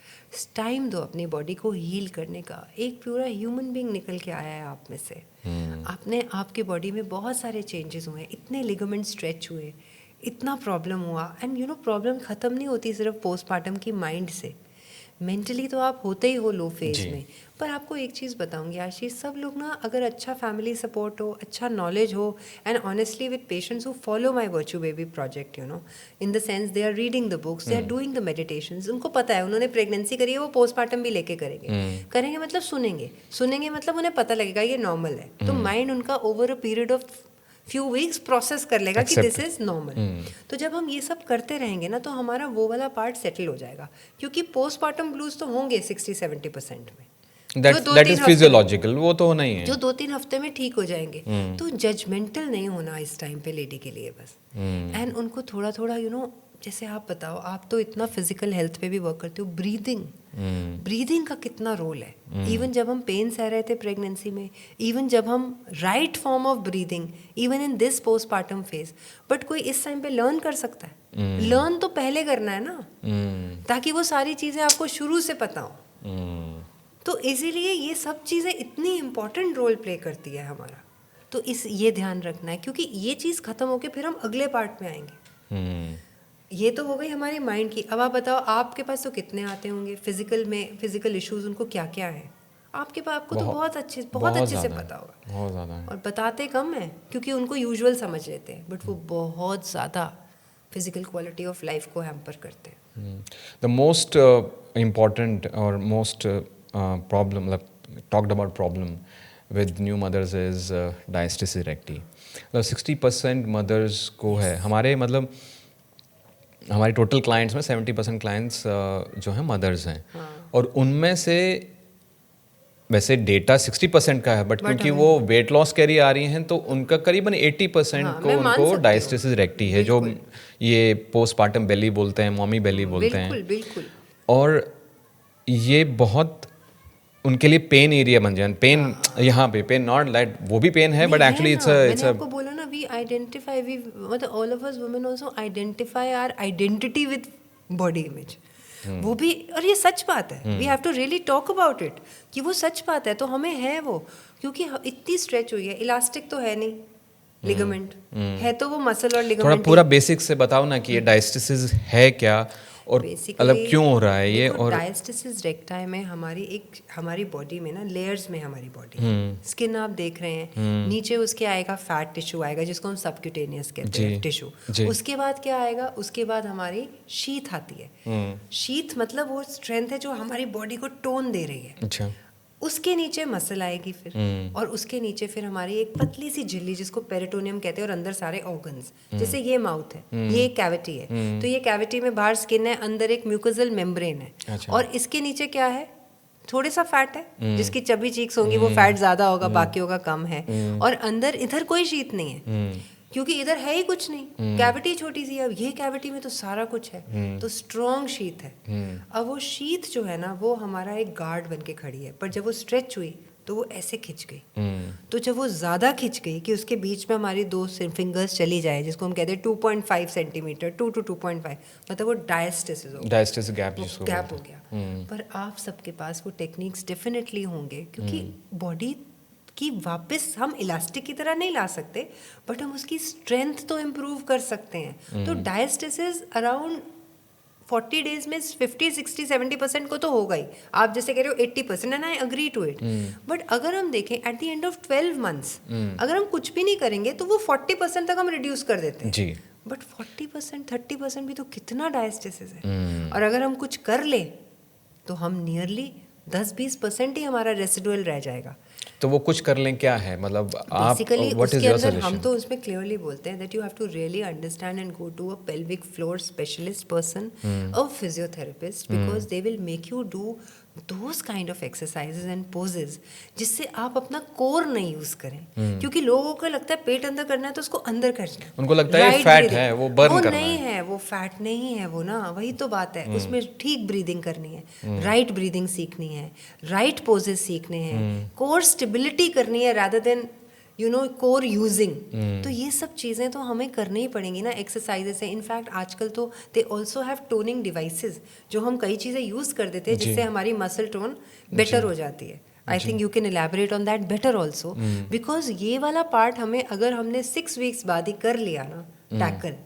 B: टाइम दो अपनी बॉडी को हील करने का। एक पूरा ह्यूमन बीइंग निकल के आया है आप में से। आपने, आपकी बॉडी में बहुत सारे चेंजेस हुए, इतने लिगामेंट स्ट्रेच हुए, इतना प्रॉब्लम हुआ। एंड यू नो प्रॉब्लम ख़त्म नहीं होती सिर्फ पोस्टपार्टम की माइंड से, मेंटली तो आप होते ही हो लो फेज में। पर आपको एक चीज़ बताऊंगी आशीष, सब लोग ना अगर अच्छा फैमिली सपोर्ट हो, अच्छा नॉलेज हो, and honestly with patients who follow my virtue baby project, you know, in the sense they are reading the books, they are doing the meditations, उनको पता है, उन्होंने प्रेगनेंसी करी है, वो पोस्टपार्टम भी लेके करेंगे मतलब सुनेंगे मतलब उन्हें पता लगेगा ये नॉर्मल है, तो माइंड उनका over a period of few weeks process कर लेगा कि दिस इज नॉर्मल। तो जब हम ये सब करते रहेंगे ना, तो हमारा वो वाला पार्ट सेटल हो जाएगा, क्योंकि पोस्टपार्टम ब्लूज तो होंगे 60-70% में,
A: That is physiological, वो तो होना ही है,
B: जो 2-3 हफ्ते में ठीक हो जाएंगे। तो जजमेंटल नहीं होना इस टाइम पे लेडी के लिए बस। एंड उनको थोड़ा थोड़ा यू नो, जैसे आप बताओ, आप तो इतना फिजिकल हेल्थ पे भी वर्क करते हो, ब्रीदिंग का कितना रोल है। इवन जब हम पेन सह रहे थे प्रेगनेंसी में, इवन जब हम right form of breathing, even in this postpartum phase, but कोई इस टाइम पे लर्न कर सकता है? लर्न तो पहले करना है ना, ताकि वो सारी चीज़ें आपको शुरू से पता हो। तो इसीलिए ये सब चीज़ें इतनी इम्पोर्टेंट रोल प्ले करती है हमारा, तो ये ध्यान रखना है, क्योंकि ये चीज़ ख़त्म होके फिर हम अगले पार्ट में आएंगे। ये तो हो गई हमारी माइंड की। अब आप बताओ, आपके पास तो कितने आते होंगे फिजिकल इश्यूज, उनको क्या क्या है आपके पास? आपको तो बहुत अच्छे से पता होगा, बहुत ज़्यादा है। और बताते कम है क्योंकि उनको यूजुअल समझ लेते हैं, बट वो बहुत ज़्यादा फिजिकल क्वालिटी ऑफ लाइफ को हैम्पर करते हैं।
A: द मोस्ट इम्पॉर्टेंट और मोस्ट प्रॉब्लम, मतलब talked about problem with new mothers is diastasis recti. 60% mothers को है हमारे, मतलब हमारे टोटल क्लाइंट्स में 70% क्लाइंट्स जो हैं मदर्स हैं। और उनमें से वैसे डेटा 60% का है, बट क्योंकि वो वेट लॉस कैरी आ रही हैं, तो उनका करीबन 80% को उनको डायस्टिसिस रेक्टी है, जो ये पोस्टपार्टम बेली बोलते हैं, मॉमी बेली बोलते हैं।
B: बिल्कुल।
A: और ये बहुत उनके लिए पेन एरिया बन जाए। पेन यहाँ पे पेन, नॉट लाइट, वो भी पेन है, बट एक्चुअली इट्स
B: आपको बोला ना, वी आइडेंटिफाई, वी मतलब all of us women also identify our identity with body image. वो भी, और ये सच बात है, we have to really talk about it, कि वो सच बात है, तो हमें है वो, क्योंकि इतनी स्ट्रेच हुई है, इलास्टिक तो है नहीं, लिगामेंट है तो वो मसल और लिगामेंट।
A: थोड़ा पूरा बेसिक से बताओ ना कि ये डायस्टिसिस है क्या, और मतलब क्यों हो रहा है ये। और
B: डायस्टिसिस रेक्टाई में हमारी बॉडी में ना, लेयर्स में हमारी बॉडी, स्किन आप देख रहे हैं, नीचे उसके आएगा फैट टिश्यू आएगा, जिसको हम सबक्यूटेनियस कहते हैं टिश्यू। उसके बाद क्या आएगा? उसके बाद हमारी शीथ आती है। शीथ मतलब वो स्ट्रेंथ है जो हमारी बॉडी को टोन दे रही है।
A: अच्छा।
B: उसके नीचे मसल आएगी फिर, और उसके नीचे फिर हमारी एक पतली सी झिल्ली, जिसको पेरिटोनियम कहते हैं, और अंदर सारे ऑर्गन्स, जैसे ये माउथ है, ये एक कैविटी है, तो ये कैविटी में बाहर स्किन है, अंदर एक म्यूकोजल मेम्ब्रेन है। अच्छा। और इसके नीचे क्या है? थोड़ा सा फैट है, जिसकी चबी चीक्स होंगी वो फैट ज्यादा होगा, बाकियों का कम है। और अंदर इधर कोई शीत नहीं है, क्योंकि इधर है ही कुछ नहीं, कैविटी छोटी सी है। अब ये कैविटी में तो सारा कुछ है, तो स्ट्रॉन्ग शीत है। अब वो शीत जो है ना, वो हमारा एक गार्ड बन के खड़ी है, पर जब वो स्ट्रेच हुई तो वो ऐसे खिंच गई। तो जब वो ज़्यादा खिंच गई कि उसके बीच में हमारी 2 फिंगर्स चली जाए, जिसको हम कहते हैं 2.5 सेंटीमीटर, 2 to 2.5, मतलब वो डायस्टिसिस हो गया,
A: डायस्टिसिस गैप
B: हो गया। पर आप सबके पास वो टेक्निक्स डेफिनेटली होंगे, क्योंकि बॉडी कि वापस हम इलास्टिक की तरह नहीं ला सकते, बट हम उसकी स्ट्रेंथ तो इम्प्रूव कर सकते हैं। तो डायस्टिसिस अराउंड 40 डेज में 50, 60, 70% को तो होगा ही। आप जैसे कह रहे हो 80%, and I agree to it. But अगर हम देखें at the end of 12 months, अगर हम कुछ भी नहीं करेंगे तो वो 40% तक हम रिड्यूस कर देते हैं जी। बट 40%, 30% भी तो कितना डायस्टिसिस है। और अगर हम कुछ कर ले तो हम नियरली 10-20% ही हमारा रेसिडुअल रह जाएगा।
A: तो वो कुछ कर लें क्या है, मतलब आप
B: बेसिकली
A: व्हाट इज
B: उसके
A: योर
B: अंदर हम
A: सजेशन?
B: तो उसमें क्लियरली बोलते हैं that you have to really understand and go to a pelvic floor specialist person, a physiotherapist, because they will make you do those kind of exercises and poses जिससे आप अपना core नहीं use करें, क्योंकि लोगों को लगता है पेट अंदर करना है तो उसको अंदर करना है,
A: उनको लगता है
B: Right
A: फैट
B: breathing.
A: है, वो बर्न
B: वो
A: करना
B: नहीं
A: है।
B: है, वो फैट नहीं है, वो ना वही तो बात है, उसमें ठीक ब्रीदिंग करनी है, राइट ब्रीदिंग सीखनी है, राइट पोजेस सीखने हैं, कोर स्टेबिलिटी करनी है रादर देन कोर यूजिंग। तो ये सब चीज़ें तो हमें करनी ही पड़ेंगी ना एक्सरसाइजेज से। इनफैक्ट आजकल तो they also have toning devices, जो हम कई चीज़ें यूज़ कर देते हैं जिससे हमारी मसल टोन बेटर हो जाती है। I think you can elaborate on that better also, because ये वाला पार्ट हमें अगर हमने 6 वीक्स बाद ही कर लिया ना टैकल,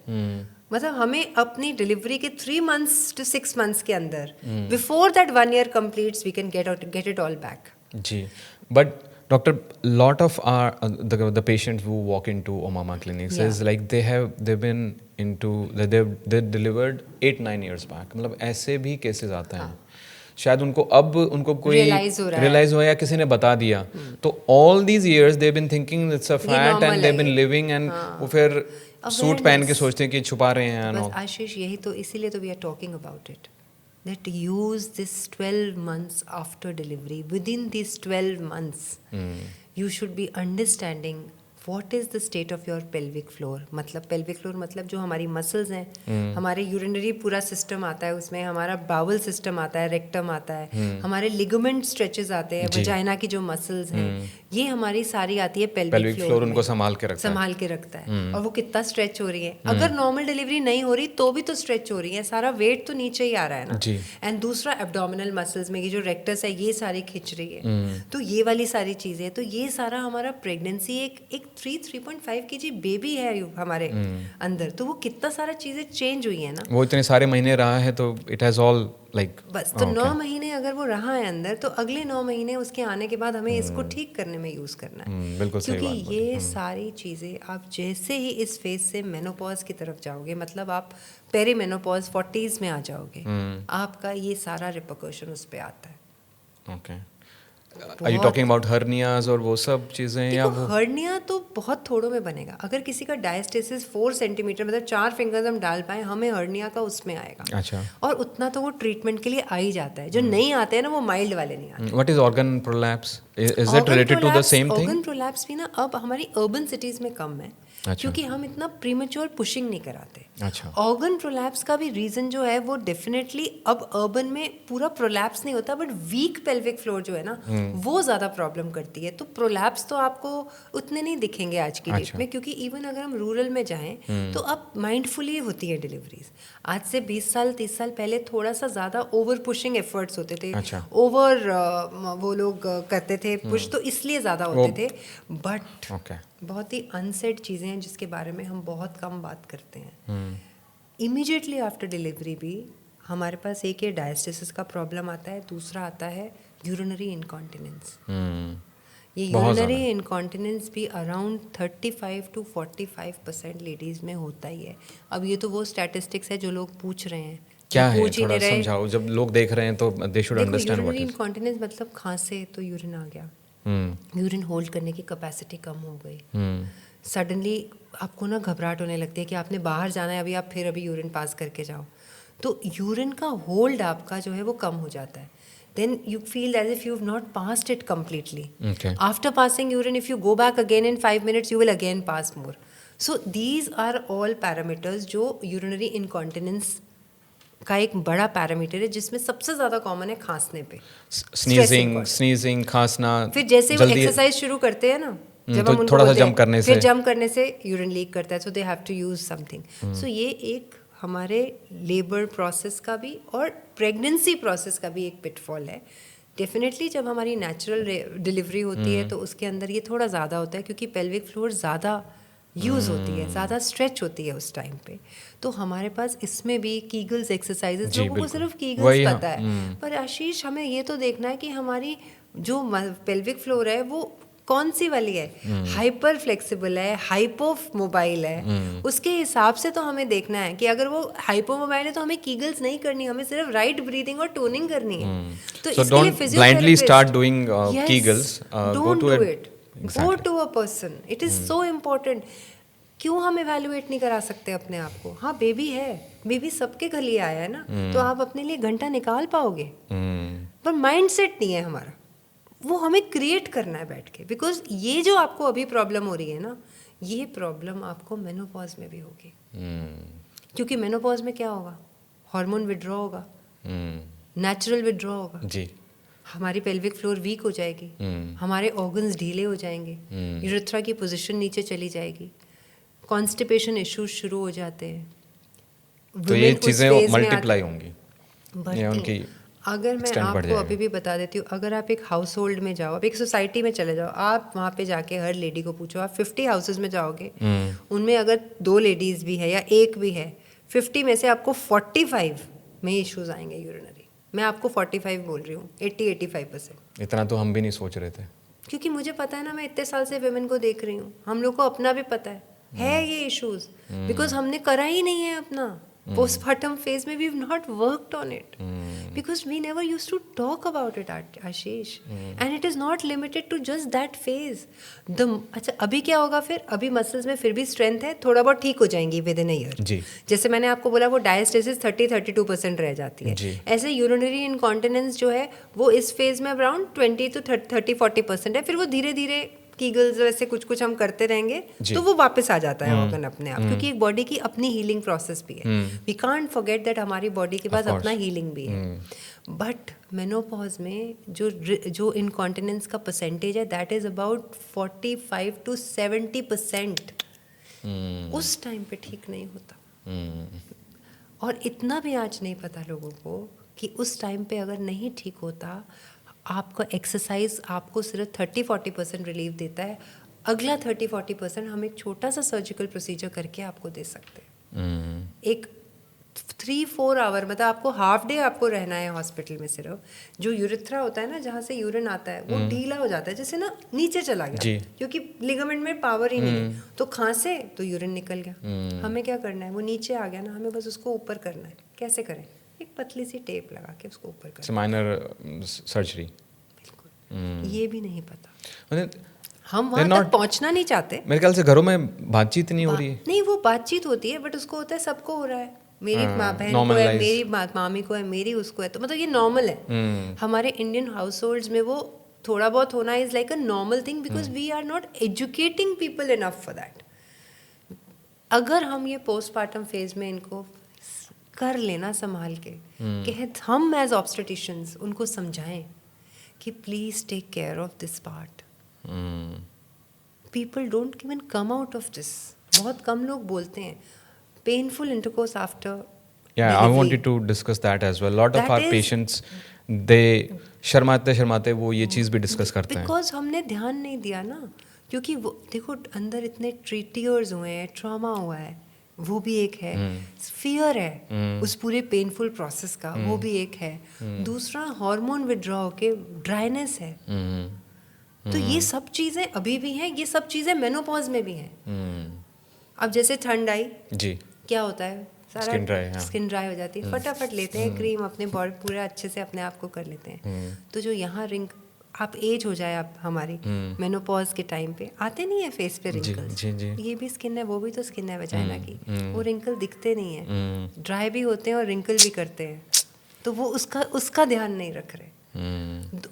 B: मतलब हमें अपनी डिलीवरी के 3 months to 6 months के अंदर, before that 1 year completes, we can get it all back.
A: जी, but doctor, lot of our the patients who walk into Omama clinics
B: Yeah.
A: is like they've been into they delivered 8-9 years back, मतलब ऐसे भी cases आते हैं। शायद उनको कोई
B: Realize हो रहा है।
A: रियलाइज हुआ या किसी ने बता दिया, तो all these years they been thinking it's a fat
B: normal
A: and they
B: है
A: बीन
B: ये।
A: लिविंग एंड वो फिर सूट पहन के
B: Awareness.
A: सोचते हैं कि छुपा रहे हैं and
B: बस
A: all.
B: आशीष, यही तो इसीलिए तो we are talking about it, that use this 12 months after delivery. Within these 12 months, you should be understanding what is the state of your pelvic floor. मतलब pelvic floor मतलब जो हमारी मसल्स हैं, हमारे यूरिनरी पूरा सिस्टम आता है उसमें, हमारा बाउल सिस्टम आता है, रेक्टम आता है, हमारे लिगामेंट स्ट्रेचेस आते हैं, वजाइना की जो मसल्स हैं, ये हमारी सारी आती है
A: Pelvic
B: पेल्विक
A: floor
B: फ्लोर
A: उनको संभाल के रखता है।
B: संभाल के रखता है। और वो कितना स्ट्रेच हो रही है, अगर नॉर्मल डिलीवरी नहीं हो रही तो भी तो स्ट्रेच हो रही है, सारा वेट तो नीचे ही आ रहा है ना।
A: जी।
B: एंड दूसरा एब्डोमिनल मसल्स में ये जो रेक्टस है ये सारी खिंच रही है, तो ये वाली सारी चीजें, तो ये सारा हमारा प्रेगनेंसी एक 3.5 kg बेबी है हमारे अंदर, तो वो कितना सारा चीजें चेंज हुई है ना।
A: वो इतने सारे महीने रहा है तो इट हैज ऑल लाइक
B: बस तो 9 महीने अगर वो रहा है अंदर, तो अगले 9 महीने उसके आने के बाद हमें इसको ठीक करने में यूज करना है।
A: बिल्कुल सही
B: क्योंकि
A: बात बोली।
B: ये सारी चीज़ें आप जैसे ही इस फेज से मेनोपॉज की तरफ जाओगे, मतलब आप पेरीमेनोपॉज 40s में आ जाओगे, आपका ये सारा रिपरकशन उस पे आता है।
A: Okay, are you talking about hernias और वो सब चीजें या
B: देखो
A: वो?
B: हर्निया तो बहुत थोड़ों में बनेगा, अगर किसी का डायस्टेसिस 4 सेंटीमीटर मतलब 4 फिंगर्स हम डाल पाए, हमें हर्निया का उसमें आएगा।
A: अच्छा,
B: और उतना तो वो ट्रीटमेंट के लिए आ ही जाता है। जो नहीं आते हैं ना, वो माइल्ड वाले नहीं आते।
A: What is organ prolapse? Is it related to the same thing?
B: Organ prolapse भी ना अब हमारी अर्बन सिटीज में कम है,
A: अच्छा।
B: क्योंकि हम इतना प्रीमेच्योर पुशिंग नहीं कराते।
A: अच्छा,
B: ऑर्गन प्रोलैप्स का भी रीजन जो है वो डेफिनेटली अब अर्बन में पूरा प्रोलैप्स नहीं होता, बट वीक पेल्विक फ्लोर जो है ना वो ज़्यादा प्रॉब्लम करती है। तो प्रोलैप्स तो आपको उतने नहीं दिखेंगे आज की डेट में, क्योंकि इवन अगर हम रूरल में जाएं तो अब माइंडफुली होती है डिलीवरीज। आज से 20 साल 30 साल पहले थोड़ा सा ज़्यादा ओवर पुशिंग एफर्ट्स होते थे।
A: अच्छा।
B: ओवर वो लोग करते थे पुश, तो इसलिए ज़्यादा होते थे। बट
A: ओके,
B: बहुत ही अनसेड चीज़ें हैं जिसके बारे में हम बहुत कम बात करते हैं। इमीडिएटली आफ्टर डिलीवरी भी हमारे पास एक ये डायस्टेसिस का प्रॉब्लम आता है, दूसरा आता है यूरिनरी इनकॉन्टिनेंस। ये
A: बहुत
B: यूरिनरी
A: ज़्यादा।
B: इनकॉन्टिनेंस भी अराउंड 35 to 45% लेडीज़ में होता ही है। अब ये तो वो स्टैटिस्टिक्स है जो लोग पूछ रहे हैं,
A: क्या है,
B: पूछ ही
A: थोड़ा
B: नहीं रहे।
A: समझाओ, जब लोग देख रहे हैं तो दे शुड
B: देखो
A: understand what
B: urinary
A: is.
B: Incontinence मतलब खांसे तो यूरिन आ गया, यूरिन होल्ड करने की कैपेसिटी कम हो गई, सडनली आपको ना घबराहट होने लगती है कि आपने बाहर जाना है, अभी आप फिर अभी यूरिन पास करके जाओ, तो यूरिन का होल्ड आपका जो है वो कम हो जाता है। then you feel as if you've not passed it completely.
A: Okay.
B: After passing urine, if you go back again in 5 minutes, you will again pass more. So these are all parameters जो urinary incontinence का एक बड़ा parameter है, जिसमें सबसे ज़्यादा common है खांसने पे,
A: स्नीजिंग, खांसना।
B: फिर जैसे वो एक्सरसाइज शुरू करते हैं ना, जब
A: तो
B: हम उनको
A: थोड़ा सा
B: बोलते हैं,
A: जंप करने
B: फिर
A: से
B: जंप करने से यूरिन लीक करता है, so they have to use something. So ये एक हमारे लेबर प्रोसेस का भी और प्रेगनेंसी प्रोसेस का भी एक पिटफॉल है। डेफिनेटली जब हमारी नेचुरल डिलीवरी होती है तो उसके अंदर ये थोड़ा ज़्यादा होता है, क्योंकि पेल्विक फ्लोर ज़्यादा यूज़ होती है, ज़्यादा स्ट्रेच होती है उस टाइम पे। तो हमारे पास इसमें भी कीगल्स एक्सरसाइजेस, लोगों को सिर्फ कीगल्स पता है, पर आशीष हमें ये तो देखना है कि हमारी जो पेल्विक फ्लोर है वो कौन सी वाली है, हाइपर फ्लेक्सिबल है, हाइपो मोबाइल है, उसके हिसाब से तो हमें देखना है कि अगर वो हाइपो मोबाइल है तो हमें कीगल्स नहीं करनी, हमें सिर्फ राइट ब्रीदिंग और टोनिंग करनी है। तो
A: So
B: इसके लिए
A: don't blindly start doing Kegels. Go
B: don't
A: to
B: do
A: a
B: it, go to a person, it is so important. क्यों हम इवेलुएट नहीं करा सकते अपने आप को? हाँ, बेबी है, बेबी सबके घर लिए आया है ना, तो आप अपने लिए घंटा निकाल पाओगे, पर माइंड सेट नहीं है हमारा, वो हमें क्रिएट करना है बैठ के। बिकॉज ये जो आपको अभी प्रॉब्लम हो रही है ना, ये प्रॉब्लम आपको मेनोपॉज में भी होगी। क्योंकि मेनोपॉज में क्या होगा, हार्मोन विड्रॉ होगा, नेचुरल विड्रॉ होगा
A: जी,
B: हमारी पेल्विक फ्लोर वीक हो जाएगी, हमारे ऑर्गन्स ढीले हो जाएंगे, यूरेथ्रा की पोजीशन नीचे चली जाएगी, कॉन्स्टिपेशन इश्यूज शुरू हो जाते हैं।
A: तो ये चीज़ें मल्टीप्लाई होंगी,
B: बढ़ती
A: उनकी
B: हैं। अगर मैं
A: extent बढ़
B: आपको
A: जाएगा।
B: अभी भी बता देती हूँ, अगर आप एक हाउस होल्ड में जाओ, आप एक सोसाइटी में चले जाओ, आप वहाँ पे जाके हर लेडी को पूछो, आप 50 हाउसेज में जाओगे, उनमें अगर 2 लेडीज़ भी है या एक भी है, 50 में से आपको 45 में इश्यूज आएंगे यूरिनरी। मैं आपको 45 बोल रही हूँ, 80-85%।
A: इतना तो हम भी नहीं सोच रहे थे।
B: क्योंकि मुझे पता है ना, मैं इतने साल से विमेन को देख रही हूँ, हम लोग को अपना भी पता है ये इश्यूज, बिकॉज हमने करा ही नहीं है अपना। पोस्टमार्टम फेज में we have not worked on it because we never used to talk about it, Ashish, and it is not limited to just that phase. अच्छा, अभी क्या होगा फिर? अभी मसल्स में फिर भी स्ट्रेंथ है, थोड़ा बहुत ठीक हो जाएंगी विद इन अ ईयर।
A: जी,
B: जैसे मैंने आपको बोला, वो डायस्टेसिस 30-32% रह जाती है। ऐसे यूरिनरी इनकॉन्टिनेंस जो है वो इस फेज में अराउंड 20 to 30-40% है। फिर वो धीरे धीरे कीगल्स वैसे कुछ कुछ हम करते रहेंगे तो वो वापस आ जाता है ऑर्गन अपने आप, क्योंकि एक बॉडी की अपनी हीलिंग प्रोसेस भी है। वी कांट फॉरगेट दैट हमारी बॉडी के पास अपना हीलिंग भी है। बट मेनोपॉज में जो इनकॉन्टिनेंस का परसेंटेज है, दैट इज अबाउट 45 to 70%। उस टाइम पे ठीक नहीं होता। और इतना भी आज नहीं पता लोगों को कि उस टाइम पे अगर नहीं ठीक होता, आपका एक्सरसाइज आपको सिर्फ 30-40% रिलीफ देता है, अगला 30-40% हम एक छोटा सा सर्जिकल प्रोसीजर करके आपको दे सकते हैं। एक 3-4 आवर, मतलब आपको हाफ डे आपको रहना है हॉस्पिटल में। सिर्फ जो यूरेथ्रा होता है ना, जहाँ से यूरिन आता है, वो ढीला हो जाता है, जैसे ना नीचे चला गया, क्योंकि लिगामेंट में पावर ही नहीं है। तो खांसे तो यूरिन निकल गया, हमें क्या करना है, वो नीचे आ गया ना, हमें बस उसको ऊपर करना है। कैसे करें? एक पतली सी टेप लगा के उसको ऊपर करें।
A: Minor surgery.
B: बिल्कुल, ये भी नहीं पता,
A: मतलब
B: हम वहाँ तक पहुँचना नहीं चाहते।
A: मेरे ख्याल से घरों में बातचीत नहीं हो रही है।
B: नहीं, वो बातचीत होती है, बट उसको होता है सबको हो रहा है, मेरी माँ बहन को है, मेरी मामी को है, मेरी उसको है, तो मतलब ये नॉर्मल है। हमारे इंडियन हाउस होल्ड्स में वो थोड़ा बहुत होना is like a normal thing, because we are not educating people enough for that. अगर हम ये पोस्टमार्टम फेज में इनको कर लेना संभाल के, कि हम एज ऑब्स्टेटिशियंस उनको समझाएं कि please take care of this part. People don't even come out of this. बहुत कम लोग बोलते हैं painful intercourse after.
A: Yeah, I wanted to discuss that as well. Lot of our patients, they शर्माते वो ये चीज़ भी डिस्कस करते हैं।
B: बिकॉज हमने ध्यान नहीं दिया ना, क्योंकि वो देखो अंदर इतने ट्रीटियर्स हुए हैं, ट्रॉमा हुआ है, वो भी एक है, फियर है उस पूरे पेनफुल प्रोसेस का, वो भी एक है, दूसरा हार्मोन विड्रॉ के ड्राइनेस है। तो ये सब चीज़ें अभी भी हैं, ये सब चीज़ें मेनोपॉज में भी हैं। अब जैसे ठंड आई
A: जी,
B: क्या होता है, सारा स्किन ड्राई हो जाती है, फटाफट लेते हैं क्रीम, अपने बॉडी पूरा अच्छे से अपने आप को कर लेते हैं। तो जो यहाँ आप एज हो जाए, आप हमारी मेनोपॉज के टाइम पे आते नहीं है फेस पे रिंकल्स, ये भी स्किन है, वो भी तो स्किन है वजाइना की, वो रिंकल दिखते नहीं है, ड्राई भी होते हैं और रिंकल भी करते हैं, तो वो उसका ध्यान नहीं रख रहे।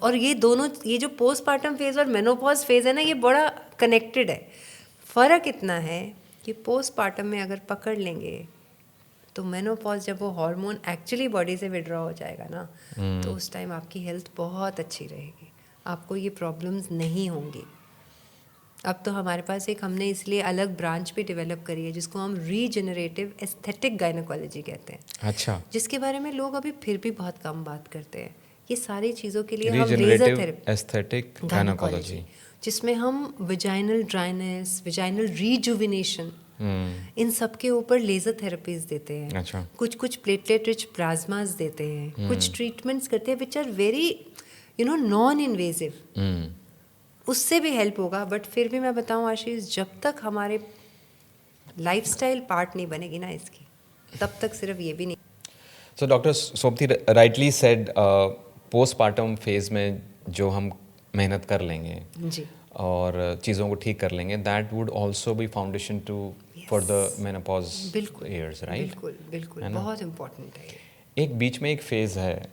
B: और ये दोनों, ये जो पोस्टमार्टम फेज और मेनोपॉज फेज है ना, ये बड़ा कनेक्टेड है। फ़र्क इतना है कि पोस्टमार्टम में अगर पकड़ लेंगे तो मेनोपॉज, जब वो हार्मोन एक्चुअली बॉडी से विड्रॉ हो जाएगा ना, तो उस टाइम आपकी हेल्थ बहुत अच्छी रहेगी, आपको ये प्रॉब्लम्स नहीं होंगी। अब तो हमारे पास हमने इसलिए अलग ब्रांच भी डेवलप करी है, जिसको हम रीजेनरेटिव एस्थेटिक गायनोकोलॉजी कहते हैं।
A: अच्छा,
B: जिसके बारे में लोग अभी फिर भी बहुत कम बात करते हैं। ये सारी चीज़ों के लिए हम लेजर थेरेपी,
A: एस्थेटिक गायनोकोलॉजी,
B: जिसमें हम विजाइनल ड्राइनेस, विजाइनल रीजुविनेशन, इन सब के ऊपर लेजर थेरेपीज देते हैं।
A: अच्छा,
B: कुछ प्लेटलेट रिच प्लाज्मास देते हैं, कुछ ट्रीटमेंट्स करते हैं which are very non invasive. उससे भी हेल्प होगा। बट फिर भी मैं बताऊं आशीष, जब तक हमारे लाइफस्टाइल पार्ट नहीं बनेगी ना इसकी, तब तक सिर्फ ये भी नहीं।
A: So doctor सोपती rightly said, postpartum phase में जो हम मेहनत कर लेंगे
B: जी,
A: और चीज़ों को ठीक कर लेंगे, that would also be foundation to for the menopause
B: बिल्कुल
A: ईयर्स, राइट?
B: बिल्कुल बिल्कुल,
A: है ना?
B: बहुत इम्पोर्टेंट है ये।
A: एक बीच में एक फेज है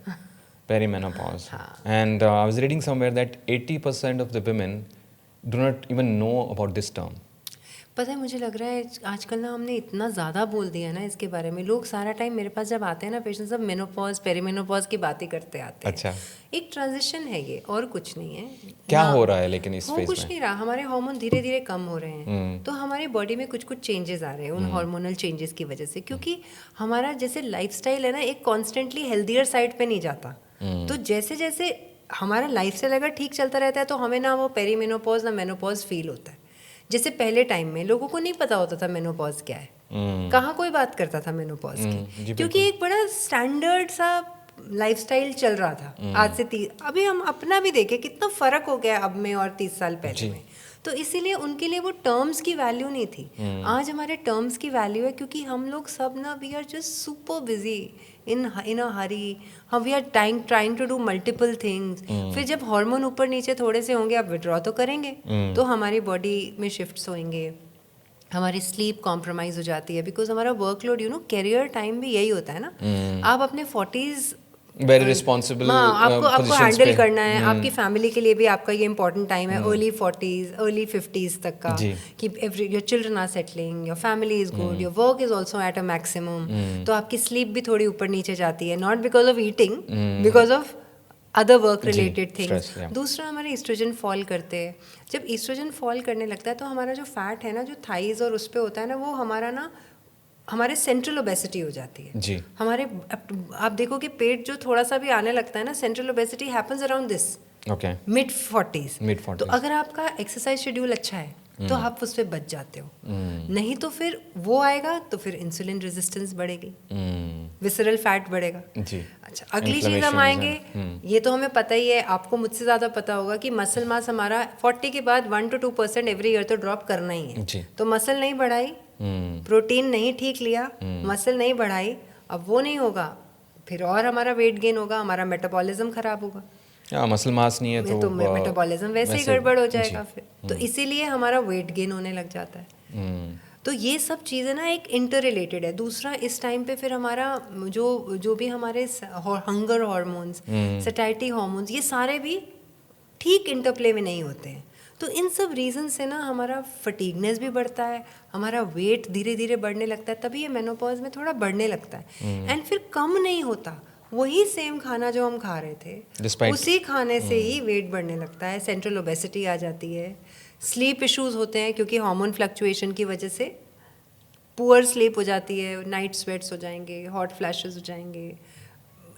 A: पेरीमेनोपॉज,
B: हाँ।
A: And I was reading somewhere that 80% of the women do not even know about this term.
B: पता है, मुझे लग रहा है आजकल ना हमने इतना ज़्यादा बोल दिया ना इसके बारे में। लोग सारा टाइम मेरे पास जब आते हैं ना पेशेंट, सब मेनोपॉज पेरीमेनोपॉज की बातें करते आते हैं।
A: अच्छा,
B: एक ट्रांजिशन है ये, और कुछ नहीं है।
A: क्या
B: ना-
A: हो रहा है लेकिन इस
B: हो
A: फेज
B: कुछ
A: में?
B: नहीं रहा, हमारे हार्मोन धीरे धीरे कम हो रहे हैं। तो हमारी बॉडी में कुछ कुछ चेंजेस आ रहे हैं उन हार्मोनल चेंजेस की वजह से, क्योंकि हमारा जैसे लाइफस्टाइल है ना, एक कॉन्स्टेंटली हेल्दियर साइड पे नहीं जाता। तो जैसे जैसे हमारा लाइफस्टाइल अगर ठीक चलता रहता है तो हमें ना वो पेरीमेनोपॉज ना मेनोपॉज फील होता है। जैसे पहले टाइम में लोगों को नहीं पता होता था मेनोपॉज क्या है, कहाँ कोई बात करता था मेनोपॉज की, क्योंकि एक बड़ा स्टैंडर्ड सा लाइफस्टाइल चल रहा था। आज से अभी हम अपना भी देखें कितना फर्क हो गया अब में और 30 साल पहले में। तो इसीलिए उनके लिए वो टर्म्स की वैल्यू नहीं थी। आज हमारे टर्म्स की वैल्यू है, क्योंकि हम लोग सब ना, we are just super busy in a hurry. हम we are trying to do multiple things. फिर जब हार्मोन ऊपर नीचे थोड़े से होंगे, आप विड्रॉ तो करेंगे, तो हमारी बॉडी में शिफ्ट्स होंगे, हमारी स्लीप कॉम्प्रोमाइज हो जाती है, बिकॉज हमारा वर्कलोड, कैरियर टाइम भी यही होता है ना। आप अपने 40s
A: वेरी रिस्पॉन्सिबल
B: आपको हैंडल करना है, आपकी फैमिली के लिए भी आपका ये इंपॉर्टेंट टाइम है, अर्ली 40s अर्ली 50s तक का, कि your children are settling, your family is good, your work is also at a maximum. तो आपकी स्लीप भी थोड़ी ऊपर नीचे जाती है, not because of eating, because of other work related things. दूसरा, हमारे ईस्ट्रोजन फॉल करते हैं। जब ईस्ट्रोजन फॉल करने लगता है तो हमारा जो फैट है ना, जो थाइज और उस पर होता है ना, वो हमारा ना, हमारे सेंट्रल ओबेसिटी हो जाती है
A: जी।
B: हमारे, आप देखो कि पेट जो थोड़ा सा भी आने लगता है ना, central obesity happens around this,
A: okay,
B: mid 40s।
A: Mid 40s।
B: तो अगर आपका एक्सरसाइज शेड्यूल अच्छा है तो आप उस पर बच जाते हो। नहीं तो फिर वो आएगा तो फिर इंसुलिन रेजिस्टेंस बढ़ेगी, विसरल फैट बढ़ेगा।
A: जी।
B: अच्छा, अगली चीज़ हम आएंगे, ये तो हमें पता ही है, आपको मुझसे ज़्यादा पता होगा कि मसल मास हमारा 40 के बाद 1 to 2% एवरी ईयर तो ड्रॉप करना ही है।
A: जी।
B: तो मसल नहीं बढ़ाई, प्रोटीन नहीं ठीक लिया, मसल नहीं बढ़ाई, अब वो नहीं होगा, फिर और हमारा वेट गेन होगा, हमारा मेटाबॉलिज्म खराब होगा।
A: मसल मास नहीं है तो
B: मेटाबॉलिज्म वैसे ही गड़बड़ हो जाएगा फिर। तो इसीलिए हमारा वेट गेन होने लग जाता है। तो ये सब चीज़ें ना एक इंटर रिलेटेड है। दूसरा, इस टाइम पे फिर हमारा जो भी हमारे हंगर हार्मोन्स, सैटिस्फैक्टरी हार्मोन्स, ये सारे भी ठीक इंटरप्ले में नहीं होते हैं। तो इन सब रीज़न से ना हमारा फटीगनेस भी बढ़ता है, हमारा वेट धीरे धीरे बढ़ने लगता है, तभी ये मेनोपॉज में थोड़ा बढ़ने लगता है। एंड फिर कम नहीं होता, वही सेम खाना जो हम खा रहे थे, उसी खाने से ही वेट बढ़ने लगता है, सेंट्रल ओबेसिटी आ जाती है, स्लीप इश्यूज होते हैं, क्योंकि हार्मोन फ्लक्चुएशन की वजह से पुअर स्लीप हो जाती है, नाइट स्वेट्स हो जाएंगे, हॉट फ्लैशेस हो जाएंगे,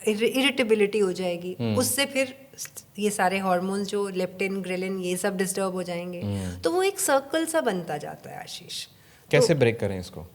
B: इरिटेबिलिटी हो जाएगी। उससे फिर ये सारे हार्मोन्स जो लेप्टिन, ग्रेलिन, ये सब डिस्टर्ब हो जाएंगे। तो वो एक सर्कल सा बनता जाता है आशीष।
A: कैसे ब्रेक करें इसको?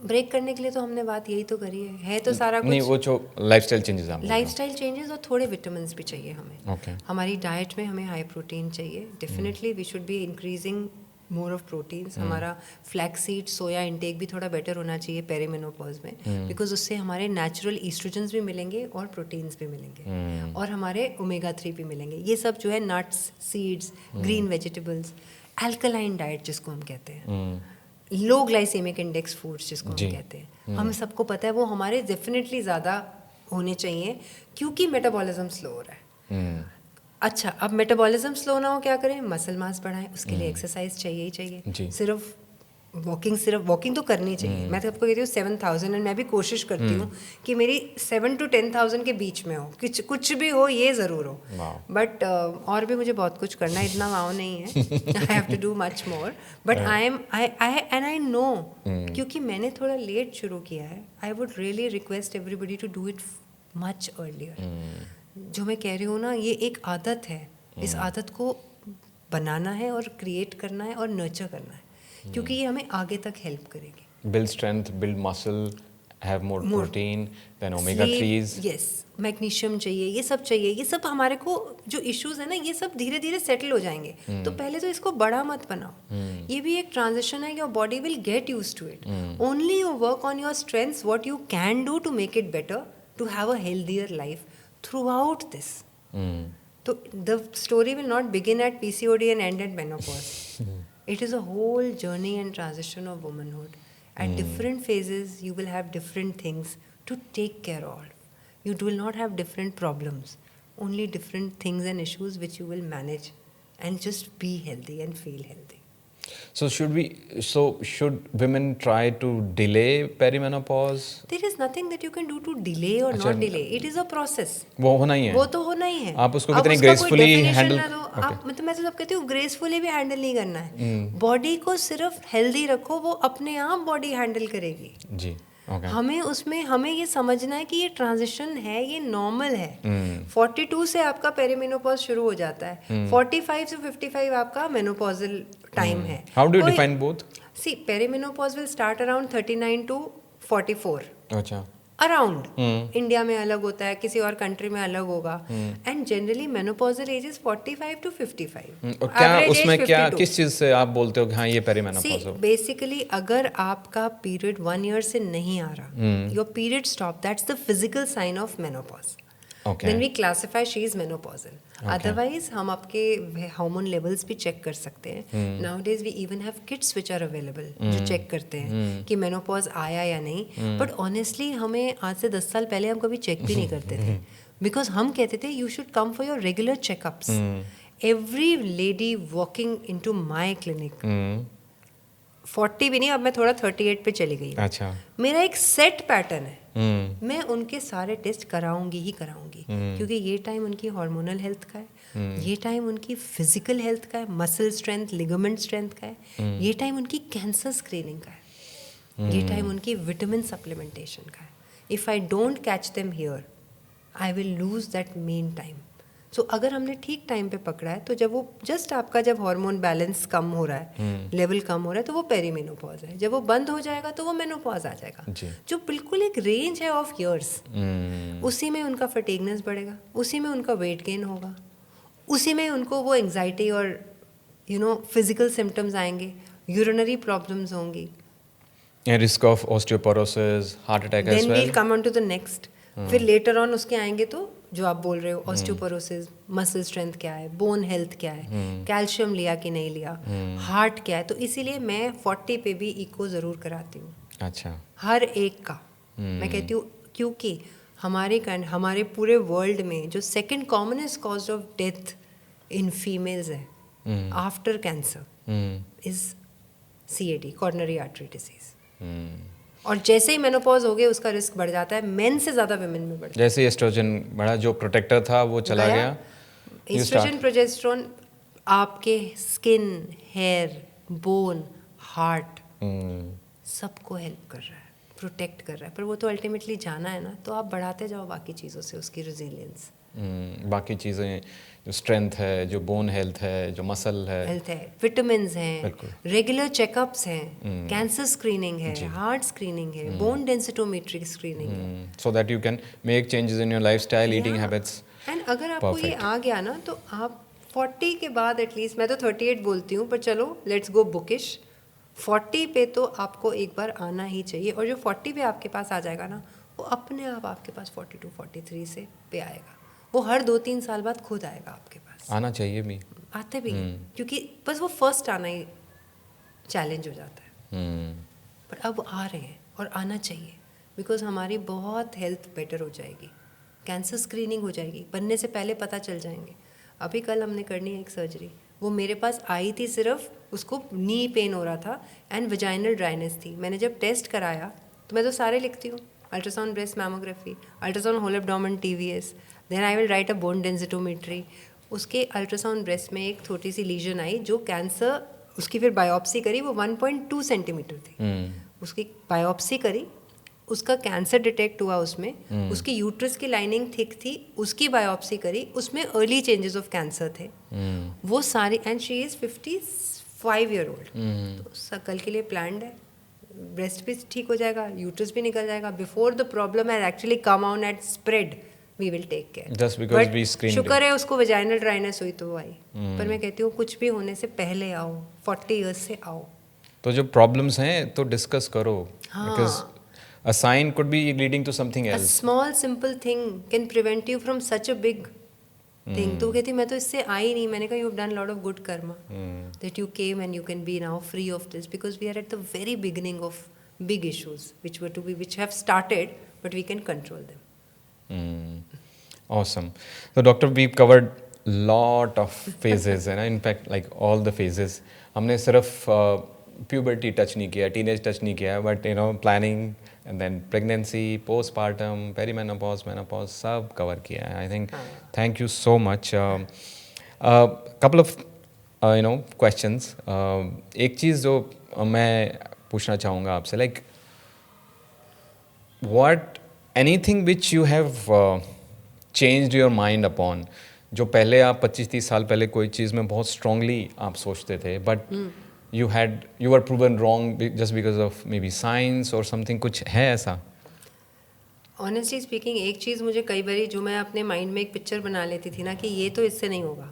B: ब्रेक करने के लिए तो हमने बात यही तो करी है तो सारा कुछ
A: नहीं, वो जो लाइफस्टाइल चेंजेस आप
B: लाइफस्टाइल चेंजेस, और थोड़े विटामिन्स भी चाहिए हमें।
A: ओके।
B: हमारी डाइट में हमें हाई प्रोटीन चाहिए, definitely we should be increasing more of proteins. हमारा फ्लैक्स सीड, सोया इंटेक भी थोड़ा बेटर होना चाहिए पेरीमेनोपॉज में, बिकॉज उससे हमारे नेचुरल ईस्ट्रोजन्स भी मिलेंगे और प्रोटीन्स भी मिलेंगे, और हमारे ओमेगा 3 भी मिलेंगे। ये सब जो है nuts, seeds, green vegetables, alkaline diet जिसको हम कहते हैं, लो ग्लाइसेमिक इंडेक्स फूड्स जिसको हम कहते हैं, हमें सबको पता है वो हमारे डेफिनेटली ज़्यादा होने चाहिए, क्योंकि मेटाबॉलिज्म स्लो हो रहा है। अच्छा, अब मेटाबॉलिज्म स्लो ना हो, क्या करें? मसल मास बढ़ाएं, उसके लिए एक्सरसाइज चाहिए ही चाहिए। सिर्फ वॉकिंग तो करनी चाहिए। मैं तो आपको कहती हूँ 7,000, एंड मैं भी कोशिश करती हूँ कि मेरी 7 to 10,000 के बीच में हो, कुछ भी हो, ये ज़रूर हो। बट और भी मुझे बहुत कुछ करना है, इतना वाव नहीं है। I have to do much more, but I know, क्योंकि मैंने थोड़ा लेट शुरू किया है। I would really request everybody to do it much earlier. जो मैं कह रही हूँ ना, ये एक आदत है, इस आदत को बनाना है और क्रिएट करना है और नर्चर करना है, क्योंकि ये हमें आगे तक हेल्प करेगी।
A: Build strength, build muscle have more protein than omega 3s.
B: Yes, magnesium चाहिए, ये सब चाहिए, ये सब हमारे को जो इश्यूज है ना, ये सब धीरे धीरे सेटल हो जाएंगे. तो पहले तो इसको बड़ा मत बनाओ. ये भी एक ट्रांजिशन है. Your body will get used to it. Only you work on your strengths, what you can do to make it better, to have a healthier life throughout this. So the story will not begin at PCOD and end at menopause. It is a whole journey and transition of womanhood. At different phases, you will have different things to take care of. You will not have different problems, only different things and issues which you will manage and just be healthy and feel healthy.
A: So should women try to delay perimenopause?
B: There is nothing that you can do to delay or not delay. It is a process.
A: वो होना ही है.
B: वो तो होना ही है.
A: आप उसको कितनी gracefully handle.
B: आप मतलब मैं तो सब कहती हूँ gracefully भी हैंडल नहीं करना है. बॉडी को सिर्फ हेल्दी रखो, वो अपने आप बॉडी हैंडल करेगी.
A: जी. Okay.
B: हमें ये समझना है कि ये ट्रांजिशन है, ये नॉर्मल है. 42 से आपका पेरीमेनोपॉज शुरू हो जाता है. 45 से 55 आपका मेनोपॉजल टाइम है.
A: How do you define both?
B: See, perimenopause will start around 39 to 44.
A: अच्छा.
B: अराउंड. इंडिया में अलग होता है, किसी और कंट्री में अलग होगा. And generally menopausal as is 45 to 55.
A: और क्या उसमें क्या किस चीज से आप बोलते हो कि हाँ ये पेरीमेनोपॉज हो?
B: बेसिकली अगर आपका पीरियड 1 ईयर से नहीं आ रहा, your period stop, that's the physical sign of menopause. Then we classify she is menopausal. Otherwise हम आपके हार्मोन लेवल्स भी चेक कर सकते हैं. Nowadays we even have kits which are available जो चेक करते हैं कि मेनोपॉज आया या नहीं. But honestly हमें आज से 10 साल पहले हम कभी चेक भी नहीं करते थे, because हम कहते थे you should come for your regular checkups. Every lady walking into my clinic 40 भी नहीं, अब मैं थोड़ा 38 पे चली गई.
A: अच्छा.
B: मेरा एक सेट पैटर्न है. मैं उनके सारे टेस्ट कराऊंगी ही कराऊंगी, क्योंकि ये टाइम उनकी हार्मोनल हेल्थ का है, ये टाइम उनकी फिजिकल हेल्थ का है, मसल स्ट्रेंथ, लिगामेंट स्ट्रेंथ का है, ये टाइम उनकी कैंसर स्क्रीनिंग का है, ये टाइम उनकी विटामिन सप्लीमेंटेशन का है. If I don't catch them here, I will lose that main time. So अगर हमने ठीक टाइम पे पकड़ा है, तो जब वो जस्ट आपका जब हार्मोन बैलेंस कम हो रहा है, लेवल कम हो रहा है, तो वो पेरीमेनोपॉज है. जब वो बंद हो जाएगा तो वो मेनोपॉज आ जाएगा, जो बिल्कुल एक रेंज है ऑफ ईयर्स. उसी में उनका फटीगनेस बढ़ेगा, उसी में उनका वेट गेन होगा, उसी में उनको वो एंग्जाइटी और फिजिकल सिम्टम्स आएंगे, यूरिनरी प्रॉब्लम्स होंगी,
A: risk of osteoporosis, heart attack as well.
B: Then we'll come on to the next. फिर लेटर ऑन उसके आएंगे तो जो आप बोल रहे हो, ऑस्टियोपोरोसिस, मसल स्ट्रेंथ क्या है, बोन हेल्थ क्या है, कैल्शियम लिया कि नहीं लिया, हार्ट क्या है. तो इसीलिए मैं 40 पे भी इको ज़रूर कराती हूँ.
A: अच्छा.
B: हर एक का मैं कहती हूँ, क्योंकि हमारे पूरे वर्ल्ड में जो second commonest cause of death in females है after cancer is CAD, coronary artery disease. और जैसे ही मेनोपॉज हो गए उसका रिस्क बढ़ जाता है. मेन से ज़्यादा विमेन में बढ़ता है.
A: जैसे एस्ट्रोजन बढ़ा, जो प्रोटेक्टर था वो चला गया.
B: एस्ट्रोजन, प्रोजेस्टेरोन आपके स्किन, हेयर, बोन, हार्ट सबको हेल्प कर रहा है, प्रोटेक्ट कर रहा है. पर वो तो अल्टीमेटली जाना है ना, तो आप बढ़ाते जाओ बाकी चीज़ों से उसकी रेजिलियंस.
A: बाकी चीज़ें, जो स्ट्रेंथ है, जो बोन हेल्थ है, जो मसल है,
B: विटामिन्स हैं, रेगुलर चेकअप्स हैं, कैंसर स्क्रीनिंग है, हार्ट स्क्रीनिंग है, बोन डेंसिटोमेट्री स्क्रीनिंग है,
A: so that you can make changes in your lifestyle, eating habits.
B: And अगर आपको ये आ गया ना, तो आप 40 के बाद एटलीस्ट, मैं तो 38 बोलती हूँ, पर चलो लेट्स गो बुकिश, 40 पे तो आपको एक बार आना ही चाहिए. और जो 40 पे आपके पास आ जाएगा ना, वो अपने आप आपके पास 42, 43 से पे आएगा. वो हर 2-3 साल बाद खुद आएगा आपके पास.
A: आना चाहिए भी,
B: आते भी, क्योंकि बस वो फर्स्ट आना ही चैलेंज हो जाता है. पर अब आ रहे हैं और आना चाहिए, बिकॉज हमारी बहुत हेल्थ बेटर हो जाएगी, कैंसर स्क्रीनिंग हो जाएगी, बनने से पहले पता चल जाएंगे. अभी कल हमने करनी है एक सर्जरी, वो मेरे पास आई थी, सिर्फ उसको नी पेन हो रहा था एंड वजाइनल ड्राइनेस थी. मैंने जब टेस्ट कराया तो मैं तो सारे लिखती हूँ, ultrasound breast mammography, ultrasound whole abdomen TVS, then I will write a bone densitometry. उसके अल्ट्रासाउंड ब्रेस्ट में एक छोटी सी लीजन आई जो कैंसर, उसकी फिर बायोप्सी करी, वो 1.2 सेंटीमीटर थी. उसकी बायोप्सी करी, उसका कैंसर डिटेक्ट हुआ उसमें, उसकी यूट्रस की लाइनिंग थिक थी, उसकी बायोप्सी करी, उसमें अर्ली चेंजेस ऑफ कैंसर थे. वो सारी, and she is 55 year old. तो कल के लिए प्लान्ड है, ब्रेस्ट भी ठीक हो जाएगा, यूट्रस भी निकल जाएगा, before the problem has actually come out and spread we will take care.
A: Just because we screened
B: शुक्र है उसको वेजाइनल ड्राइनेस हुई तो वो आई, पर मैं कहती हूँ कुछ भी होने से पहले आओ, 40 इयर्स से आओ।
A: तो जो प्रॉब्लम्स हैं तो डिस्कस करो,
B: हाँ।
A: Because a sign could be leading to something
B: A
A: else.
B: small simple thing can prevent you from such a big thing. तो वो कहती मैं तो इससे आई नहीं, मैंने कहा you have done lot of good karma that you came and you can be now free of this, because we are at the very beginning of big issues which have started but we can control them.
A: Awesome. So doctor, we've covered lot of phases है ना, in fact like all the phases. हमने सिर्फ puberty touch नहीं किया, teenage touch नहीं किया, but you know planning and then pregnancy, postpartum, perimenopause, menopause सब cover किया है. I think thank you so much. Couple of you know questions. एक चीज़ जो मैं पूछना चाहूँगा आपसे, like what anything which you have changed your mind upon, जो पहले आप 25-30 साल पहले कोई चीज़ में बहुत strongly आप सोचते थे, but you were proven wrong just because of maybe science or something, कुछ है ऐसा?
B: ऑनेस्टली स्पीकिंग, एक चीज़ मुझे कई बारी जो मैं अपने माइंड में एक पिक्चर बना लेती थी ना कि ये तो इससे नहीं होगा,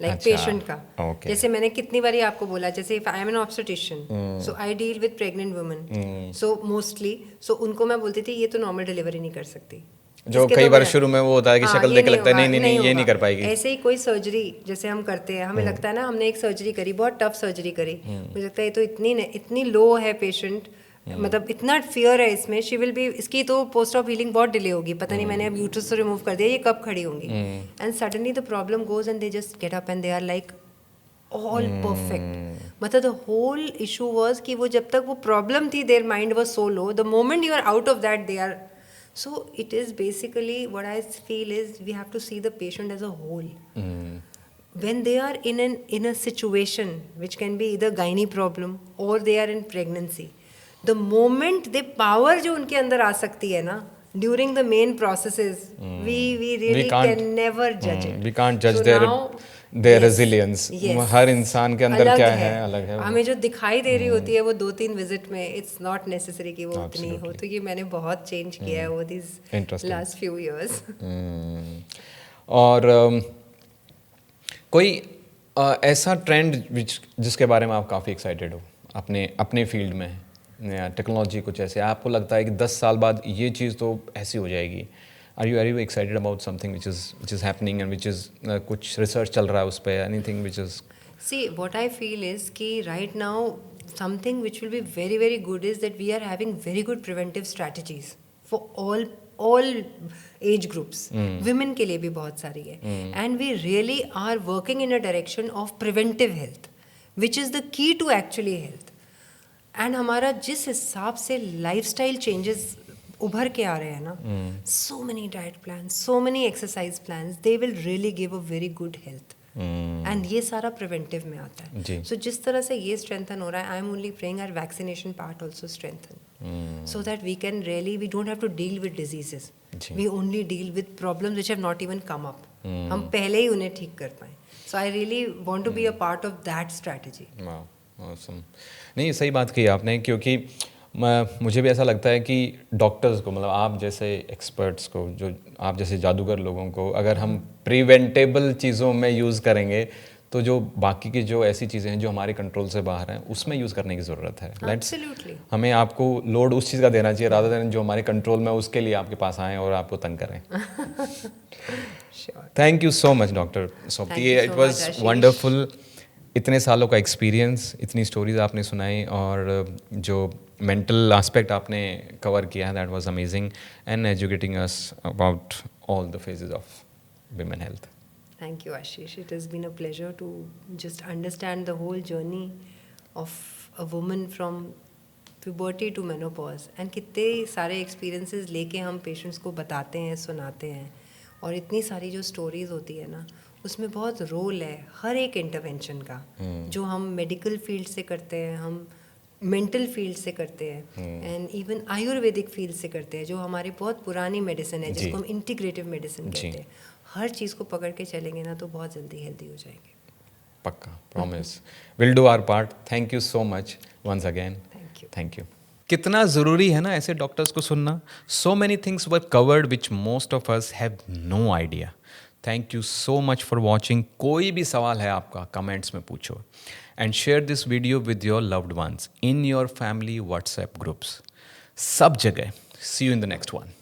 B: लाइक
A: अच्छा,
B: पेशेंट का.
A: okay.
B: जैसे मैंने कितनी बारी आपको बोला, जैसे if I am an obstetrician, so I deal with pregnant women, so mostly उनको मैं बोलती थी ये तो नॉर्मल डिलीवरी नहीं कर सकती.
A: जो कई बार शुरू में वो होता है कि
B: हाँ,
A: शक्ल देख के लगता है नहीं ये नहीं कर पाएगी.
B: ऐसे ही कोई सर्जरी जैसे हम करते हैं, हमें लगता है ना हमने एक सर्जरी करी, बहुत टफ सर्जरी करी, मुझे लगता है ये तो इतनी लो है पेशेंट, मतलब इतना फियर है इसमें, शी विल बी, इसकी तो पोस्ट ऑफ हीलिंग बहुत डिले होगी, पता नहीं मैंने अब यूट्रस तो रिमूव कर दिया, ये कब खड़ी होंगी. And suddenly the problem goes and they just get up and they are like all perfect. मतलब द होल इशू वॉज कि वो जब तक वो प्रॉब्लम थी their mind was so low, the moment you are out of that they are. So it is basically what I feel is we have to see the patient as a whole. When they are in a situation which can be either gynae problem or they are in pregnancy, the moment they power जो उनके अंदर आ सकती है ना during the main processes, we really can never judge it.
A: We can't judge
B: So
A: their
B: yes,
A: resilience.
B: yes.
A: हर इंसान के अंदर
B: अलग
A: क्या है अलग है.
B: हमें जो दिखाई दे रही होती है वो 2-3 विजिट में, इट्स नॉट नेसेसरी कि वो उतनी हो. तो ये मैंने बहुत चेंज किया है वो दिस लास्ट फ्यू इयर्स.
A: और कोई ऐसा ट्रेंड जिसके बारे में आप काफ़ी एक्साइटेड हो अपने फील्ड में, टेक्नोलॉजी कुछ ऐसे आपको लगता है कि 10 साल बाद ये चीज़ तो ऐसी हो जाएगी? Are you excited about something which is happening and which is कुछ research चल रहा है उस पे, anything which is?
B: See, what I feel is कि right now something which will be very very good is that we are having very good preventive strategies for all age groups. Women के लिए भी बहुत सारी है, and we really are working in a direction of preventive health, which is the key to actually health. And हमारा जिस हिसाब से lifestyle changes उभर के आ रहे हैं ना, so many diet plans, so many exercise plans, they will really give a very good health. And ये सारा preventive में आता है. So जिस तरह से ये strengthen हो रहा है, I am only praying our vaccination part also strengthen, so that we can really, we don't have to deal with diseases. We only deal with problems which have not even come up. हम पहले ही उन्हें ठीक कर पाएं. So I really want to be a part of that strategy.
A: Wow, awesome. नहीं, सही बात कही आपने, क्योंकि मुझे भी ऐसा लगता है कि डॉक्टर्स को, मतलब आप जैसे एक्सपर्ट्स को, जो आप जैसे जादूगर लोगों को, अगर हम प्रिवेंटेबल चीज़ों में यूज़ करेंगे तो जो बाकी की जो ऐसी चीज़ें हैं जो हमारे कंट्रोल से बाहर हैं उसमें यूज़ करने की ज़रूरत है.
B: Absolutely.
A: हमें आपको लोड उस चीज़ का देना चाहिए रादर देन जो हमारे कंट्रोल में, उसके लिए आपके पास आएँ और आपको तंग करें. Thank you so much doctor सोपती, it was wonderful. इतने सालों का एक्सपीरियंस, इतनी स्टोरीज आपने सुनाई, और जो मेंटल एस्पेक्ट आपने कवर किया है, that was amazing, and educating us about all the phases of women health.
B: Thank you, Ashish. It has been a pleasure to just understand the whole journey of a woman from puberty to menopause. And कितने सारे experiences लेके हम patients को बताते हैं, सुनाते हैं, और इतनी सारी जो stories होती है ना, उसमें बहुत रोल है हर एक इंटरवेंशन का, जो हम मेडिकल फील्ड से करते हैं, हम मेंटल फील्ड से करते हैं, एंड इवन आयुर्वेदिक फील्ड से करते हैं, जो हमारी बहुत पुरानी मेडिसिन है जिसको हम इंटीग्रेटिव मेडिसिन कहते हैं. हर चीज़ को पकड़ के चलेंगे ना तो बहुत जल्दी हेल्दी हो जाएंगे.
A: पक्का, promise. Will do our part. Thank you so much once again.
B: Thank you.
A: Thank you. कितना ज़रूरी है ना ऐसे डॉक्टर्स को सुनना. So many things were covered which most of us have no idea. Thank you so much for watching. कोई भी सवाल है आपका कमेंट्स में पूछो. And share this video with your loved ones in your family WhatsApp groups. सब जगह. See you in the next one.